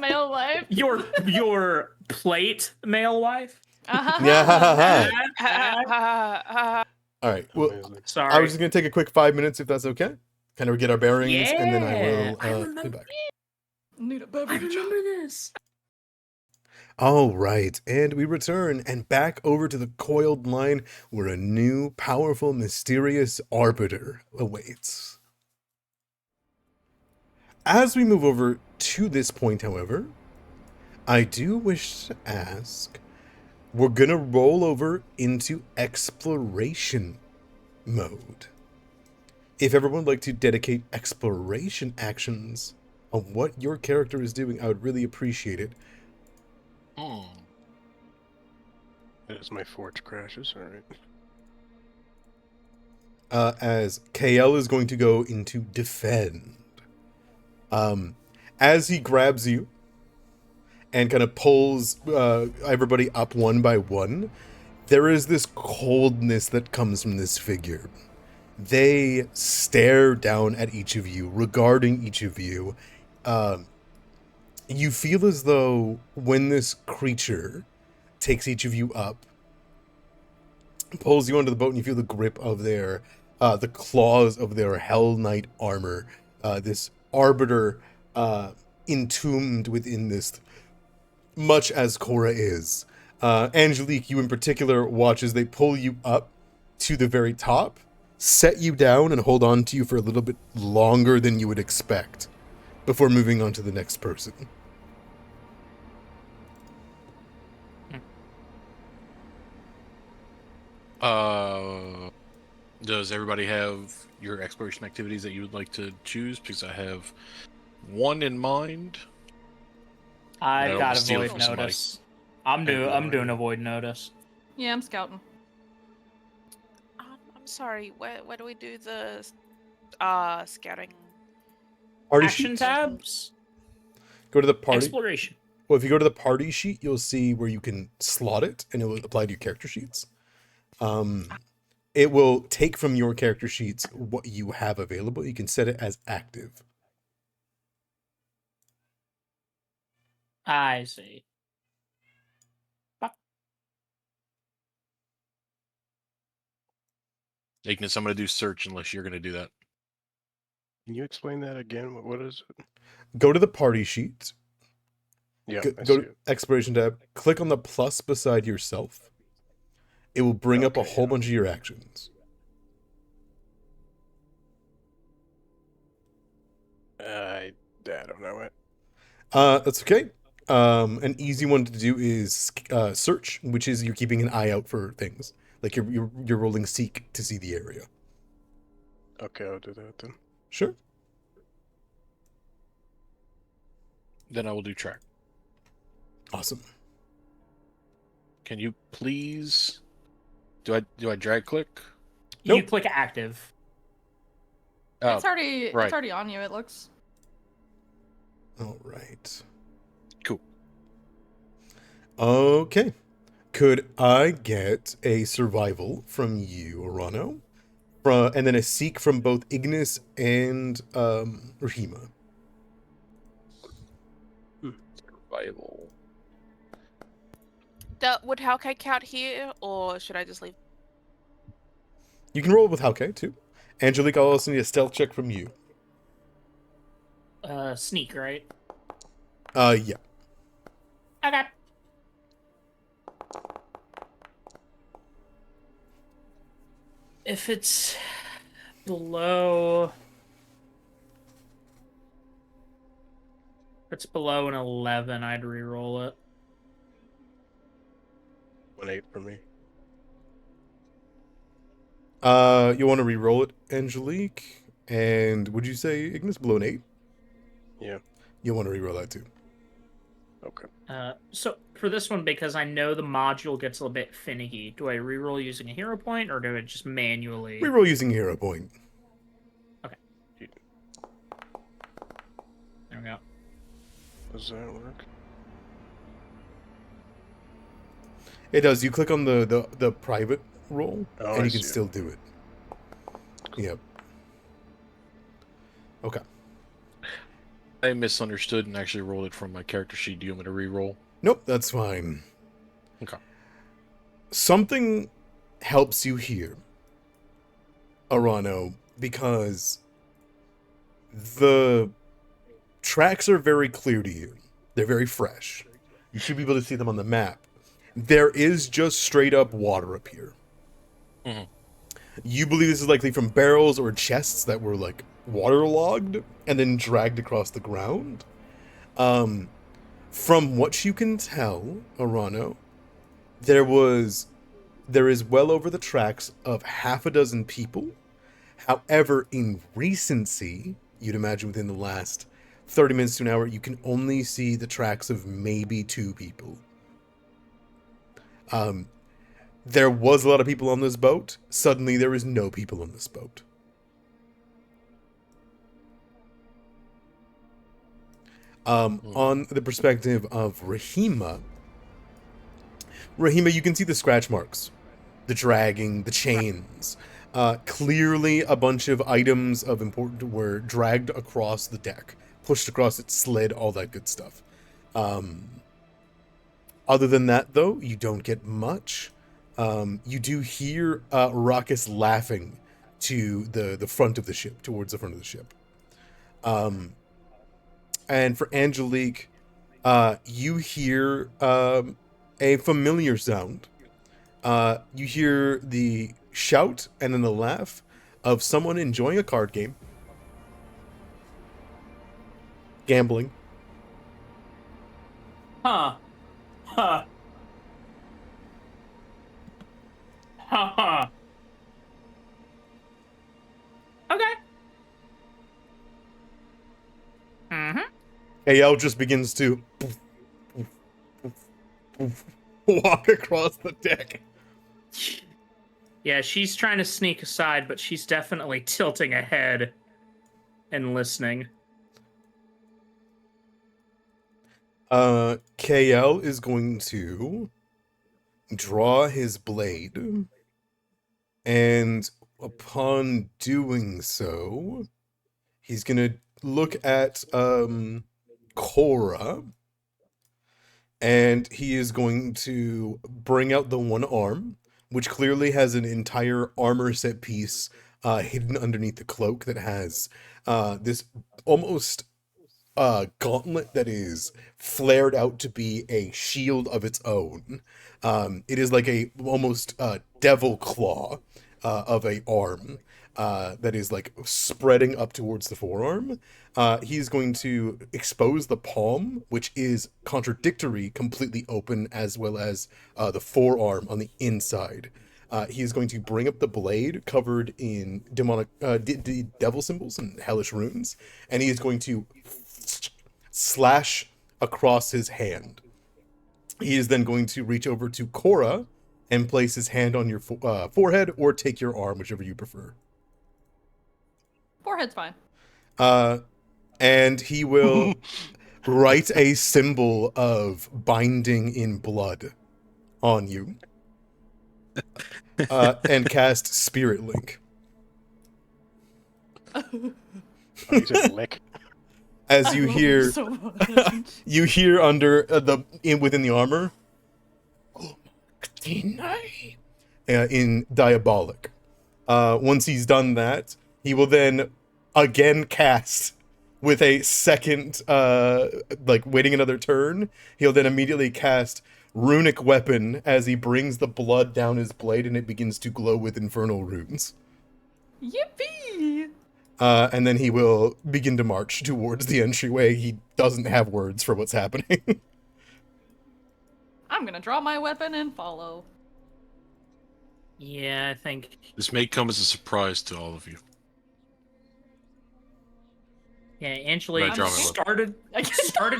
Speaker 3: male wife.
Speaker 4: Your plate male wife.
Speaker 1: Yeah. All right. Well,
Speaker 7: Amazing.
Speaker 4: Sorry.
Speaker 1: I was just gonna take a quick 5 minutes if that's okay. Kind of get our bearings, and then I
Speaker 4: Yeah,
Speaker 1: will
Speaker 4: I
Speaker 1: be
Speaker 4: remember-
Speaker 1: back.
Speaker 3: Need a
Speaker 4: I
Speaker 3: beverage.
Speaker 4: remember this.
Speaker 1: All right, and we return and back over to the coiled line where a new, powerful, mysterious arbiter awaits. As we move over to this point, however, I do wish to ask, we're gonna roll over into exploration mode. If everyone would like to dedicate exploration actions on what your character is doing, I would really appreciate it.
Speaker 7: As my forge crashes, alright.
Speaker 1: As KL is going to go into defend. As he grabs you and kind of pulls everybody up one by one, there is this coldness that comes from this figure. They stare down at each of you, regarding each of you. You feel as though when this creature takes each of you up, pulls you onto the boat, and you feel the grip of their, the claws of their Hell Knight armor. This arbiter entombed within this, much as Cora is. Angelique, you in particular, watch as they pull you up to the very top, set you down, and hold on to you for a little bit longer than you would expect before moving on to the next person.
Speaker 2: Does everybody have your exploration activities that you would like to choose? Because I have one in mind. I
Speaker 4: I've
Speaker 2: don't
Speaker 4: got
Speaker 2: wanna
Speaker 4: a
Speaker 2: steal it
Speaker 4: void
Speaker 2: from somebody.
Speaker 4: notice. I'm doing a void notice.
Speaker 3: Yeah, I'm scouting.
Speaker 5: I'm sorry. Where do we do the scouting?
Speaker 1: Party
Speaker 4: Action
Speaker 1: sheet.
Speaker 4: tabs.
Speaker 1: Go to the party.
Speaker 4: Exploration.
Speaker 1: Well, if you go to the party sheet, you'll see where you can slot it, and it will apply to your character sheets. It will take from your character sheets what you have available. You can set it as active.
Speaker 4: I see.
Speaker 2: Ignis, I'm going to do search unless you're going to do that.
Speaker 7: Can you explain that again? What is it?
Speaker 1: Go to the party sheet.
Speaker 7: Yeah, I
Speaker 1: Go
Speaker 7: see
Speaker 1: to
Speaker 7: it.
Speaker 1: exploration tab. Click on the plus beside yourself. It will bring up a
Speaker 7: Okay,
Speaker 1: whole
Speaker 7: yeah.
Speaker 1: bunch of your actions.
Speaker 7: I don't know it.
Speaker 1: That's okay. An easy one to do is search, which is you're keeping an eye out for things. Like you're rolling seek to see the area.
Speaker 7: Okay, I'll do that then.
Speaker 1: Sure.
Speaker 2: Then I will do track.
Speaker 1: Awesome.
Speaker 2: Can you please... Do I drag click?
Speaker 4: You
Speaker 1: Nope.
Speaker 4: click active.
Speaker 2: Oh,
Speaker 3: It's already
Speaker 2: right.
Speaker 3: it's already on you. It looks.
Speaker 1: All right.
Speaker 2: Cool.
Speaker 1: Okay. Could I get a survival from you, Orano? And then a seek from both Ignis and Rahima.
Speaker 2: Survival.
Speaker 5: Would Howkite count here, or should I just leave?
Speaker 1: You can roll with Hauke, too. Angelique, I'll also need a stealth check from you.
Speaker 4: Sneak, right?
Speaker 1: Yeah.
Speaker 4: Okay. If it's below... If it's below an 11, I'd re-roll it.
Speaker 7: 1-8 for me.
Speaker 1: You want to re-roll it, Angelique? And would you say Ignis below an 8?
Speaker 7: Yeah.
Speaker 1: You'll want to re-roll that, too.
Speaker 7: Okay.
Speaker 4: So for this one, because I know the module gets a little bit finicky, do I re-roll using a hero point, or do I just manually...
Speaker 1: Re-roll using a hero point.
Speaker 4: Okay. There we go.
Speaker 7: Does that work?
Speaker 1: It does. You click on the private roll,
Speaker 7: Oh,
Speaker 1: and
Speaker 7: I
Speaker 1: you can
Speaker 7: see.
Speaker 1: still do it. Yep. Okay.
Speaker 2: I misunderstood and actually rolled it from my character sheet. Do you want me to re-roll?
Speaker 1: Nope, that's fine.
Speaker 2: Okay.
Speaker 1: Something helps you here, Arano, because the tracks are very clear to you. They're very fresh. You should be able to see them on the map. There is just straight up water up here.
Speaker 2: Mhm.
Speaker 1: You believe this is likely from barrels or chests that were like waterlogged and then dragged across the ground. From what you can tell, Arano, there is well over the tracks of half a dozen people. However, in recency, you'd imagine within the last 30 minutes to an hour, you can only see the tracks of maybe 2 people. There was a lot of people on this boat. Suddenly, there is no people on this boat. On the perspective of Rahima, you can see the scratch marks, the dragging, the chains. Clearly, a bunch of items of importance were dragged across the deck, pushed across it, slid, all that good stuff. Other than that, though, you don't get much. You do hear Ruckus laughing to the front of the ship, towards the front of the ship. And for Angelique, you hear a familiar sound. You hear the shout and then the laugh of someone enjoying a card game. Gambling.
Speaker 4: Huh. Huh. Ha. Okay. Mm-hmm.
Speaker 1: AL just begins to walk across the deck.
Speaker 4: Yeah, she's trying to sneak aside, but she's definitely tilting ahead and listening.
Speaker 1: KL is going to draw his blade, and upon doing so, he's gonna look at Cora, and he is going to bring out the one arm, which clearly has an entire armor set piece hidden underneath the cloak that has this almost gauntlet that is flared out to be a shield of its own. It is like a almost devil claw of a arm that is like spreading up towards the forearm. He's going to expose the palm, which is contradictory, completely open, as well as the forearm on the inside. He is going to bring up the blade covered in demonic devil symbols and hellish runes, and he is going to slash across his hand. He is then going to reach over to Cora and place his hand on your forehead, or take your arm, whichever you prefer.
Speaker 3: Forehead's fine.
Speaker 1: And he will write a symbol of binding in blood on you. And cast Spirit Link.
Speaker 7: He's a lick.
Speaker 1: As you hear,
Speaker 3: So much.
Speaker 1: you hear under within the armor, in diabolic. Once he's done that, he will then again cast with a second, like waiting another turn. He'll then immediately cast runic weapon as he brings the blood down his blade and it begins to glow with infernal runes.
Speaker 3: Yippee!
Speaker 1: And then he will begin to march towards the entryway. He doesn't have words for what's happening.
Speaker 3: I'm gonna draw my weapon and follow.
Speaker 4: Yeah, I think.
Speaker 2: This may come as a surprise to all of you.
Speaker 4: Yeah, Angelique
Speaker 2: Right, draw my
Speaker 4: started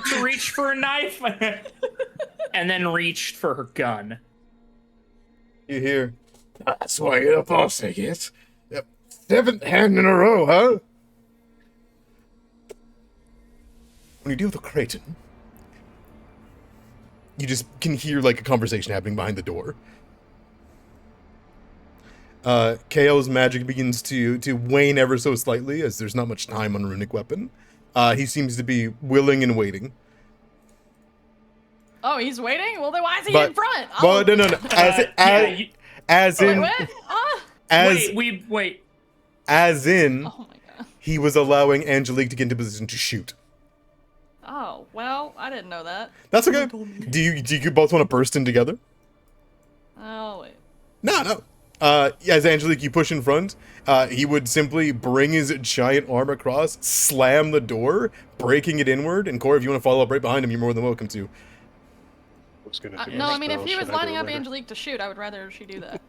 Speaker 4: to reach for a knife, and then reached for her gun.
Speaker 1: You hear, that's why you're the boss, I guess. 7th hand in a row, huh? When you deal with a Kraton, you just can hear like a conversation happening behind the door. KO's magic begins to wane ever so slightly, as there's not much time on Runic Weapon. He seems to be willing and waiting.
Speaker 3: Oh, he's waiting? Well, then why is he in front?
Speaker 1: But no. As in,
Speaker 3: Wait, what?
Speaker 4: Wait.
Speaker 1: As in,
Speaker 3: Oh my god.
Speaker 1: he was allowing Angelique to get into position to shoot.
Speaker 3: Oh, well, I didn't know that.
Speaker 1: That's okay. Do you both want to burst in together?
Speaker 3: Oh, wait.
Speaker 1: No. As Angelique, you push in front, he would simply bring his giant arm across, slam the door, breaking it inward, and Cora, if you want to follow up right behind him, you're more than welcome to.
Speaker 7: Was gonna do
Speaker 3: No,
Speaker 7: my
Speaker 3: I mean, if
Speaker 7: spell,
Speaker 3: he was
Speaker 7: should I do
Speaker 3: lining
Speaker 7: it
Speaker 3: up
Speaker 7: later?
Speaker 3: Angelique to shoot, I would rather she do that.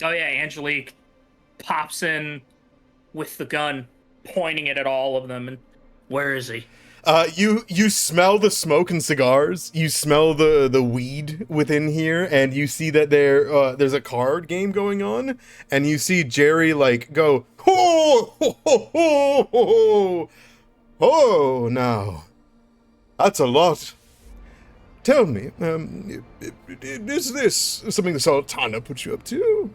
Speaker 4: Oh yeah, Angelique pops in with the gun, pointing it at all of them, and where is he?
Speaker 1: You smell the smoke and cigars. You smell the weed within here, and you see that there's a card game going on, and you see Jerry like go ho ho ho ho ho. Oh, now that's a lot. Tell me, is this something the Sultana put you up to?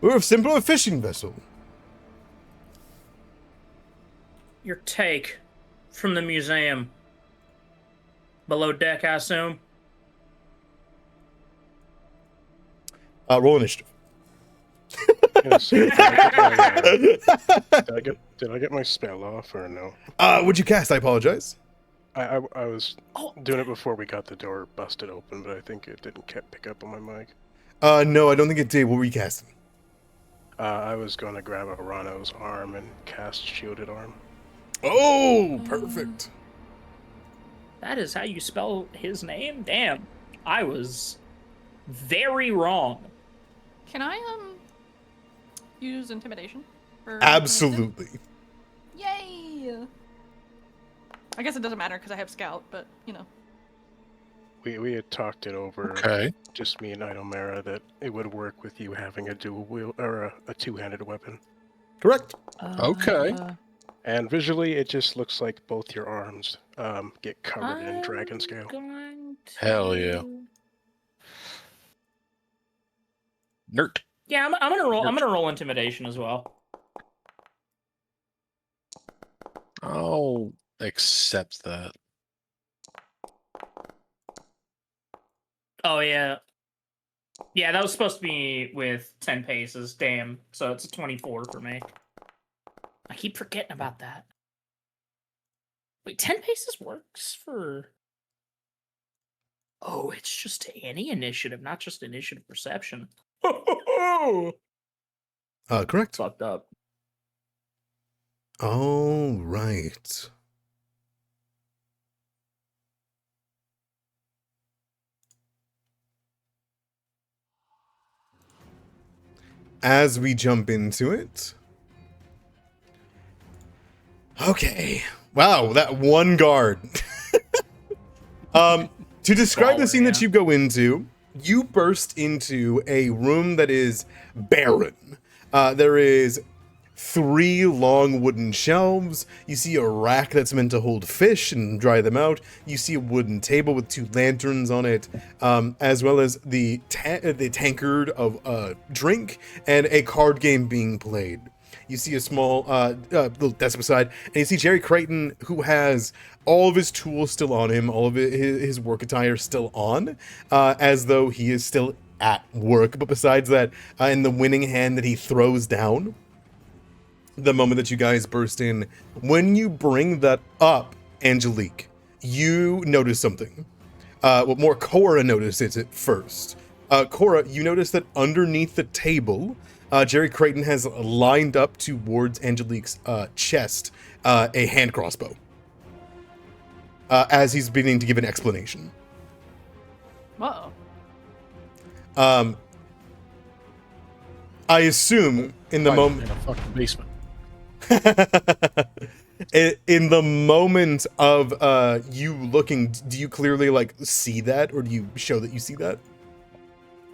Speaker 1: We're a simple fishing vessel.
Speaker 4: Your take from the museum. Below deck, I assume?
Speaker 1: Roll initiative.
Speaker 7: Yes, did I get my spell off or no?
Speaker 1: What'd you cast? I apologize.
Speaker 7: I was doing it before we got the door busted open, but I think it didn't pick up on my mic.
Speaker 1: No, I don't think it did. What were you casting?
Speaker 7: I was going to grab Arano's arm and cast Shielded Arm.
Speaker 1: Oh, perfect.
Speaker 4: That is how you spell his name? Damn. I was very wrong.
Speaker 3: Can I, use intimidation?
Speaker 1: Absolutely.
Speaker 3: Yay! I guess it doesn't matter because I have scout, but, you know.
Speaker 7: We had talked it over,
Speaker 2: Okay.
Speaker 7: just me and Idomara, that it would work with you having a dual wield or a two-handed weapon.
Speaker 1: Correct.
Speaker 2: Okay.
Speaker 7: And visually, it just looks like both your arms get covered in dragon scale.
Speaker 2: Hell yeah. Nerd.
Speaker 4: Yeah, I'm gonna roll. I'm gonna roll intimidation as well.
Speaker 2: I'll accept that.
Speaker 4: Oh yeah, yeah. That was supposed to be with 10 paces. Damn. So it's a 24 for me. I keep forgetting about that. Wait, 10 paces works for. Oh, it's just any initiative, not just initiative perception.
Speaker 1: Correct.
Speaker 4: Fucked up.
Speaker 1: All right. As we jump into it. Okay. Wow, that one guard. To describe the scene that you go into, you burst into a room that is barren. There is 3 long wooden shelves. You see a rack that's meant to hold fish and dry them out. You see a wooden table with 2 lanterns on it, as well as the tankard of drink and a card game being played. You see a small little desk beside, and you see Jerry Creighton, who has all of his tools still on him, all of his work attire still on, as though he is still at work. But besides that, in the winning hand that he throws down, the moment that you guys burst in, when you bring that up, Angelique, you notice something. Well, more Cora notices it first. Cora, you notice that underneath the table, Jerry Creighton has lined up towards Angelique's chest a hand crossbow, as he's beginning to give an explanation.
Speaker 3: Uh-oh.
Speaker 1: I assume in the moment
Speaker 2: in a fucking basement.
Speaker 1: in the moment of you looking, do you clearly like see that, or do you show that you see that?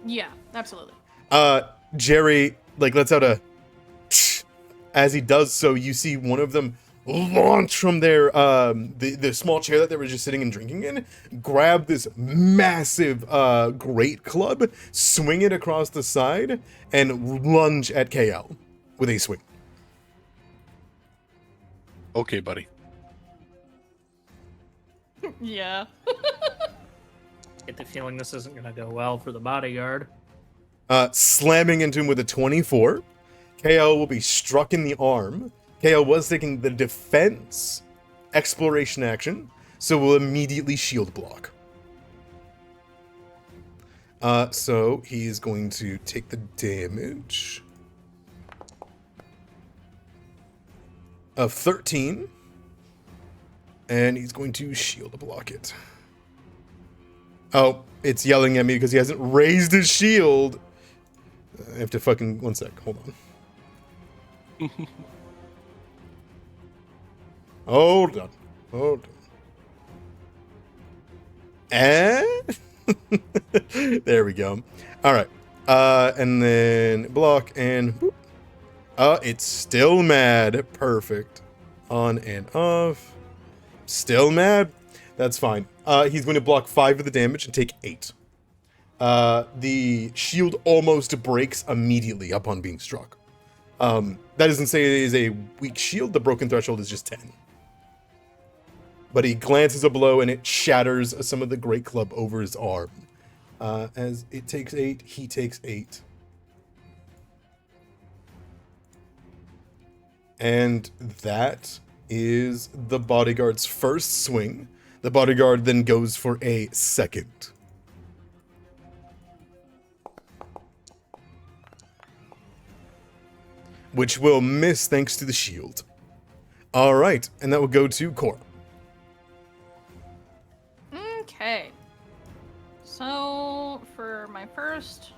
Speaker 3: Yeah, absolutely.
Speaker 1: Jerry like lets out a as he does so. You see one of them launch from their the small chair that they were just sitting and drinking in, grab this massive great club, swing it across the side, and lunge at KL with a swing.
Speaker 2: Okay, buddy.
Speaker 3: Yeah.
Speaker 4: Get the feeling this isn't gonna go well for the bodyguard.
Speaker 1: Slamming into him with a 24. KL will be struck in the arm. KL was taking the defense exploration action, so we'll immediately shield block. So he's going to take the damage of 13, and he's going to shield block it. Oh, it's yelling at me because he hasn't raised his shield. I have to fucking... One sec, hold on. Hold on. Hold on. And... there we go. Alright. And then block and... Boop. It's still mad. Perfect. On and off. Still mad? That's fine. He's going to block 5 of the damage and take 8. The shield almost breaks immediately upon being struck. That doesn't say it is a weak shield. The broken threshold is just 10. But he glances a blow and it shatters some of the great club over his arm. As it takes 8, he takes 8. And that is the bodyguard's first swing. The bodyguard then goes for a second. Which will miss thanks to the shield. Alright, and that will go to Cora.
Speaker 3: Okay. So, for my first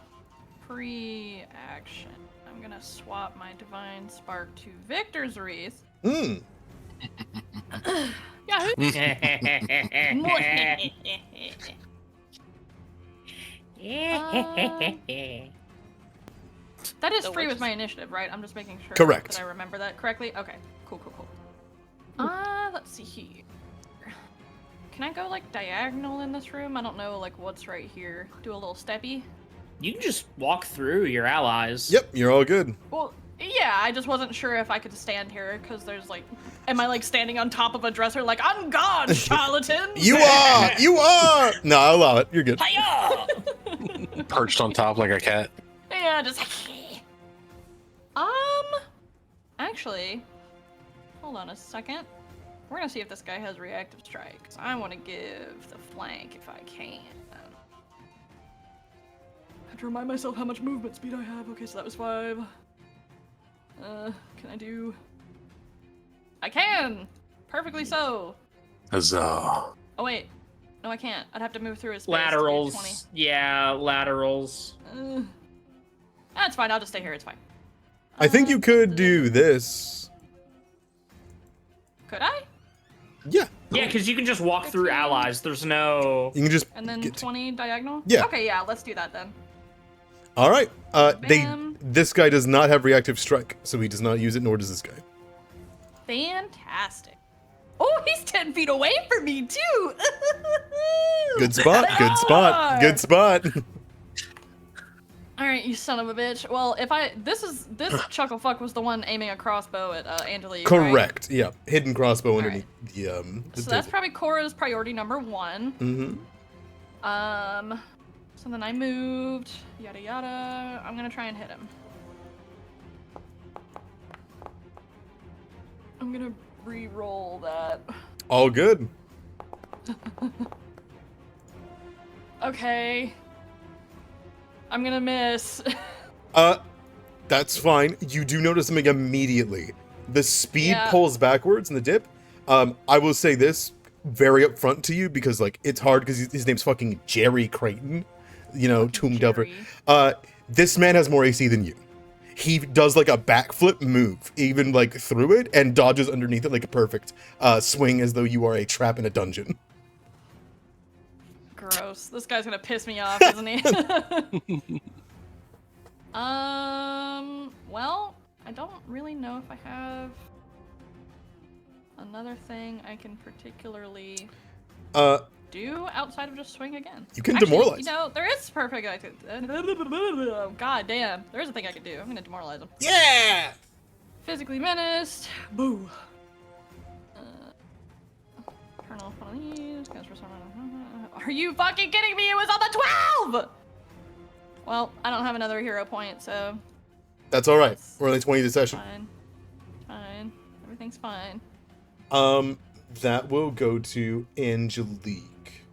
Speaker 3: pre-action, I'm gonna swap my Divine Spark to Victor's Wreath.
Speaker 1: Hmm.
Speaker 3: Yahoo! That is free with my initiative, right? I'm just making sure
Speaker 1: Correct.
Speaker 3: that I remember that correctly. Okay, cool. Let's see here. Can I go like diagonal in this room? I don't know like what's right here. Do a little steppy.
Speaker 4: You can just walk through your allies.
Speaker 1: Yep, you're all good.
Speaker 3: Well, yeah, I just wasn't sure if I could stand here because there's like, am I like standing on top of a dresser like I'm God, charlatan?
Speaker 1: You are. No, I'll allow it. You're good.
Speaker 3: Hiya!
Speaker 2: Perched on top like a cat.
Speaker 3: Yeah, just actually, hold on a second. We're gonna see if this guy has reactive strike. 'Cause I want to give the flank if I can. I have to remind myself how much movement speed I have. Okay, so that was 5. Can I do? I can! Perfectly so.
Speaker 2: Huzzah.
Speaker 3: Oh wait, no I can't. I'd have to move through his space to get 20.
Speaker 4: Laterals. Yeah, laterals.
Speaker 3: That's fine, I'll just stay here, it's fine.
Speaker 1: I think you could do this.
Speaker 3: Could I?
Speaker 1: Yeah.
Speaker 4: Yeah, because you can just walk through allies. There's no...
Speaker 1: You can just
Speaker 3: And then
Speaker 1: get
Speaker 3: 20 diagonal?
Speaker 1: Yeah.
Speaker 3: Okay, yeah, let's do that then.
Speaker 1: All right.
Speaker 3: Bam.
Speaker 1: This guy does not have reactive strike, so he does not use it, nor does this guy.
Speaker 3: Fantastic. Oh, he's 10 feet away from me, too!
Speaker 1: Good spot. Good spot. Good spot.
Speaker 3: Alright, you son of a bitch. Well, if this chuckle fuck was the one aiming a crossbow at Angelique,
Speaker 1: Correct. Yeah. Hidden crossbow
Speaker 3: All
Speaker 1: underneath the
Speaker 3: So that's
Speaker 1: table.
Speaker 3: probably Cora's priority number 1.
Speaker 1: Mm-hmm.
Speaker 3: So then I moved, yada yada. I'm gonna try and hit him. I'm gonna re-roll that.
Speaker 1: All good.
Speaker 3: Okay. I'm gonna miss.
Speaker 1: That's fine. You do notice something immediately. The speed
Speaker 3: Yeah.
Speaker 1: pulls backwards in the dip. I will say this very upfront to you because like it's hard because his name's fucking Jerry Creighton, you know, Tomb Delver.
Speaker 3: Jerry.
Speaker 1: This man has more AC than you. He does like a backflip move, even like through it, and dodges underneath it like a perfect swing, as though you are a trap in a dungeon.
Speaker 3: Gross. This guy's gonna piss me off, isn't he? Well, I don't really know if I have another thing I can particularly do outside of just swing again.
Speaker 1: You can
Speaker 3: Actually,
Speaker 1: demoralize.
Speaker 3: You know, there is perfect. God damn, there is a thing I can do. I'm gonna demoralize him.
Speaker 1: Yeah.
Speaker 3: Physically menaced. Boo. Turn off one of these. Are you fucking kidding me? It was on the 12! Well, I don't have another hero point, so
Speaker 1: That's all right. We're only 20 this session.
Speaker 3: fine. Fine. Everything's fine.
Speaker 1: That will go to Angelique.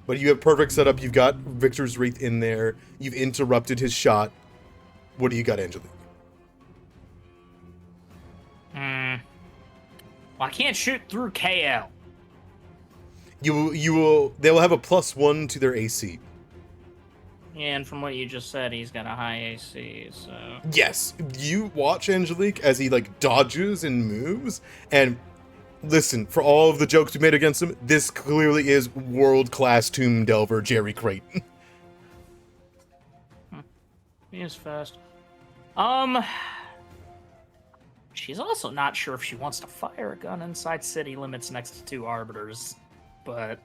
Speaker 1: But you have perfect setup. You've got Victor's Wraith in there. You've interrupted his shot. What do you got, Angelique?
Speaker 4: Well, I can't shoot through KL.
Speaker 1: They will have a +1 to their AC.
Speaker 4: Yeah, and from what you just said, he's got a high AC, so...
Speaker 1: Yes, you watch Angelique as he, like, dodges and moves, and listen, for all of the jokes we made against him, this clearly is world-class Tomb Delver Jerry Crate.
Speaker 4: He is fast. She's also not sure if she wants to fire a gun inside city limits next to 2 arbiters, but...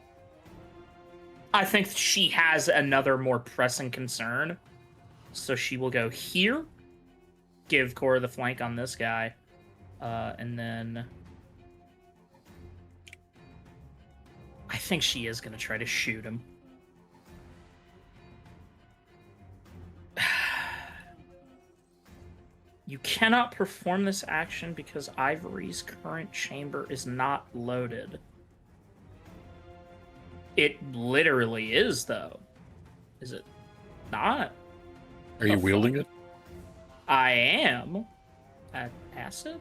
Speaker 4: I think she has another more pressing concern. So she will go here, give Cora the flank on this guy, and then... I think she is going to try to shoot him. You cannot perform this action because Ivory's current chamber is not loaded. It literally is, though. Is it not?
Speaker 2: Are you wielding it?
Speaker 4: I am. At acid?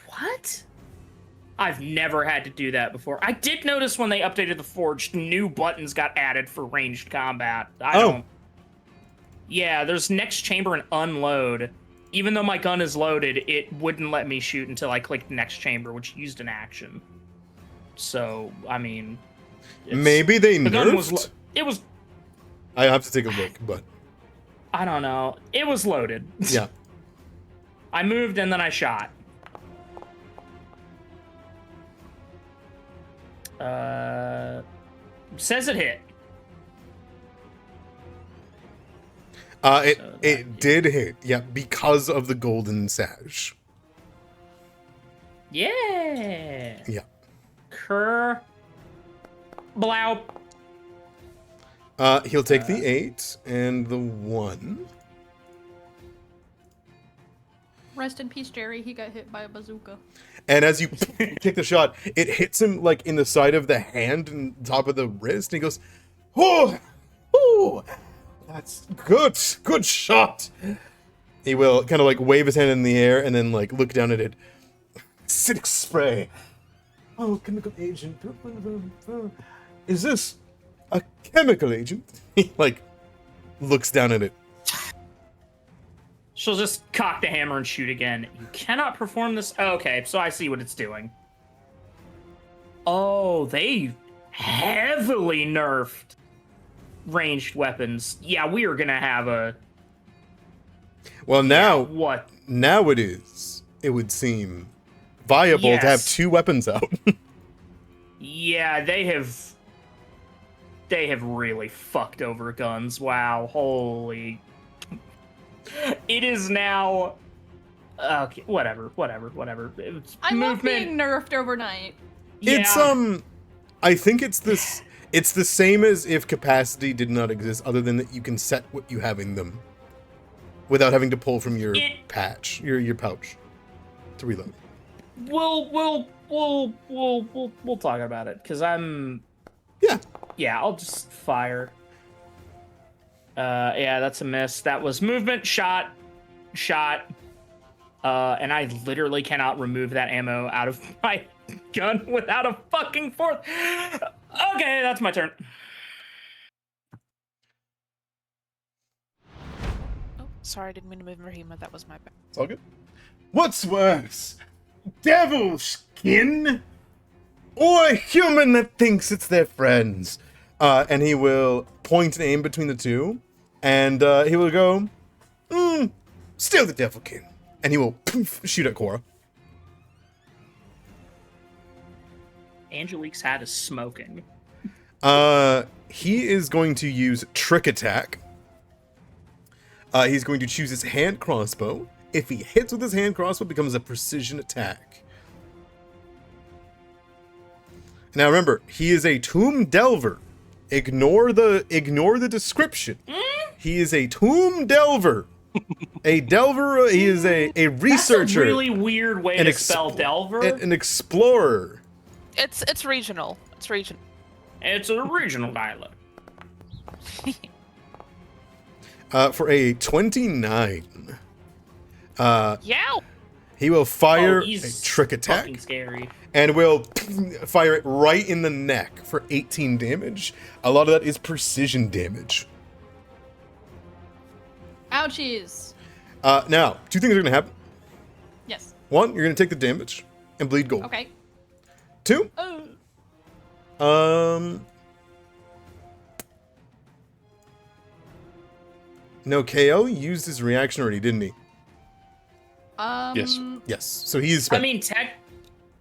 Speaker 4: What? I've never had to do that before. I did notice when they updated the Forge, new buttons got added for ranged combat. Yeah, there's next chamber and unload. Even though my gun is loaded, it wouldn't let me shoot until I clicked next chamber, which used an action. So, I mean...
Speaker 1: Maybe they nerfed?
Speaker 4: It was...
Speaker 1: I have to take a look, but...
Speaker 4: I don't know. It was loaded.
Speaker 1: Yeah.
Speaker 4: I moved and then I shot. Says it hit.
Speaker 1: It did hit, yeah, because of the golden sash.
Speaker 4: Yeah.
Speaker 1: Yeah.
Speaker 4: Blow.
Speaker 1: He'll take the 8 and the 1.
Speaker 3: Rest in peace, Jerry. He got hit by a bazooka.
Speaker 1: And as you take the shot, it hits him like in the side of the hand and top of the wrist, and he goes, "Oh, that's good shot." He will kind of like wave his hand in the air and then like look down at it. Acidic spray. Oh, chemical agent. Is this a chemical agent? He like looks down at it.
Speaker 4: She'll just cock the hammer and shoot again. You cannot perform this. Oh, okay, so I see what it's doing. Oh, they heavily nerfed ranged weapons. Yeah, we are gonna have a...
Speaker 1: Well, now...
Speaker 4: What?
Speaker 1: Now it is, it would seem, viable to have 2 weapons out.
Speaker 4: Yeah, they have really fucked over guns. Wow, holy... It is now... Okay, whatever. It's
Speaker 3: I love
Speaker 4: movement.
Speaker 3: being nerfed overnight.
Speaker 4: Yeah.
Speaker 1: It's, I think it's this... It's the same as if capacity did not exist, other than that you can set what you have in them. Without having to pull from your pouch to reload.
Speaker 4: We'll talk about it, because I'm... Yeah, I'll just fire. Yeah, that's a miss. That was movement, shot, and I literally cannot remove that ammo out of my gun without a fucking fourth. Okay, that's my turn.
Speaker 5: Oh, sorry, I didn't mean to move Rahima. That was my bad.
Speaker 1: It's all good. What's worse? Devil skin? Or a human that thinks it's their friends? And he will point and aim between the two. And he will go, still the devilkin. And he will poof, shoot at Cora.
Speaker 4: Angelique's hat is smoking.
Speaker 1: He is going to use trick attack. He's going to choose his hand crossbow. If he hits with his hand crossbow, it becomes a precision attack. Now remember, he is a tomb delver. Ignore the description. He is a tomb delver. A delver, he is a researcher.
Speaker 4: That's a really weird way to spell Delver.
Speaker 1: An explorer.
Speaker 5: It's regional. It's regional.
Speaker 4: It's a regional dialect.
Speaker 1: For a 29.
Speaker 5: Yeah.
Speaker 1: He will fire a
Speaker 4: he's
Speaker 1: trick attack
Speaker 4: fucking scary.
Speaker 1: and will fire it right in the neck for 18 damage. A lot of that is precision damage.
Speaker 3: Ouchies.
Speaker 1: Now, two things are going to happen.
Speaker 3: Yes.
Speaker 1: One, you're going to take the damage and bleed gold.
Speaker 3: Okay.
Speaker 1: Two,
Speaker 3: Oh.
Speaker 1: no, KO used his reaction already, didn't he?
Speaker 2: Yes.
Speaker 1: Yes. So he's spent.
Speaker 4: I mean,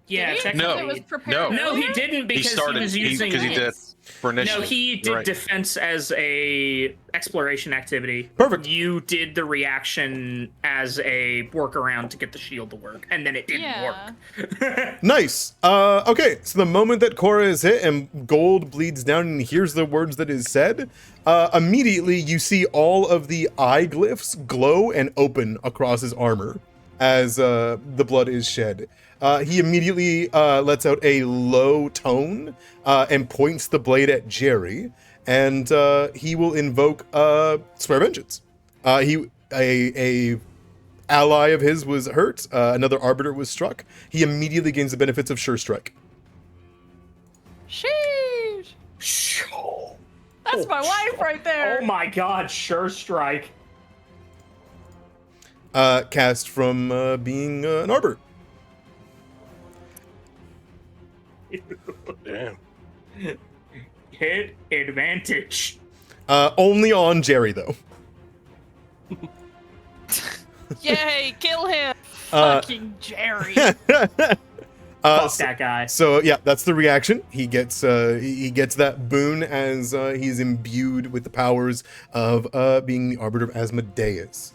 Speaker 4: yeah,
Speaker 3: Did he?
Speaker 4: technically.
Speaker 3: It was prepared
Speaker 4: No, he
Speaker 3: earlier?
Speaker 4: didn't because he
Speaker 2: started
Speaker 4: was using.
Speaker 2: because he did for initiative.
Speaker 4: No, he did
Speaker 2: Right.
Speaker 4: defense as a exploration activity.
Speaker 1: Perfect.
Speaker 4: You did the reaction as a workaround to get the shield to work, and then it didn't
Speaker 3: Yeah.
Speaker 4: work.
Speaker 1: Nice. Okay, so the moment that Korra is hit and gold bleeds down and hears the words that is said, immediately you see all of the eye glyphs glow and open across his armor as the blood is shed. He immediately lets out a low tone and points the blade at Jerry, and he will invoke Swear Vengeance. A ally of his was hurt. Another arbiter was struck. He immediately gains the benefits of Sure Strike.
Speaker 3: Sheesh. That's my wife right there.
Speaker 4: Oh my god, Sure Strike.
Speaker 1: Cast from being an arbiter.
Speaker 7: Damn.
Speaker 4: Hit advantage.
Speaker 1: Only on Jerry, though.
Speaker 5: Yay! Kill him.
Speaker 3: Fucking Jerry.
Speaker 4: Fuck
Speaker 1: So,
Speaker 4: that guy.
Speaker 1: so yeah, that's the reaction. He gets that boon as he's imbued with the powers of being the arbiter of Asmodeus.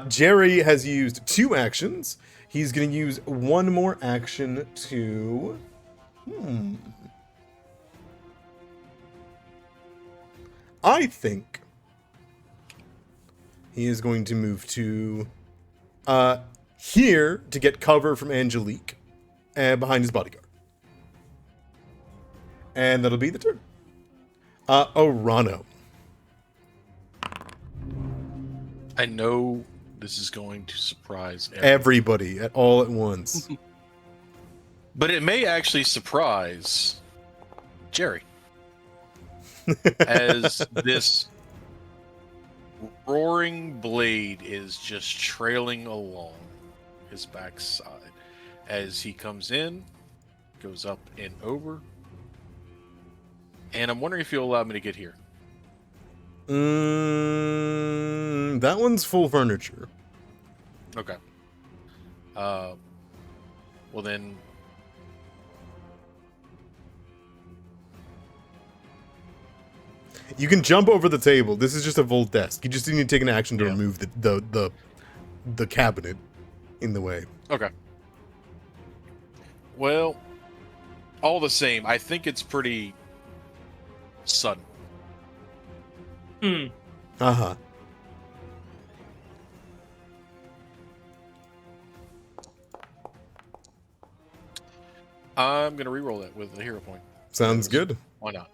Speaker 1: Jerry has used 2 actions. He's going to use one more action to. I think he is going to move to here to get cover from Angelique and behind his bodyguard. And that'll be the turn. Orano.
Speaker 2: I know this is going to surprise
Speaker 1: Everybody at all at once.
Speaker 2: but it may actually surprise Jerry. As this roaring blade is just trailing along his backside. As he comes in, goes up and over. And I'm wondering if you'll allow me to get here.
Speaker 1: That one's full furniture.
Speaker 2: Okay. Well then.
Speaker 1: You can jump over the table. This is just a vault desk. You just need to take an action to remove the cabinet in the way.
Speaker 2: Okay. Well, all the same, I think it's pretty sudden.
Speaker 1: Uh-huh.
Speaker 2: I'm gonna reroll that with a hero point.
Speaker 1: Sounds good.
Speaker 2: Why not?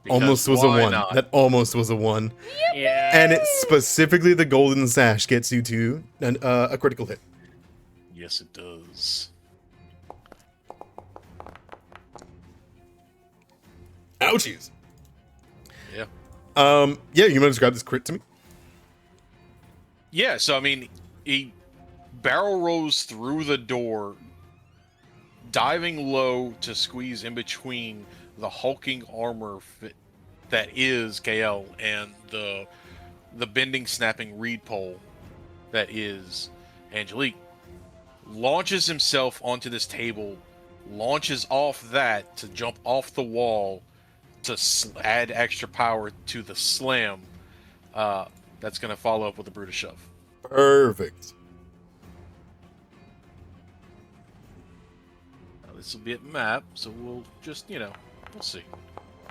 Speaker 1: Almost was a 1. That almost was a 1.
Speaker 4: Yeah.
Speaker 1: And it specifically the golden sash gets you to a critical hit.
Speaker 2: Yes, it does.
Speaker 1: Ouchies.
Speaker 2: Yeah.
Speaker 1: Yeah, you want to describe this crit to me?
Speaker 2: Yeah, so I mean, he barrel rolls through the door, diving low to squeeze in between the hulking armor that is KL and the bending, snapping reed pole that is Angelique. Launches himself onto this table, launches off that to jump off the wall to add extra power to the slam. That's going to follow up with a Brutus shove.
Speaker 1: Perfect.
Speaker 2: Now, this will be at map, so we'll just, we'll see.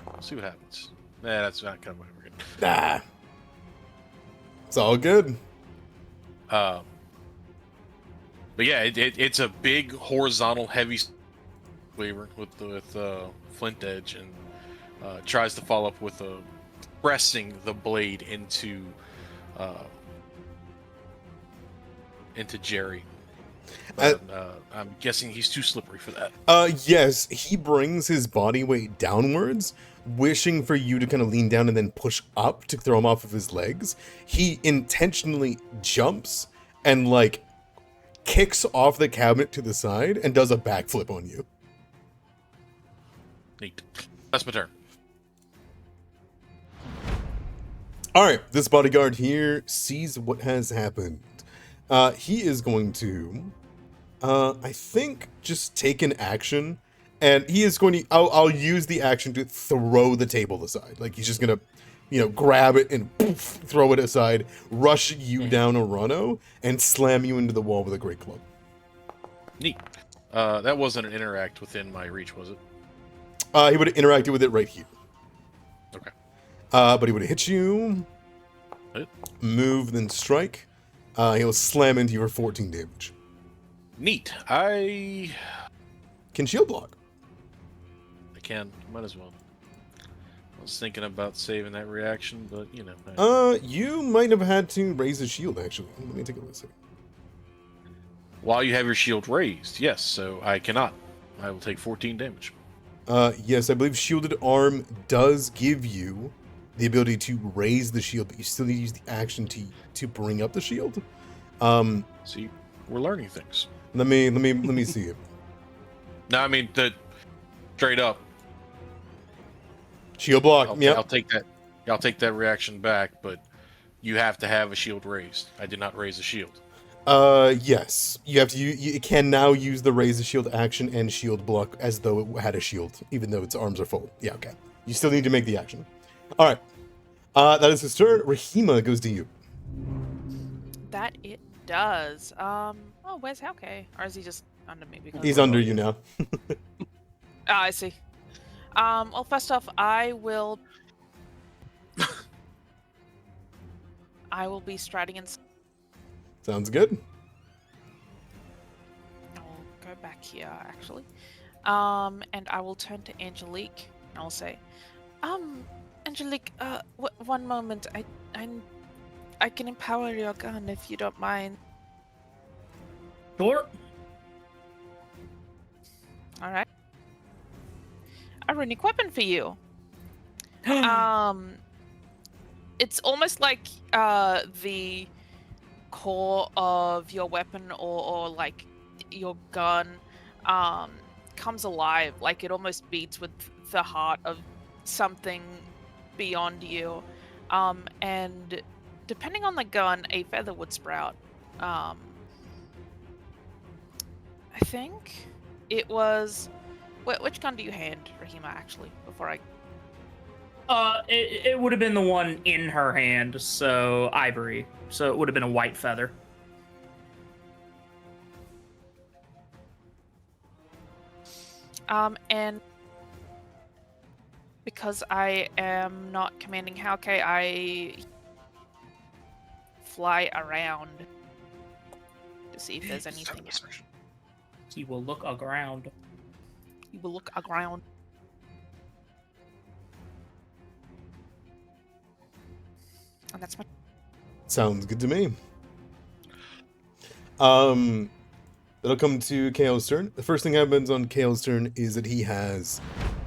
Speaker 2: We'll see what happens. That's not kind of we're good.
Speaker 1: Nah. It's all good.
Speaker 2: But yeah, it's a big horizontal heavy cleaver with flint edge, and tries to follow up with pressing the blade into Jerry. But, I'm guessing he's too slippery for that.
Speaker 1: Yes, he brings his body weight downwards, wishing for you to kind of lean down and then push up to throw him off of his legs. He intentionally jumps and, like, kicks off the cabinet to the side and does a backflip on you.
Speaker 2: Neat. That's my turn.
Speaker 1: Alright, this bodyguard here sees what has happened. He is going to, I think, just take an action, and he is going to, I'll use the action to throw the table aside. Like, he's just gonna, grab it and poof, throw it aside, rush you down, Orano, and slam you into the wall with a great club.
Speaker 2: Neat. That wasn't an interact within my reach, was it?
Speaker 1: He would have interacted with it right here.
Speaker 2: Okay.
Speaker 1: But he would have hit you, move, then strike. He'll slam into you for 14 damage.
Speaker 2: Neat. I
Speaker 1: Can shield block.
Speaker 2: can. Might as well. I was thinking about saving that reaction, but
Speaker 1: You might have had to raise a shield, actually. Let me take a listen.
Speaker 2: While you have your shield raised, yes, so I cannot. I will take 14 damage.
Speaker 1: Yes, I believe shielded arm does give you the ability to raise the shield, but you still need to use the action to bring up the shield.
Speaker 2: See, we're learning things.
Speaker 1: Let me see it.
Speaker 2: No, I mean straight up.
Speaker 1: Shield block.
Speaker 2: I'll take that. I'll take that reaction back, but you have to have a shield raised. I did not raise a shield.
Speaker 1: Yes. You have to. You can now use the raise the shield action and shield block as though it had a shield, even though its arms are full. Yeah, okay. You still need to make the action. All right. That is his turn. Rahima goes to you.
Speaker 5: That it does. Oh, where's Hauke? Or is he just under me?
Speaker 1: He's under you now.
Speaker 5: I see. Well, first off, I will be striding in.
Speaker 1: Sounds good.
Speaker 5: I'll go back here, actually. And I will turn to Angelique. And I'll say, Angelique, one moment. I can empower your gun if you don't mind.
Speaker 4: Sure.
Speaker 5: All right. A runic weapon for you. It's almost like the core of your weapon or like your gun comes alive. Like it almost beats with the heart of something beyond you. And depending on the gun, a feather would sprout. I think it was. Which gun do you hand Rahima, actually, before I...
Speaker 4: It would have been the one in her hand, so ivory. So it would have been a white feather.
Speaker 5: And because I am not commanding Hauke, I fly around to see if there's anything else.
Speaker 4: He will look around.
Speaker 5: You will look around. And that's my...
Speaker 1: Sounds good to me. That'll come to Kale's turn. The first thing happens on Kale's turn is that he has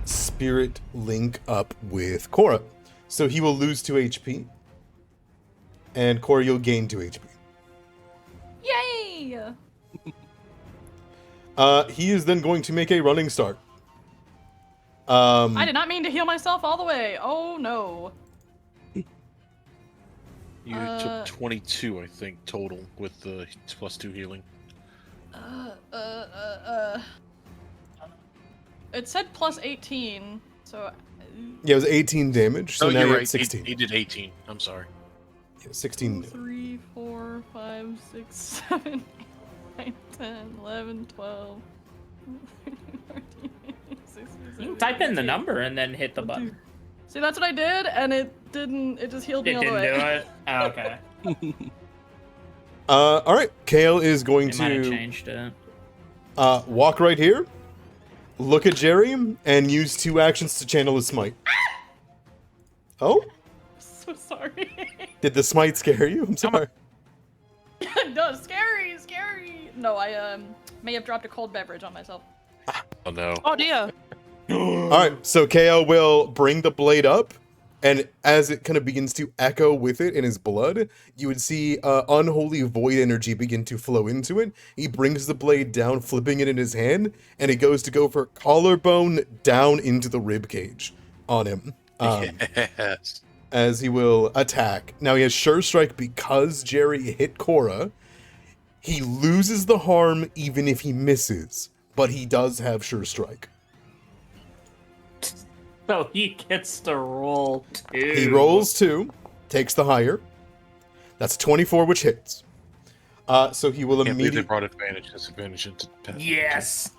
Speaker 1: Spirit link up with Cora. So he will lose 2 HP. And Cora, you'll gain 2 HP.
Speaker 3: Yay!
Speaker 1: He is then going to make a running start.
Speaker 3: I did not mean to heal myself all the way. Oh no.
Speaker 2: You took 22, I think, total with the +2 healing.
Speaker 3: It said +18, so.
Speaker 1: Yeah, it was 18 damage. So now
Speaker 2: you're
Speaker 1: you're
Speaker 2: right.
Speaker 1: at 16.
Speaker 2: He did 18. I'm sorry.
Speaker 1: Yeah, 16.
Speaker 3: 3, 4, 5, 6, 7, 8, 9, 10, 11, 12. 13, 14, 15, 16,
Speaker 4: You can type in the number and then hit the button.
Speaker 3: See, that's what I did, and it didn't. It just healed me
Speaker 4: It
Speaker 3: all the
Speaker 4: didn't
Speaker 3: way.
Speaker 4: do it? Oh, okay.
Speaker 1: All right. Kale is going
Speaker 4: They might have
Speaker 1: to
Speaker 4: changed it.
Speaker 1: walk right here, look at Jerry, and use 2 actions to channel his smite. Oh,
Speaker 3: So sorry.
Speaker 1: did the smite scare you? I'm sorry.
Speaker 3: No, scary, scary. No, I may have dropped a cold beverage on myself.
Speaker 2: Oh no.
Speaker 5: Oh dear.
Speaker 1: All right, so KO will bring the blade up, and as it kind of begins to echo with it in his blood, you would see unholy void energy begin to flow into it. He brings the blade down, flipping it in his hand, and it goes to go for collarbone down into the rib cage on him.
Speaker 2: Yes.
Speaker 1: As he will attack. Now he has Sure Strike because Jerry hit Cora. He loses the harm even if he misses, but he does have Sure Strike.
Speaker 4: So he gets to roll 2.
Speaker 1: He rolls 2, takes the higher. That's 24, which hits. So he will
Speaker 2: Can't believe they
Speaker 1: immediately.
Speaker 2: brought advantage, disadvantage into Pathfinder.
Speaker 4: Yes!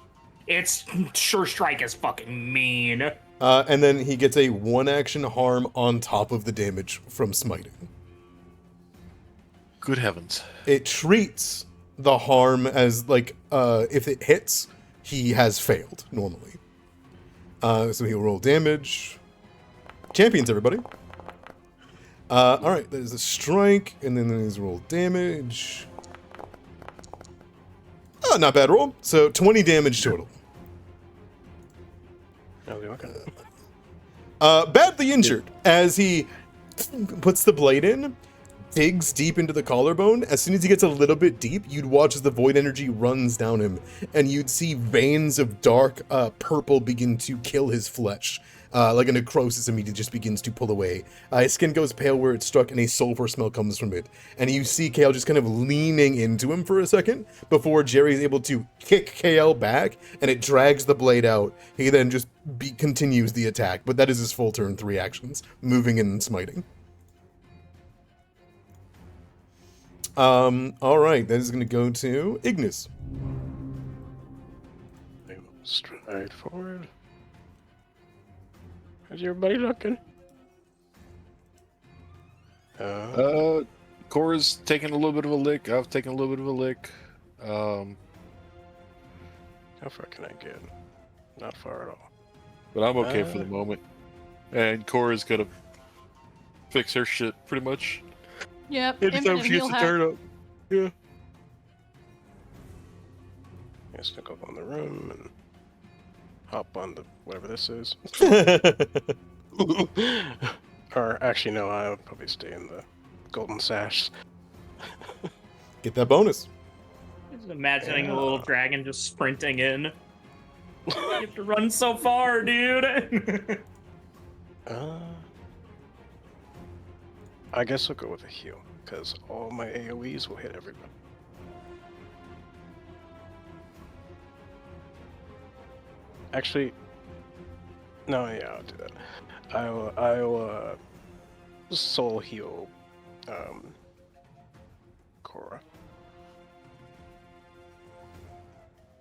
Speaker 4: It's Sure Strike is fucking mean.
Speaker 1: And then he gets a 1-action harm on top of the damage from smiting.
Speaker 2: Good heavens.
Speaker 1: It treats the harm as, like, if it hits, he has failed, normally. So he'll roll damage. Champions, everybody. Alright, there's a strike, and then there's roll damage. Oh, not bad roll. So 20 damage total.
Speaker 7: Okay.
Speaker 1: Badly injured as he puts the blade in, digs deep into the collarbone. As soon as he gets a little bit deep, you'd watch as the void energy runs down him, and you'd see veins of dark purple begin to kill his flesh. Like a necrosis immediately just begins to pull away. His skin goes pale where it's struck, and a sulfur smell comes from it. And you see Kale just kind of leaning into him for a second before Jerry's able to kick Kale back, and it drags the blade out. He then just continues the attack, but that is his full turn, 3 actions, moving and smiting. All right, that is going to go to Ignis.
Speaker 7: They will stride forward. How's everybody looking?
Speaker 2: Cora's taking a little bit of a lick. I've taken a little bit of a lick.
Speaker 7: How far can I get? Not far at all.
Speaker 2: But I'm okay for the moment. And Cora's gonna fix her shit pretty much.
Speaker 3: Yep.
Speaker 2: Anytime
Speaker 3: infinite
Speaker 2: she gets
Speaker 3: heal
Speaker 2: to
Speaker 3: hack.
Speaker 2: turn up. Yeah.
Speaker 7: I sneak up on the room and hop on the whatever this is. Or actually, no, I would probably stay in the golden sash.
Speaker 1: Get that bonus.
Speaker 4: Just imagining the little dragon just sprinting in. You have to run so far, dude.
Speaker 7: I guess I'll go with a heal, because all my AoEs will hit everybody. Actually, no, yeah, I'll do that. I'll soul heal, Cora.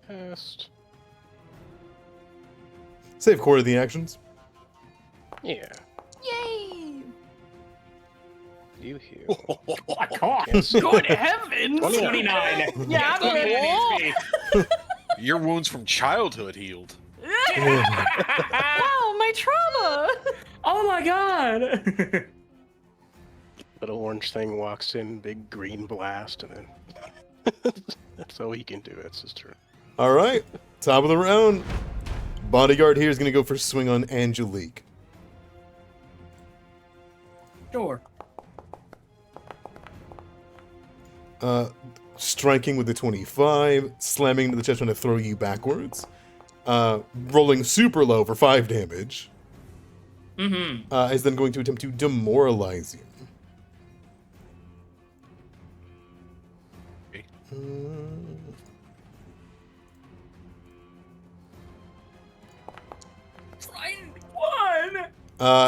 Speaker 7: Cast.
Speaker 1: Save Cora the actions.
Speaker 7: Yeah,
Speaker 3: Yay!
Speaker 7: you heal.
Speaker 4: Oh my god.
Speaker 7: Yes.
Speaker 3: Good heavens!
Speaker 4: 29.
Speaker 3: Yeah, I'm good.
Speaker 2: Your wounds from childhood healed.
Speaker 3: Wow, my trauma!
Speaker 4: Oh my god.
Speaker 7: Little orange thing walks in, big green blast, and then that's all he can do. That's his turn.
Speaker 1: All right, top of the round. Bodyguard here is going to go for swing on Angelique.
Speaker 4: Sure.
Speaker 1: Striking with the 25, slamming into the chest, trying to throw you backwards. Rolling super low for 5 damage.
Speaker 4: Mm-hmm.
Speaker 1: Is then going to attempt to demoralize you.
Speaker 2: Okay.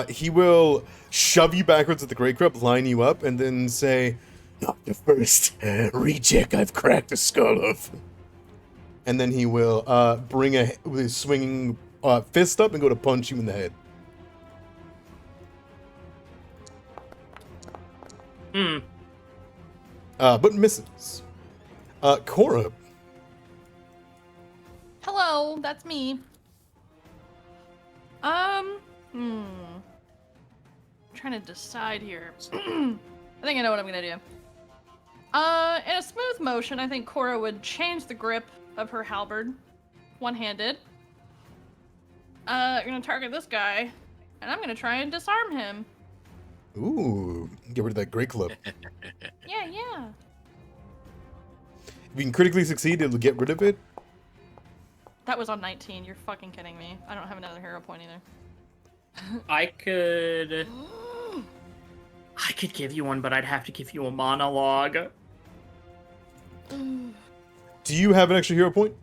Speaker 1: He will shove you backwards with the Great Grub, line you up, and then say, "Not the first recheck I've cracked the skull of." And then he will bring with his swinging fist up and go to punch you in the head. But misses. Cora.
Speaker 3: Hello, that's me. Trying to decide here. I think I know what I'm gonna do. In a smooth motion, I think Cora would change the grip of her halberd, one-handed. I'm gonna target this guy, and I'm gonna try and disarm him.
Speaker 1: Ooh, get rid of that great club.
Speaker 3: Yeah.
Speaker 1: If you can critically succeed, it'll get rid of it.
Speaker 3: That was on 19. You're fucking kidding me. I don't have another hero point either.
Speaker 4: I could give you one, but I'd have to give you a monologue.
Speaker 1: Do you have an extra hero point?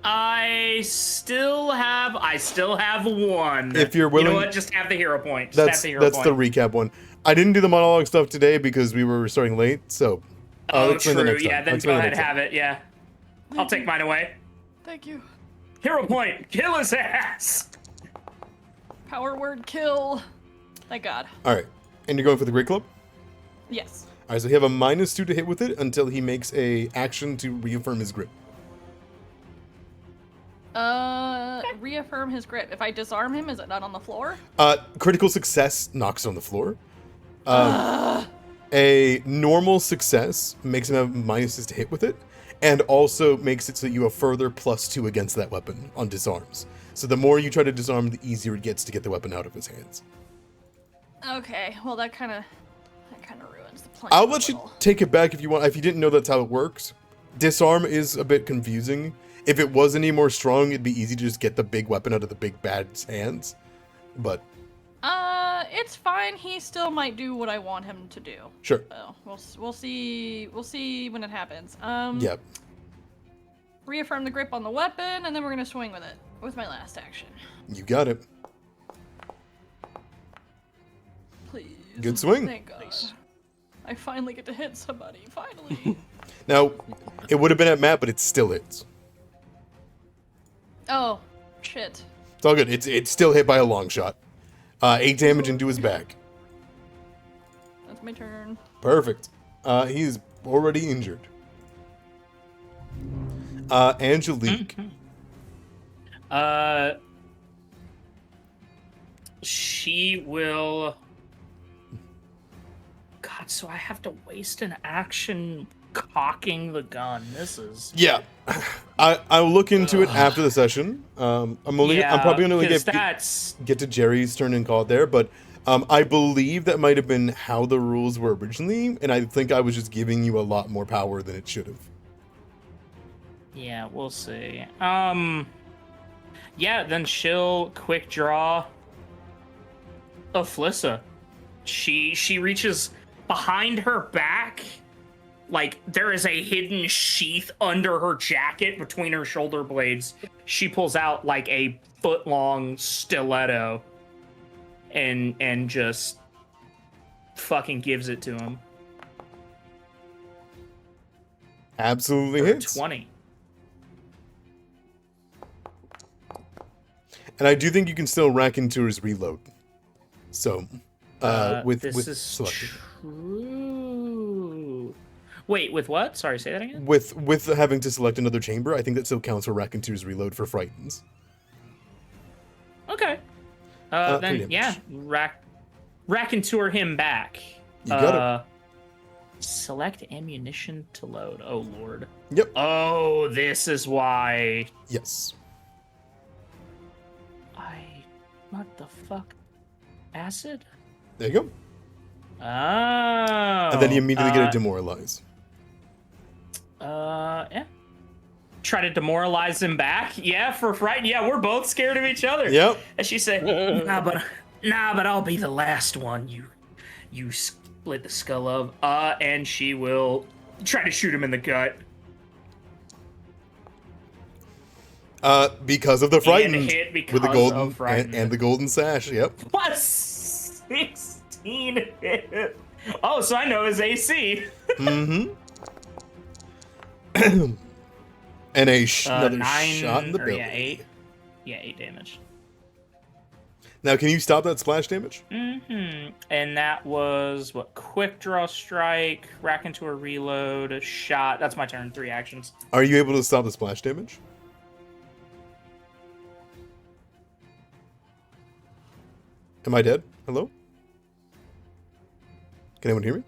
Speaker 4: I still have one.
Speaker 1: If you're willing,
Speaker 4: you know what? Just have the hero point.
Speaker 1: That's the recap one. I didn't do the monologue stuff today because we were starting late, so
Speaker 4: oh,
Speaker 1: true.
Speaker 4: Yeah, then go ahead, have it. Yeah, I'll take mine away.
Speaker 3: Thank you.
Speaker 4: Hero point. Kill his ass.
Speaker 3: Power word kill. Thank God.
Speaker 1: All right, and you're going for the great club.
Speaker 3: Yes.
Speaker 1: All right, so he have a -2 to hit with it until he makes a action to reaffirm his grip.
Speaker 3: Reaffirm his grip. If I disarm him, is it not on the floor?
Speaker 1: Critical success knocks on the floor. A normal success makes him have minuses to hit with it, and also makes it so you have further +2 against that weapon on disarms. So the more you try to disarm, the easier it gets to get the weapon out of his hands.
Speaker 3: Okay, well that kind of ruins the plan.
Speaker 1: I'll let you take it back if you want. If you didn't know that's how it works, disarm is a bit confusing. If it was any more strong, it'd be easy to just get the big weapon out of the big bad's hands. But
Speaker 3: it's fine. He still might do what I want him to do.
Speaker 1: Sure.
Speaker 3: So we'll see when it happens.
Speaker 1: Yep.
Speaker 3: Reaffirm the grip on the weapon, and then we're gonna swing with it with my last action.
Speaker 1: You got it.
Speaker 3: Please.
Speaker 1: Good swing.
Speaker 3: Thank God. I finally get to hit somebody. Finally.
Speaker 1: Now, it would have been at Matt, but it still hits.
Speaker 3: Oh, shit.
Speaker 1: It's all good. It's still hit by a long shot. 8 damage into his back.
Speaker 3: That's my turn.
Speaker 1: Perfect. He's already injured. Angelique.
Speaker 4: She will... God, so I have to waste an action cocking the gun. This is...
Speaker 1: Yeah. I'll look into it after the session. I'm probably going to get to Jerry's turn and call it there, but I believe that might have been how the rules were originally, and I think I was just giving you a lot more power than it should have.
Speaker 4: Yeah, we'll see. Yeah, then she'll quick draw Aflissa. She reaches behind her back. Like, there is a hidden sheath under her jacket between her shoulder blades. She pulls out, like, a foot-long stiletto and just fucking gives it to him.
Speaker 1: Absolutely
Speaker 4: For
Speaker 1: hits.
Speaker 4: 20.
Speaker 1: And I do think you can still rack into his reload. So, with selected.
Speaker 4: True. Wait, with what? Sorry, say that again?
Speaker 1: With having to select another chamber, I think that still counts for Raconteur's reload for frightens.
Speaker 4: Okay. Then, yeah, Raconteur him back.
Speaker 1: You got it.
Speaker 4: Select ammunition to load. Oh, Lord.
Speaker 1: Yep.
Speaker 4: Oh, this is why.
Speaker 1: Yes.
Speaker 4: What the fuck? Acid?
Speaker 1: There you go.
Speaker 4: Oh.
Speaker 1: And then you immediately get a demoralize.
Speaker 4: Yeah. Try to demoralize him back. Yeah, for fright. Yeah, we're both scared of each other.
Speaker 1: Yep.
Speaker 4: And she said, nah, but I'll be the last one you split the skull of. And she will try to shoot him in the gut.
Speaker 1: Because of the frightened.
Speaker 4: Hit because
Speaker 1: with the golden
Speaker 4: of frightened.
Speaker 1: and the golden sash. Yep.
Speaker 4: What? 16 hit. Oh, so I know his AC.
Speaker 1: Mm-hmm. And another
Speaker 4: 9,
Speaker 1: shot in the belly.
Speaker 4: Yeah, 8. Yeah, 8 damage.
Speaker 1: Now, can you stop that splash damage?
Speaker 4: Mm-hmm. And that was, what, quick draw strike, rack into a reload, a shot. That's my turn. 3 actions.
Speaker 1: Are you able to stop the splash damage? Am I dead? Hello? Can anyone hear me?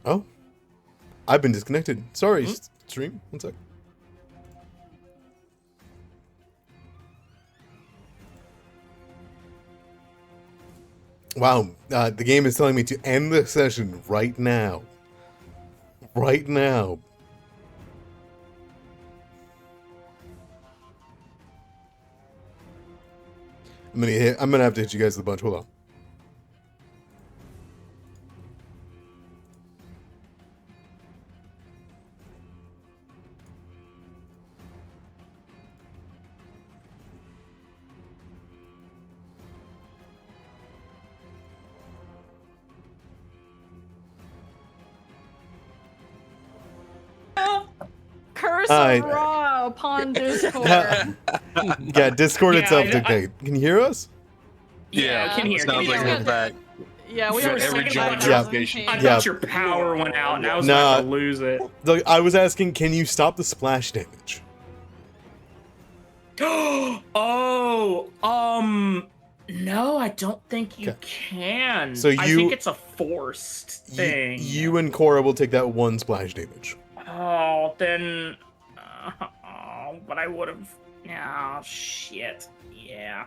Speaker 1: Oh. I've been disconnected. Sorry, stream. One sec. Wow. The game is telling me to end the session right now. Right now. I'm gonna have to hit you guys with a bunch. Hold on.
Speaker 3: Curse
Speaker 1: Hi.
Speaker 3: of Raw upon Discord.
Speaker 1: Yeah, Discord
Speaker 4: Yeah,
Speaker 1: itself
Speaker 4: I-
Speaker 1: dictate. Can you hear us?
Speaker 4: Yeah, I can hear.
Speaker 2: Sounds like
Speaker 3: hear.
Speaker 2: we're back.
Speaker 3: Yeah, we
Speaker 4: For
Speaker 3: were
Speaker 4: a
Speaker 3: saying
Speaker 4: second,
Speaker 3: about
Speaker 4: I
Speaker 1: thought-
Speaker 3: notification.
Speaker 4: I
Speaker 1: Yeah.
Speaker 4: thought your power went out, and I was
Speaker 1: Nah.
Speaker 4: about to lose it.
Speaker 1: Look, I was asking, can you stop the splash damage?
Speaker 4: Oh, no, I don't think you
Speaker 1: Okay.
Speaker 4: can.
Speaker 1: So
Speaker 4: I
Speaker 1: you-
Speaker 4: think it's a forced thing.
Speaker 1: You and Cora will take that 1 splash damage.
Speaker 4: Oh, then. But I would have. Oh, shit. Yeah.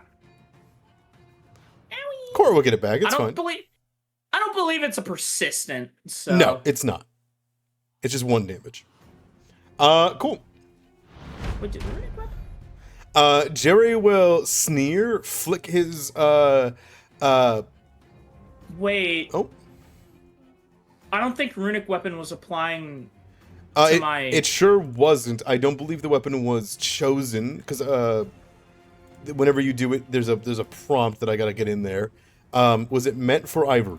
Speaker 4: Owie.
Speaker 1: Cora will get it back. It's
Speaker 4: I
Speaker 1: fine.
Speaker 4: don't believe it's a persistent. So.
Speaker 1: No, it's not. It's just 1 damage. Cool.
Speaker 4: Wait, did we already grab-
Speaker 1: Jerry will sneer, flick his,
Speaker 4: Wait.
Speaker 1: Oh.
Speaker 4: I don't think runic weapon was applying. To my-
Speaker 1: It sure wasn't. I don't believe the weapon was chosen, because, whenever you do it, there's a prompt that I gotta get in there. Was it meant for ivory?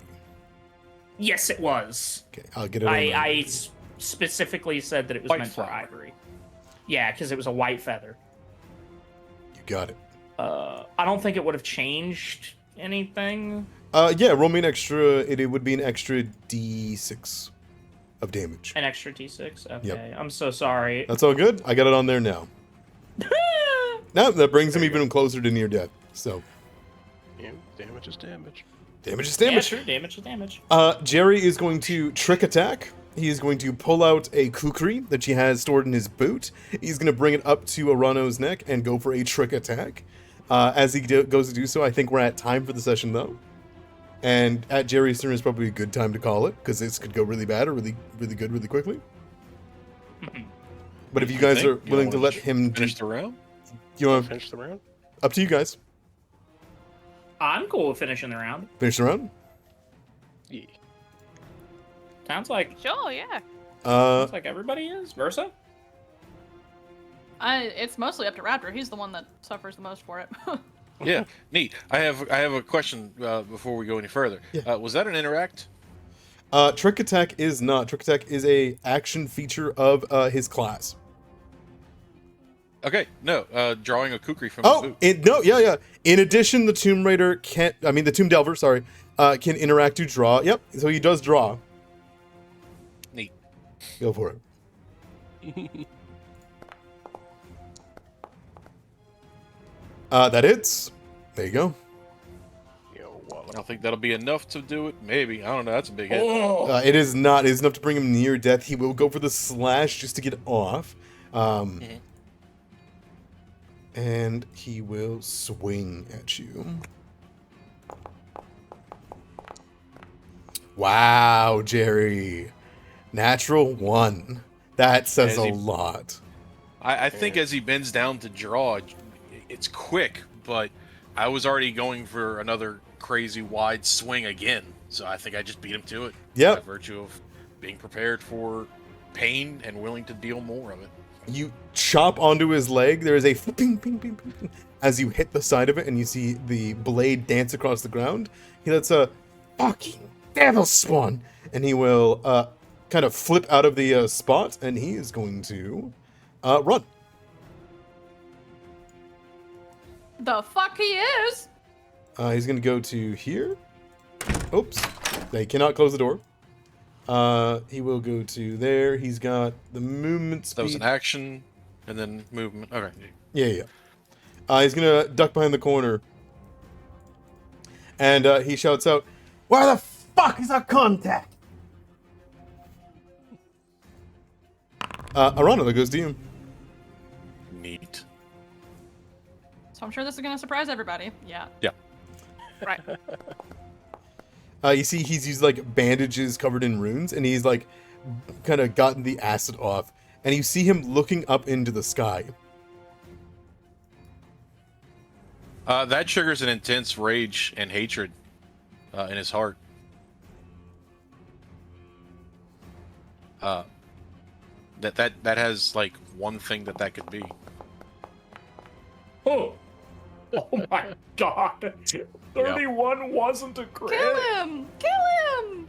Speaker 4: Yes, it was.
Speaker 1: Okay, I'll get it on there.
Speaker 4: I specifically said that it was
Speaker 2: White
Speaker 4: meant
Speaker 2: flower.
Speaker 4: for ivory. Yeah, because it was a white feather.
Speaker 1: You got it.
Speaker 4: I don't think it would have changed anything.
Speaker 1: Yeah, roll me an extra, it would be an extra D6 of damage.
Speaker 4: An extra d6. Okay,
Speaker 1: Yep.
Speaker 4: I'm so sorry.
Speaker 1: That's all good. I got it on there now. No, that brings him even closer to near death. So,
Speaker 7: Yeah, damage is damage.
Speaker 1: damage is
Speaker 4: Yeah,
Speaker 1: damage.
Speaker 4: sure, damage is damage.
Speaker 1: Jerry is going to trick attack. He is going to pull out a kukri that she has stored in his boot. He's going to bring it up to Arano's neck and go for a trick attack. As he goes to do so, I think we're at time for the session, though. And at Jerry's turn is probably a good time to call it, because this could go really bad or really, really good really quickly. But if you guys are willing to let him
Speaker 2: finish the round,
Speaker 1: you want
Speaker 7: Finish the round?
Speaker 1: up to you guys.
Speaker 4: I'm cool with finishing the round.
Speaker 1: Finish the round.
Speaker 7: Yeah.
Speaker 5: Sounds like everybody is. Versa?
Speaker 3: It's mostly up to Raptor. He's the one that suffers the most for it.
Speaker 2: yeah, neat. I have a question before we go any further.
Speaker 1: Yeah.
Speaker 2: Was that an interact?
Speaker 1: Trick attack is not. Trick attack is a action feature of his class.
Speaker 2: Okay, no. Drawing a kukri from his boot.
Speaker 1: Yeah. In addition, the Tomb Raider the Tomb Delver, sorry, can interact to draw. Yep, so he does draw.
Speaker 2: Neat.
Speaker 1: Go for it. That hits. There you go.
Speaker 7: Yo,
Speaker 2: I
Speaker 7: wallet.
Speaker 2: don't think that'll be enough to do it. Maybe. I don't know. That's a big hit.
Speaker 4: Oh,
Speaker 1: It is not. It is enough to bring him near death. He will go for the slash just to get off. And he will swing at you. Wow, Jerry. Natural 1. That says
Speaker 2: As
Speaker 1: a
Speaker 2: he-
Speaker 1: lot.
Speaker 2: I think as he bends down to draw, it's quick, but I was already going for another crazy wide swing again. So I think I just beat him to it.
Speaker 1: Yep.
Speaker 2: By virtue of being prepared for pain and willing to deal more of it.
Speaker 1: You chop onto his leg. There is a ping, ping, ping, ping, ping, as you hit the side of it, and you see the blade dance across the ground. He lets a fucking devil spawn, and he will kind of flip out of the spot, and he is going to Run.
Speaker 3: The fuck he is?
Speaker 1: He's gonna go to here. Oops. They cannot close the door. He will go to there. He's got the movement speed.
Speaker 2: That was an action, and then movement. Okay.
Speaker 1: Yeah. He's gonna duck behind the corner. And he shouts out, "Where the fuck is our contact?" Arana, that goes to you.
Speaker 2: Neat.
Speaker 3: So I'm sure this is gonna surprise everybody. Yeah.
Speaker 2: Yeah.
Speaker 5: Right.
Speaker 1: You see he's used like bandages covered in runes, and he's like kind of gotten the acid off, and you see him looking up into the sky.
Speaker 2: That triggers an intense rage and hatred in his heart. That has like one thing that could be.
Speaker 4: Oh my god. 31 wasn't a crit.
Speaker 3: Kill him! Kill him!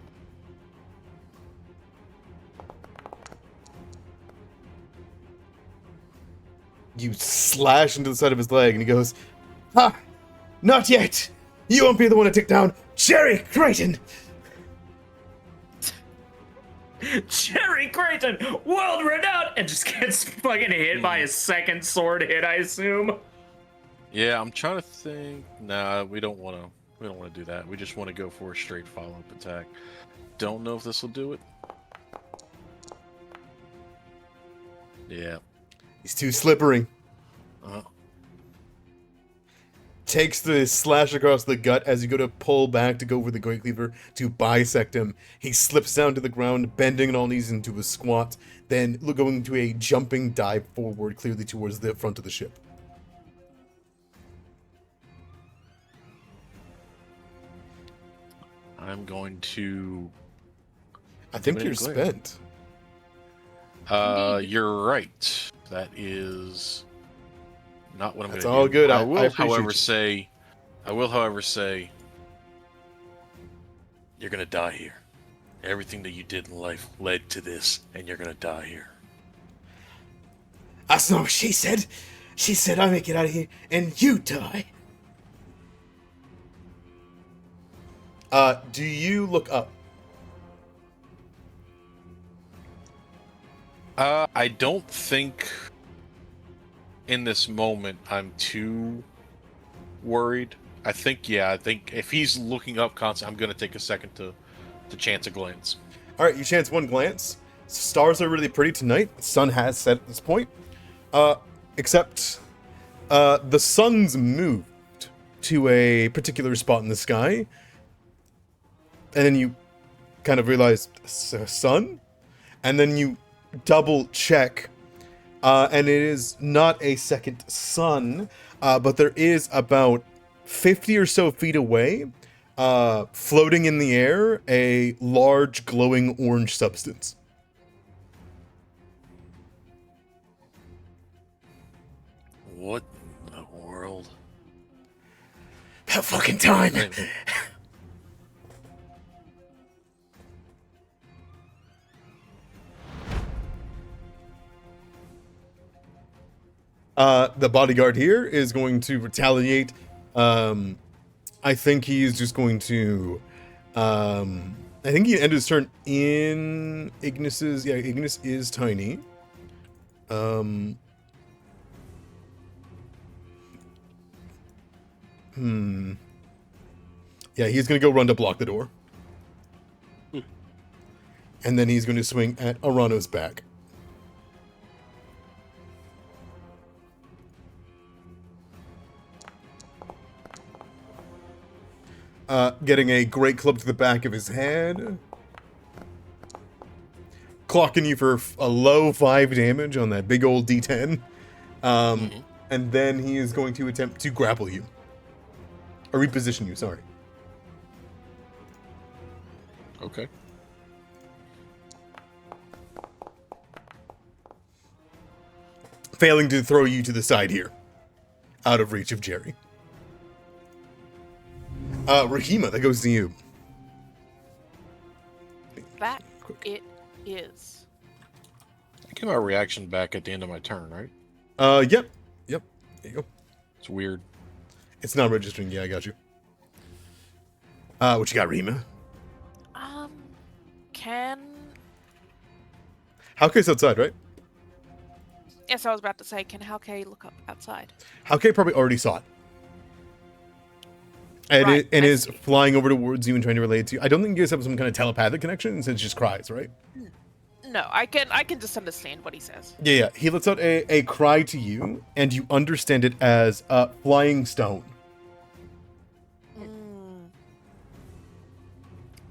Speaker 1: You slash into the side of his leg, and he goes, "Ha! Not yet! You won't be the one to take down Jerry Creighton!"
Speaker 4: Jerry Creighton, world renowned, and just gets fucking hit by a second sword hit, I assume.
Speaker 2: Yeah, I'm trying to think. Nah, we don't want to do that. We just want to go for a straight follow-up attack. Don't know if this will do it. Yeah.
Speaker 1: He's too slippery. Takes the slash across the gut as you go to pull back to go for the Great Cleaver to bisect him. He slips down to the ground, bending on all knees into a squat, then going to a jumping dive forward, clearly towards the front of the ship.
Speaker 2: I'm going to...
Speaker 1: I think you're
Speaker 2: glare.
Speaker 1: spent.
Speaker 2: You're right. That is not what I'm going
Speaker 1: That's
Speaker 2: to do.
Speaker 1: all good. I
Speaker 2: will,
Speaker 1: appreciate
Speaker 2: however,
Speaker 1: you.
Speaker 2: say, you're going to die here. Everything that you did in life led to this, and you're going to die here.
Speaker 6: That's not what she said. She said I make it out of here and you die.
Speaker 1: Do you look up?
Speaker 2: I don't think in this moment I'm too worried. I think if he's looking up constantly, I'm going to take a second to chance a glance.
Speaker 1: All right, you chance one glance. Stars are really pretty tonight. The sun has set at this point. Except the sun's moved to a particular spot in the sky. And then you kind of realize, sun? And then you double check. And it is not a second sun, but there is about 50 or so feet away, floating in the air, a large glowing orange substance.
Speaker 2: What in the world?
Speaker 6: About fucking time.
Speaker 1: The bodyguard here is going to retaliate. I think he's just going to... I think he ended his turn in Ignis's... Yeah, Ignis is tiny. Yeah, he's going to go run to block the door. And then he's going to swing at Arano's back. Getting a great club to the back of his head. Clocking you for a low 5 damage on that big old D10. And then he is going to attempt to grapple you. Or reposition you, sorry.
Speaker 2: Okay.
Speaker 1: Failing to throw you to the side here. Out of reach of Jerry. Rahima, that goes to you.
Speaker 5: That it is.
Speaker 2: Get my reaction back at the end of my turn, right?
Speaker 1: Yep. There you go.
Speaker 2: It's weird.
Speaker 1: It's not registering. Yeah, I got you. What you got, Rima?
Speaker 5: Can...
Speaker 1: Howke's outside, right?
Speaker 5: Yes, I was about to say, can Halke look up outside?
Speaker 1: Howke probably already saw it. And,
Speaker 5: Right,
Speaker 1: and
Speaker 5: I
Speaker 1: is
Speaker 5: see.
Speaker 1: flying over towards you and trying to relate to you. I don't think you guys have some kind of telepathic connection, since it just cries, right?
Speaker 5: No, I can just understand what he says.
Speaker 1: Yeah. He lets out a cry to you, and you understand it as flying stone.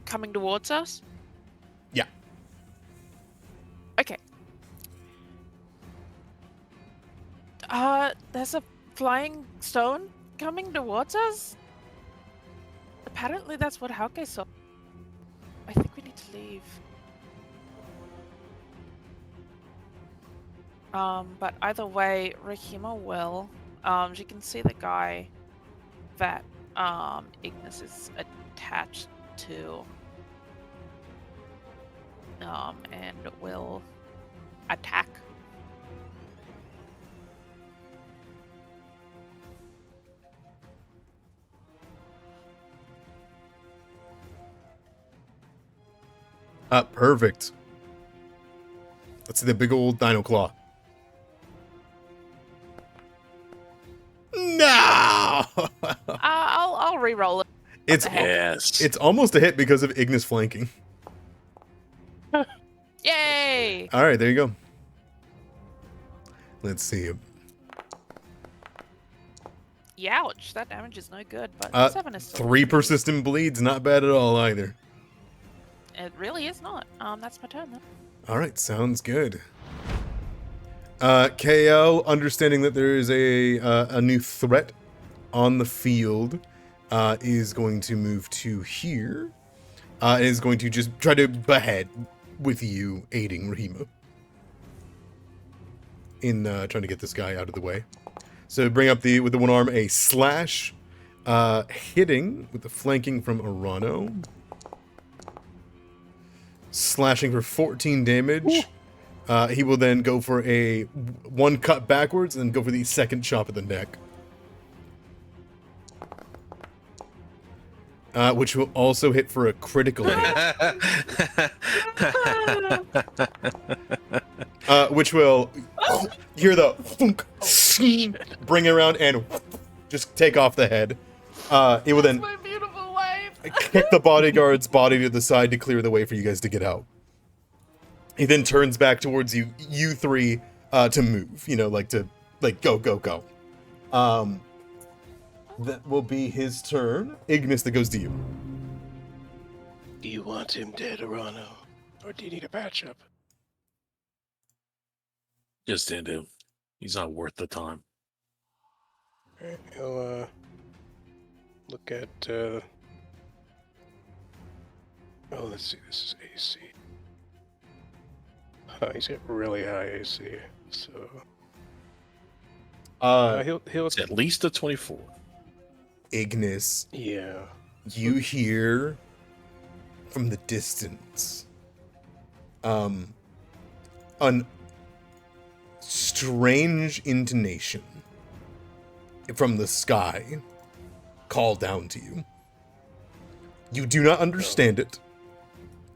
Speaker 5: Coming towards us?
Speaker 1: Yeah.
Speaker 5: Okay. There's a flying stone coming towards us? Apparently that's what Hauke saw. I think we need to leave. But either way, Rahima will. She can see the guy that, Ignis is attached to. And will attack.
Speaker 1: Perfect. Let's see the big old dino claw. No!
Speaker 5: I'll re-roll it.
Speaker 1: It's
Speaker 5: the heck?
Speaker 2: Yes.
Speaker 1: it's almost a hit because of Ignis flanking.
Speaker 5: Yay!
Speaker 1: All right, there you go. Let's see.
Speaker 5: Youch, that damage is no good, but 7 is still
Speaker 1: 3
Speaker 5: pretty-
Speaker 1: persistent bleeds, not bad at all either.
Speaker 5: It really is not. That's my turn then.
Speaker 1: All right, sounds good. KL, understanding that there is a new threat on the field, is going to move to here. And is going to just try to behead with you aiding Rahima in trying to get this guy out of the way. So bring up with the one arm a slash, hitting with the flanking from Arano. Slashing for 14 damage. He will then go for a one cut backwards and then go for the second chop at the neck. Which will also hit for a critical hit. Which will hear the thunk, bring it around and just take off the head. It will then
Speaker 3: My beautiful wife.
Speaker 1: kick the bodyguard's body to the side to clear the way for you guys to get out. He then turns back towards you three, to move. Go. That will be his turn. Ignis, that goes to you.
Speaker 7: Do you want him dead, Arano? Or do you need a patch up?
Speaker 2: Just end him. He's not worth the time.
Speaker 7: Alright, he'll look at let's see, this is AC. He's got really high AC, so he'll
Speaker 2: It's at least a 24.
Speaker 1: Ignis,
Speaker 7: yeah.
Speaker 1: you hear from the distance an strange intonation from the sky call down to you. You do not understand it.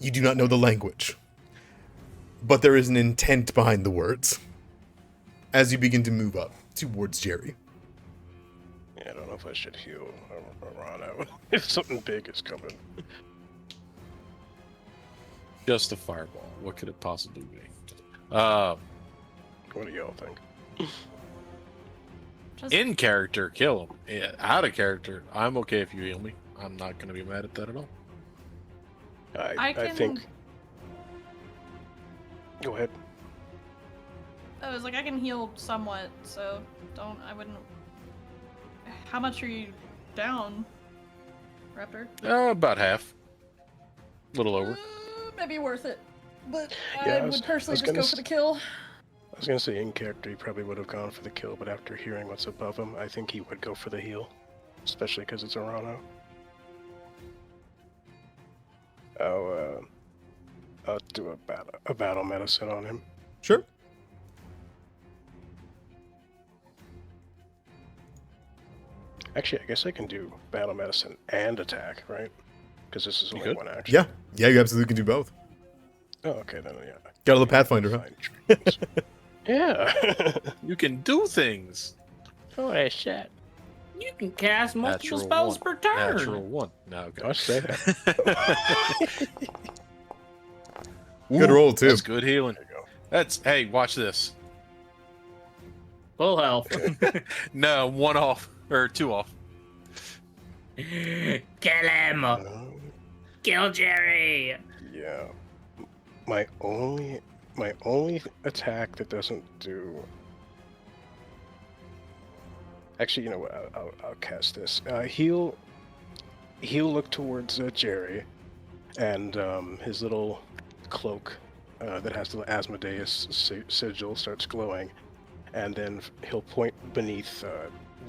Speaker 1: You do not know the language. But there is an intent behind the words as you begin to move up towards Jerry.
Speaker 7: Yeah, I don't know if I should heal Arano if something big is coming.
Speaker 2: Just a fireball. What could it possibly be?
Speaker 7: What do y'all think?
Speaker 3: Just
Speaker 2: In character, kill him. Yeah, out of character, I'm okay if you heal me. I'm not going to be mad at that at all.
Speaker 7: I think. Go ahead.
Speaker 3: I was like, I can heal somewhat, so I wouldn't. How much are you down, Raptor?
Speaker 2: About half. A little over.
Speaker 3: Maybe worth it. But
Speaker 7: Yeah,
Speaker 3: I
Speaker 7: I was-
Speaker 3: would personally
Speaker 7: I was
Speaker 3: just go
Speaker 7: gonna
Speaker 3: for the kill.
Speaker 7: I was gonna say in character he probably would have gone for the kill, but after hearing what's above him, I think he would go for the heal, especially because it's Arano. I'll do a battle medicine on him.
Speaker 1: Sure.
Speaker 7: Actually, I guess I can do battle medicine and attack, right? Because this is
Speaker 2: You
Speaker 7: only
Speaker 2: could.
Speaker 7: one action.
Speaker 1: Yeah. Yeah, you absolutely can do both.
Speaker 7: Oh, okay, then yeah.
Speaker 1: Got a little Pathfinder, huh?
Speaker 7: Fine choice. Yeah.
Speaker 2: You can do things.
Speaker 7: Oh, shit.
Speaker 4: You can cast multiple
Speaker 2: Natural
Speaker 4: spells
Speaker 2: one.
Speaker 4: per turn.
Speaker 2: Natural one. No, okay.
Speaker 7: I say that.
Speaker 1: Good
Speaker 2: Ooh,
Speaker 1: roll, too.
Speaker 2: That's good healing.
Speaker 7: There you go.
Speaker 2: That's hey, watch this.
Speaker 4: Full health.
Speaker 2: No, 1 off or 2 off.
Speaker 4: Kill him. Kill Jerry.
Speaker 7: Yeah. My only attack that doesn't do. Actually, you know what? I'll cast this. He'll look towards Jerry, and his little cloak that has the Asmodeus sigil starts glowing, and then he'll point beneath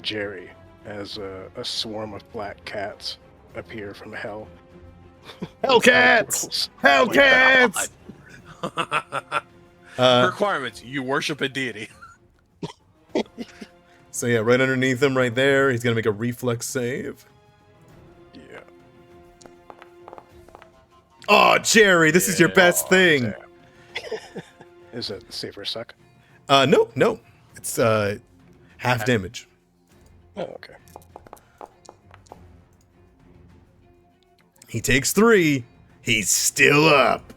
Speaker 7: Jerry as a swarm of black cats appear from hell.
Speaker 1: Hellcats! Hellcats!
Speaker 2: Requirements: you worship a deity.
Speaker 1: So yeah, right underneath him right there, he's gonna make a reflex save.
Speaker 7: Yeah.
Speaker 1: Oh, Jerry, this is your best thing.
Speaker 7: Damn. Is it save or suck?
Speaker 1: No. It's half damage.
Speaker 7: Oh, okay.
Speaker 1: He takes 3. He's still up.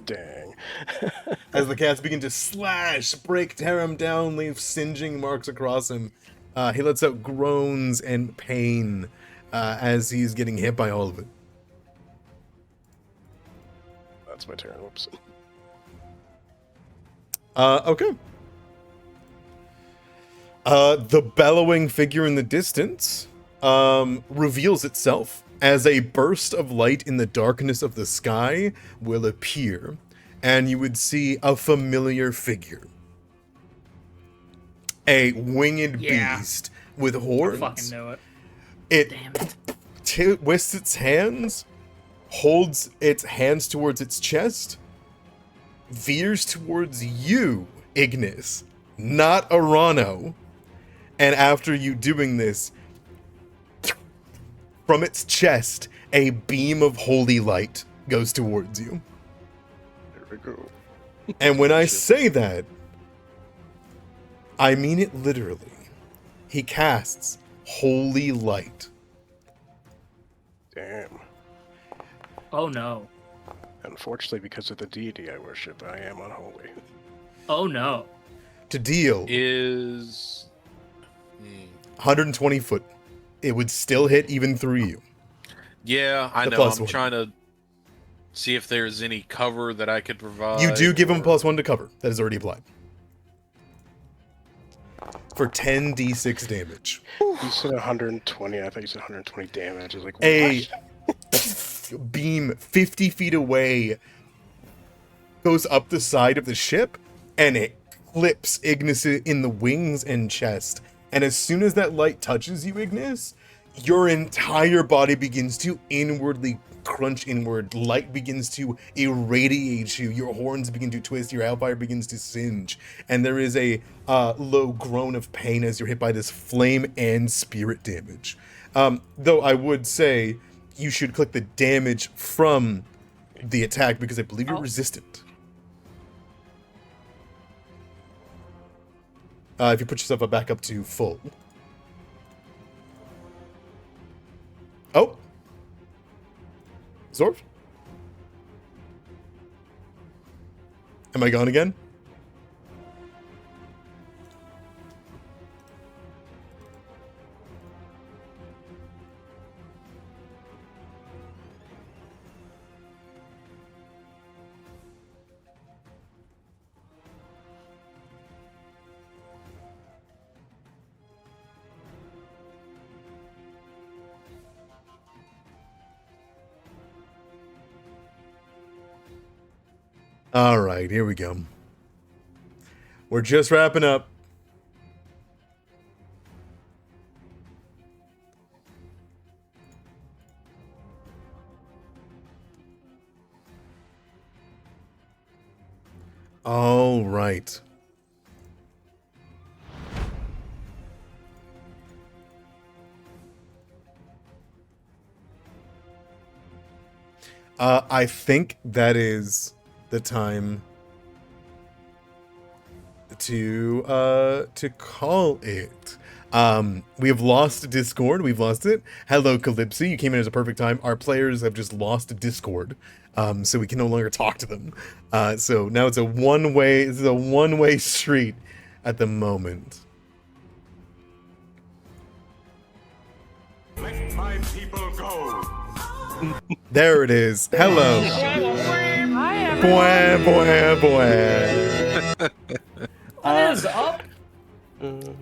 Speaker 7: Dang.
Speaker 1: As the cats begin to slash, break, tear him down, leave singeing marks across him, he lets out groans and pain as he's getting hit by all of it.
Speaker 7: That's my turn. Whoops.
Speaker 1: Okay. The bellowing figure in the distance reveals itself as a burst of light in the darkness of the sky will appear, and you would see a familiar figure. A winged beast with
Speaker 4: I
Speaker 1: horns.
Speaker 4: fucking know it.
Speaker 1: It
Speaker 4: Damn it.
Speaker 1: twists its hands, holds its hands towards its chest, veers towards you, Ignis, not Arano. And after you doing this, from its chest, a beam of holy light goes towards you.
Speaker 7: There we go.
Speaker 1: And when I say that, I mean it literally. He casts holy light.
Speaker 7: Damn.
Speaker 4: Oh no.
Speaker 7: Unfortunately, because of the deity I worship, I am unholy.
Speaker 4: Oh no.
Speaker 1: To deal
Speaker 2: Is
Speaker 1: 120 foot. It would still hit even through you.
Speaker 2: yeah, I
Speaker 1: The
Speaker 2: know.
Speaker 1: plus
Speaker 2: I'm
Speaker 1: one.
Speaker 2: trying to see if there's any cover that I could provide.
Speaker 1: You do give him
Speaker 2: or-
Speaker 1: +1 to cover. That is already applied. For 10d6 damage.
Speaker 7: You said 120. I thought you said 120 damage. I was like,
Speaker 1: A
Speaker 7: what?
Speaker 1: beam 50 feet away goes up the side of the ship, and it clips Ignis in the wings and chest. And as soon as that light touches you, Ignis, your entire body begins to inwardly crunch inward. Light begins to irradiate you. Your horns begin to twist. Your hellfire begins to singe. And there is a low groan of pain as you're hit by this flame and spirit damage. Though I would say you should click the damage from the attack because I believe you're resistant. If you put yourself back up to full. Oh. Zorf? Am I gone again? All right, here we go. We're just wrapping up. All right. I think that is the time to call it. We have lost Discord. We've lost it. Hello, Calypso. You came in as a perfect time. Our players have just lost Discord, so we can no longer talk to them. So now it's a one-way. This is a one-way street at the moment.
Speaker 8: Let my people go.
Speaker 1: There it is. Hello.
Speaker 5: Hi,
Speaker 1: Boy, boy, boy.
Speaker 4: What is up?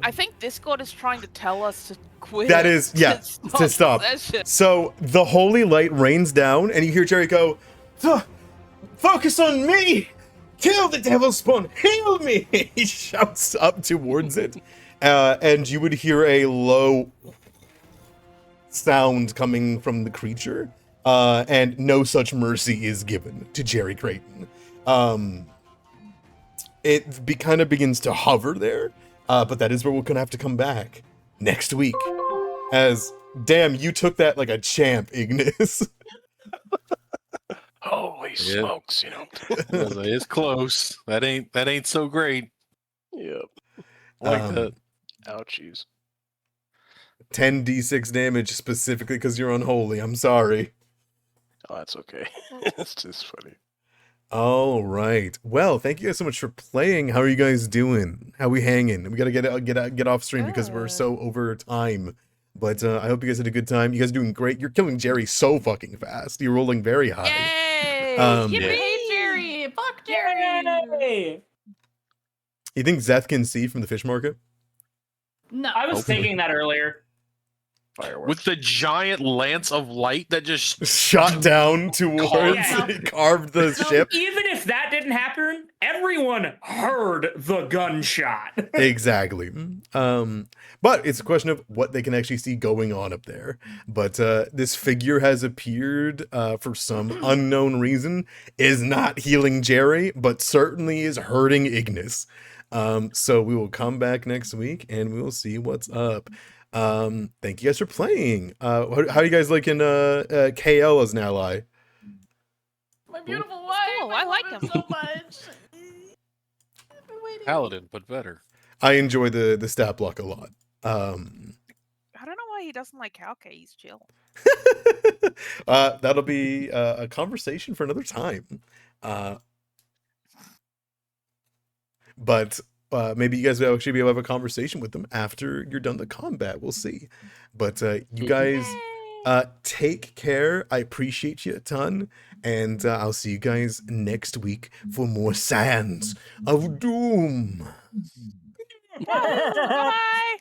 Speaker 5: I think Discord is trying to tell us to quit.
Speaker 1: That is, yeah, to stop.
Speaker 5: the session.
Speaker 1: So the holy light rains down, and you hear Jerry go, "Focus on me! Kill the devil spawn! Heal me!" He shouts up towards it, and you would hear a low sound coming from the creature, and no such mercy is given to Jerry Creighton. It kind of begins to hover there, but that is where we're gonna have to come back next week. As damn, you took that like a champ, Ignis.
Speaker 7: Holy smokes,
Speaker 2: It's close. That ain't so great.
Speaker 7: Yep.
Speaker 2: Like that.
Speaker 7: Ouchies.
Speaker 1: 10d6 damage specifically because you're unholy. I'm sorry.
Speaker 7: Oh, that's okay. It's just funny.
Speaker 1: All right. Well, thank you guys so much for playing. How are you guys doing? How we hanging? We gotta get off stream because we're so over time. But I hope you guys had a good time. You guys are doing great. You're killing Jerry so fucking fast. You're rolling very high.
Speaker 5: Yay!
Speaker 3: Yippee, Jerry! Fuck Jerry!
Speaker 4: Yay!
Speaker 1: You think Zeth can see from the fish market?
Speaker 3: No.
Speaker 4: I was
Speaker 2: Hopefully.
Speaker 4: thinking that earlier.
Speaker 7: Fireworks.
Speaker 2: With the giant lance of light that just
Speaker 1: Shot down towards,
Speaker 4: Yeah.
Speaker 1: carved the ship.
Speaker 4: Even if that didn't happen, everyone heard the gunshot.
Speaker 1: Exactly. But it's a question of what they can actually see going on up there. But this figure has appeared for some unknown reason, is not healing Jerry, but certainly is hurting Ignis. So we will come back next week and we will see what's up. Thank you guys for playing. How are you guys liking KL as an ally?
Speaker 3: My beautiful wife.
Speaker 5: cool, I like
Speaker 3: love
Speaker 5: him.
Speaker 3: so much. I've been waiting.
Speaker 2: paladin, but better.
Speaker 1: I enjoy the stat block a lot.
Speaker 5: I don't know why he doesn't like Hauke. He's chill.
Speaker 1: That'll be a conversation for another time. But maybe you guys will actually be able to have a conversation with them after you're done the combat. We'll see. But you guys take care. I appreciate you a ton. And I'll see you guys next week for more Sands of Doom.
Speaker 5: Bye.